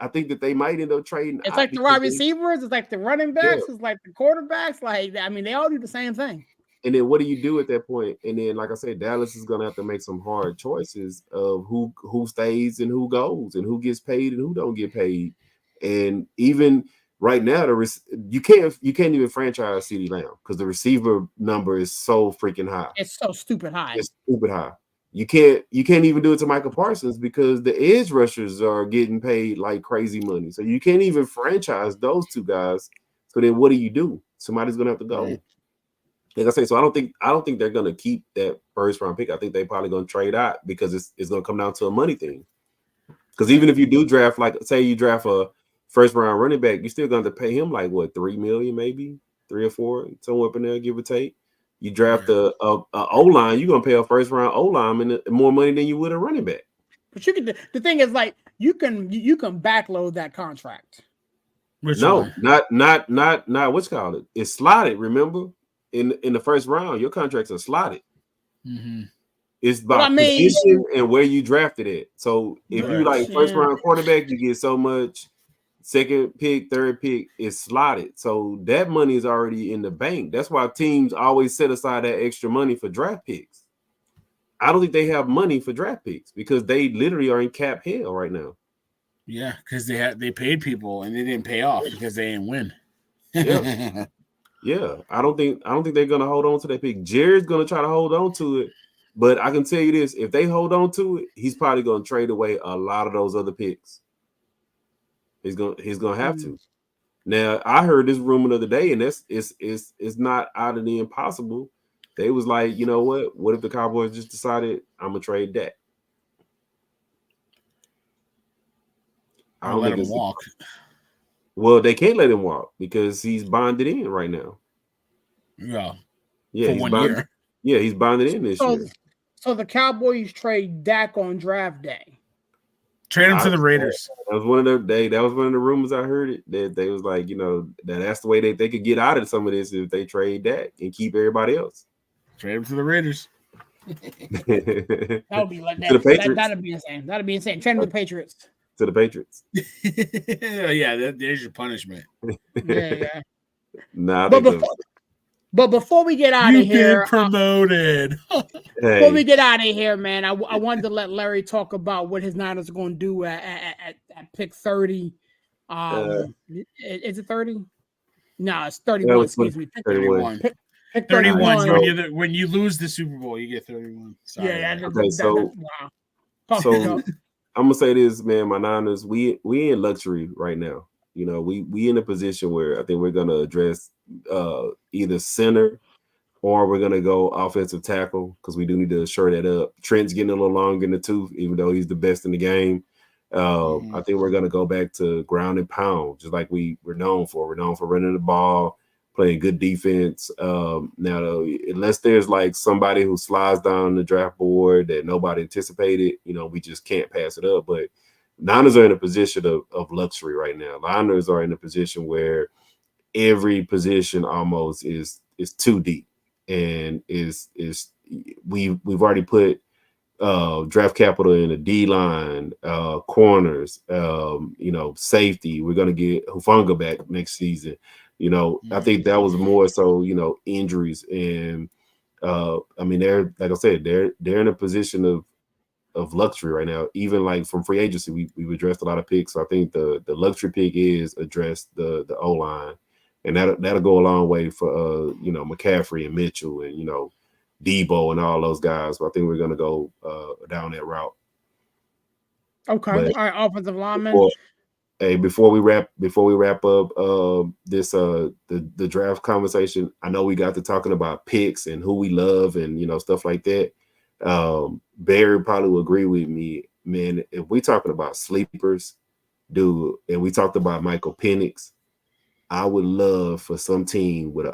S5: think that they might end up trading.
S2: It's like the wide receivers, it's like the running backs, it's like the quarterbacks. Like, I mean, they all do the same thing.
S5: And then what do you do at that point? And then, like I said, Dallas is gonna have to make some hard choices of who stays and who goes and who gets paid and who don't get paid. And even right now, you can't even franchise CeeDee Lamb because the receiver number is so freaking high.
S2: It's so stupid high.
S5: It's stupid high. You can't even do it to Michael Parsons because the edge rushers are getting paid like crazy money. So you can't even franchise those two guys. So then what do? Somebody's gonna have to go.
S3: Right.
S5: Like I say, so I don't think they're gonna keep that first round pick. I think they probably gonna trade out because it's gonna come down to a money thing. Because even if you do draft, like say you draft a first round running back, you're still gonna have to pay him like what, $3 million, maybe 3 or 4, somewhere up in there, give or take. You draft a O-line, you're gonna pay a first round O-line more money than you would a running back.
S2: But you can. The thing is, like, you can backload that contract.
S5: Not what's called it. It's slotted. Remember, in the first round, your contracts are slotted.
S3: Mm-hmm.
S5: It's about position and where you drafted it. So if you like first round quarterback, you get so much. Second pick, third pick is slotted. So that money is already in the bank. That's why teams always set aside that extra money for draft picks. I don't think they have money for draft picks because they literally are in cap hell right now.
S3: Yeah, because they paid people and they didn't pay off because they didn't win.
S5: Yeah. Yeah. I don't think they're gonna hold on to that pick. Jared's gonna try to hold on to it. But I can tell you this: if they hold on to it, he's probably gonna trade away a lot of those other picks. He's gonna have to. Now, I heard this rumor the other day, and it's not out of the impossible. They was like, you know what? What if the Cowboys just decided I'm gonna trade Dak?
S3: I don't let him walk.
S5: Well, they can't let him walk because he's bonded in right now.
S3: Yeah.
S5: For
S3: he's 1 year.
S5: Yeah, he's bonded in this year.
S2: So the Cowboys trade Dak on draft day.
S3: Trade him to the Raiders.
S5: That was one of the rumors I heard it that they was like, you know, that's the way they could get out of some of this if they trade Dak and keep everybody else.
S3: Trade him to the Raiders.
S2: That would be like that.
S5: To the Patriots.
S2: That'd be insane. That'd be insane. Trade him to the Patriots.
S5: To the Patriots.
S3: Yeah, there's your punishment.
S2: Yeah.
S5: Nah,
S2: but before we get out of here,
S3: get promoted.
S2: Before we get out of here, man, I wanted to let Larry talk about what his Niners are going to do at pick 30. Is it 30? No, it's 31. Excuse me. Pick
S3: 31. Pick 31. When you lose the Super Bowl, you get 31. Sorry.
S2: Yeah.
S5: Wow. So I'm gonna say this, man. My Niners, we in luxury right now. You know, we in a position where I think we're gonna address either center or we're gonna go offensive tackle because we do need to shore that up. Trent's getting a little long in the tooth, even though he's the best in the game. I think we're gonna go back to ground and pound, just like we're known for. We're known for running the ball, playing good defense. Now, unless there's like somebody who slides down the draft board that nobody anticipated, you know, we just can't pass it up. But Niners are in a position of luxury right now. Niners are in a position where every position almost is too deep, and we've already put draft capital in the D line, corners, safety. We're gonna get Hufanga back next season. You know, I think that was more so, injuries, and they're, like I said, they're in a position of luxury right now. Even like from free agency, we've addressed a lot of picks. So I think the luxury pick is address the O line, and that'll go a long way for McCaffrey and Mitchell and Debo and all those guys. So I think we're gonna go down that route.
S2: Okay, all right, offensive lineman.
S5: Before we wrap up this the draft conversation, I know we got to talking about picks and who we love and stuff like that. Barry probably will agree with me, man. If we talking about sleepers, dude, and we talked about Michael Penix, I would love for some team with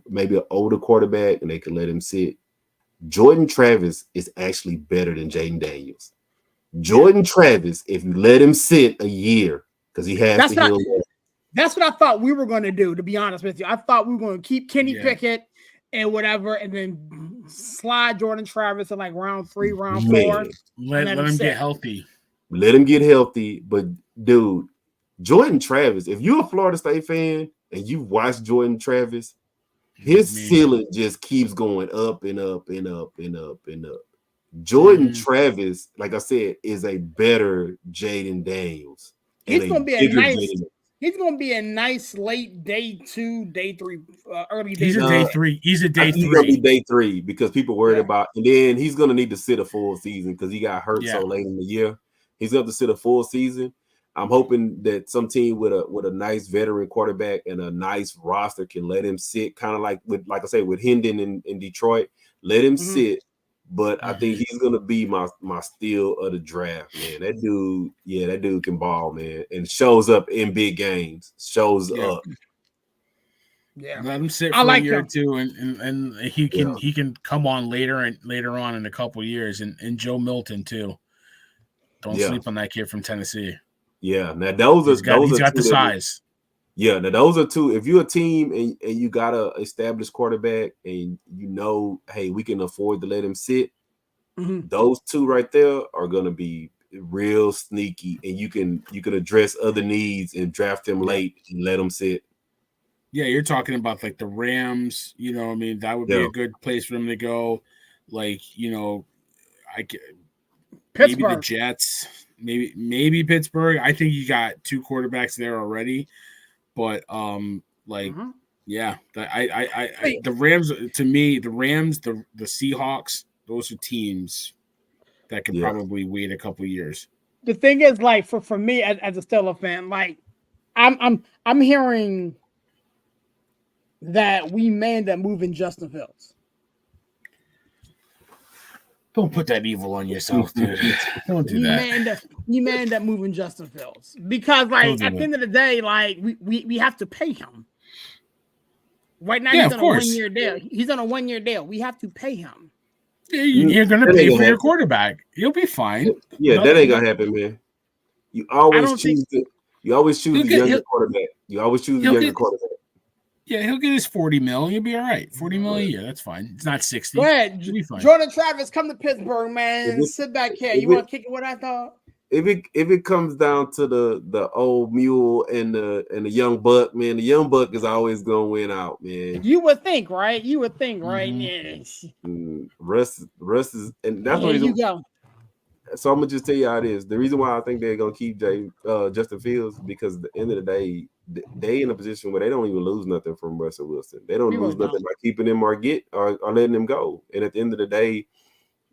S5: maybe an older quarterback and they could let him sit. Jordan Travis is actually better than Jaden Daniels. Jordan Travis, if you let him sit a year, because he has to heal.
S2: That's what I thought we were going to do, to be honest with you. I thought we were going to keep Kenny Pickett and whatever, and then slide Jordan Travis in like round 3, round 4.
S3: Let him get healthy.
S5: Let him get healthy. But, dude, Jordan Travis, if you're a Florida State fan and you watch Jordan Travis, His ceiling just keeps going up and up and up and up and up. Jordan Travis, like I said, is a better Jaden Daniels.
S2: He's gonna be He's gonna be a nice late day 2, day 3, early day.
S3: He's a day 3. He's a day 3.
S5: He's gonna be day 3 because people worried about, and then he's gonna need to sit a full season because he got hurt so late in the year. He's going to sit a full season. I'm hoping that some team with a nice veteran quarterback and a nice roster can let him sit, kind of like I say, with Hendon in Detroit. Let him sit. But I think he's gonna be my steal of the draft, man. That dude can ball, man, and shows up in big games. Shows up.
S3: Yeah, let him sit for a year or two, and he can come on later on in a couple years. And Joe Milton too. Don't sleep on that kid from Tennessee.
S5: Yeah, now he's
S3: got the size.
S5: Yeah, now those are two. If you're a team and you got a established quarterback and hey, we can afford to let him sit, those two right there are gonna be real sneaky, and you can address other needs and draft them late and let them sit.
S3: Yeah, you're talking about like the Rams. I mean, that would be a good place for them to go. Like, maybe the Jets, maybe Pittsburgh. I think you got 2 quarterbacks there already. But the Rams, to me, the Seahawks, those are teams that can probably wait a couple years.
S2: The thing is, like for me as a Steelers fan, like I'm hearing that we may end up moving Justin Fields.
S3: Don't put that evil on yourself, dude. Don't do that.
S2: You may end up moving Justin Fields because, like, at the end of the day, like we have to pay him. Right now, he's on a 1-year deal. He's on a 1-year deal. We have to pay him.
S3: You're going to pay for your quarterback. You'll be fine.
S5: Yeah, that ain't gonna happen, man. You always choose the younger quarterback. You always choose the younger quarterback.
S3: Yeah, he'll get his $40 million. He'll be all right. $40 million a year. That's fine. It's not 60.
S2: Go ahead, Jordan Travis. Come to Pittsburgh, man. Sit back here. You want to kick it? What I thought?
S5: If it comes down to the old mule and the young buck, man, the young buck is always gonna win out, man.
S2: You would think, right? Yes.
S5: Russ is, and that's where you go. So I'm gonna just tell you how it is. The reason why I think they're gonna keep Justin Fields because at the end of the day, they in a position where they don't even lose nothing from Russell Wilson. They don't lose nothing by keeping him or letting him go. And at the end of the day,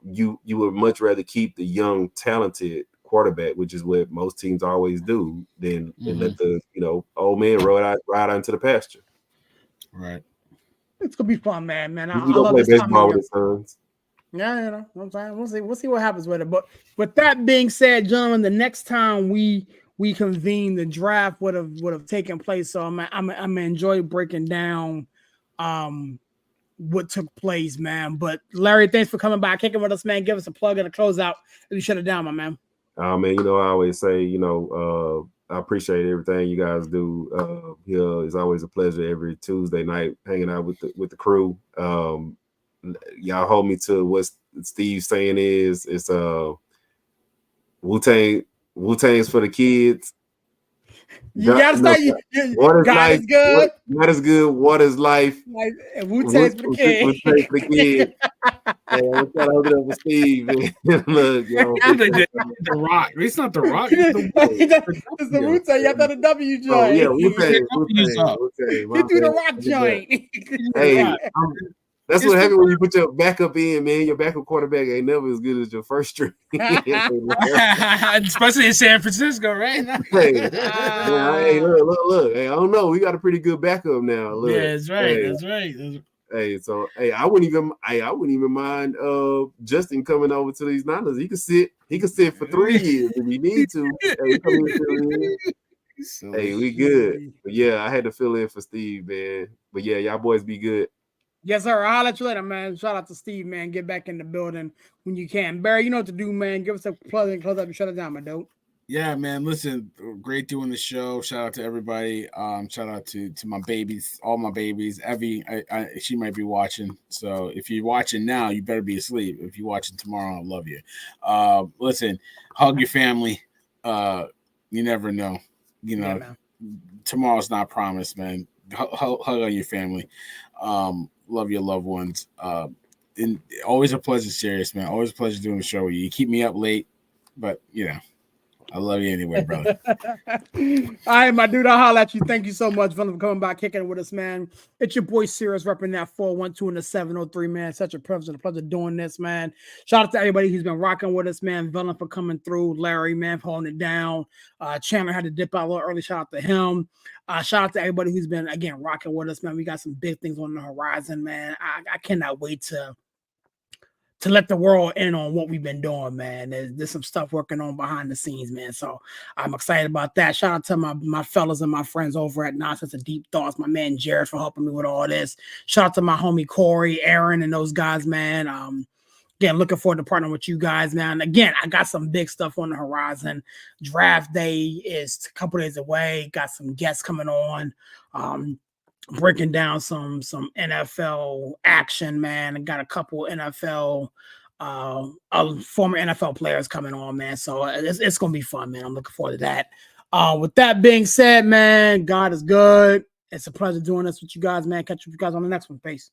S5: you would much rather keep the young, talented quarterback, which is what most teams always do, than let the old man ride out into the pasture.
S3: Right.
S2: It's gonna be fun, man. I
S5: love play baseball with his sons.
S2: Yeah, I'm saying we'll see what happens with it. But with that being said, gentlemen, the next time we convene, the draft would have taken place. So I'm gonna enjoy breaking down what took place, man. But Larry, thanks for coming by, kicking with us, man. Give us a plug and a closeout. You shut it down, my man.
S5: Man, I always say, I appreciate everything you guys do. Here it's always a pleasure every Tuesday night hanging out with the crew. Y'all hold me to what Steve's saying is it's Wu-Tang's for the kids.
S2: You gotta say God is good.
S5: God is good. What is life?
S2: Wu-Tang's for the kids.
S5: Wu-Tang's for the kids. Hey, I'm trying to hold it up for Steve. Look, yo,
S3: the Rock. It's not the Rock.
S2: It's the Wu-Tang. You got the W joint.
S5: Oh yeah, Wu-Tang.
S2: He threw the Rock joint.
S5: Hey, that's what happens when you put your backup in, man. Your backup quarterback ain't never as good as your first string.
S3: Especially in San Francisco, right?
S5: Hey, look. Hey, I don't know. We got a pretty good backup now. Look.
S3: Yeah, that's right. That's right.
S5: Hey, so I wouldn't even mind Justin coming over to these Niners. He could sit for 3 years if he need to. Hey, we good. But yeah, I had to fill in for Steve, man. But yeah, y'all boys be good.
S2: Yes, sir. I'll let you later, man. Shout out to Steve, man. Get back in the building when you can. Barry, you know what to do, man. Give us a plug and close up and shut it down, my dope.
S3: Yeah, man. Listen, great doing the show. Shout out to everybody. Shout out to my babies, all my babies. Evie, she might be watching. So if you're watching now, you better be asleep. If you're watching tomorrow, I love you. Listen, hug your family. You never know. Tomorrow's not promised, man. hug on your family. Love your loved ones. And always a pleasure, serious man. Always a pleasure doing the show with you. You keep me up late, but I love you anyway, brother.
S2: All right, my dude. I'll holler at you. Thank you so much, Venom, for coming by, kicking it with us, man. It's your boy Sirius repping that 412 and the 703, man. Such a privilege and a pleasure doing this, man. Shout out to everybody who's been rocking with us, man. Venom for coming through. Larry, man, for holding it down. Chandler had to dip out a little early. Shout out to him. Shout out to everybody who's been, again, rocking with us, man. We got some big things on the horizon, man. I cannot wait to let the world in on what we've been doing, man. There's some stuff working on behind the scenes, man. So I'm excited about that. Shout out to my fellas and my friends over at Nonsense of Deep Thoughts, my man Jared for helping me with all this. Shout out to my homie Corey, Aaron, and those guys, man. Again, looking forward to partnering with you guys, man. Again, I got some big stuff on the horizon. Draft day is a couple days away. Got some guests coming on. Breaking down some NFL action, man. I got a couple NFL former NFL players coming on, man. So it's gonna be fun, man. I'm looking forward to that. With that being said, man, God is good. It's a pleasure doing this with you guys, man. Catch you guys on the next one. Peace.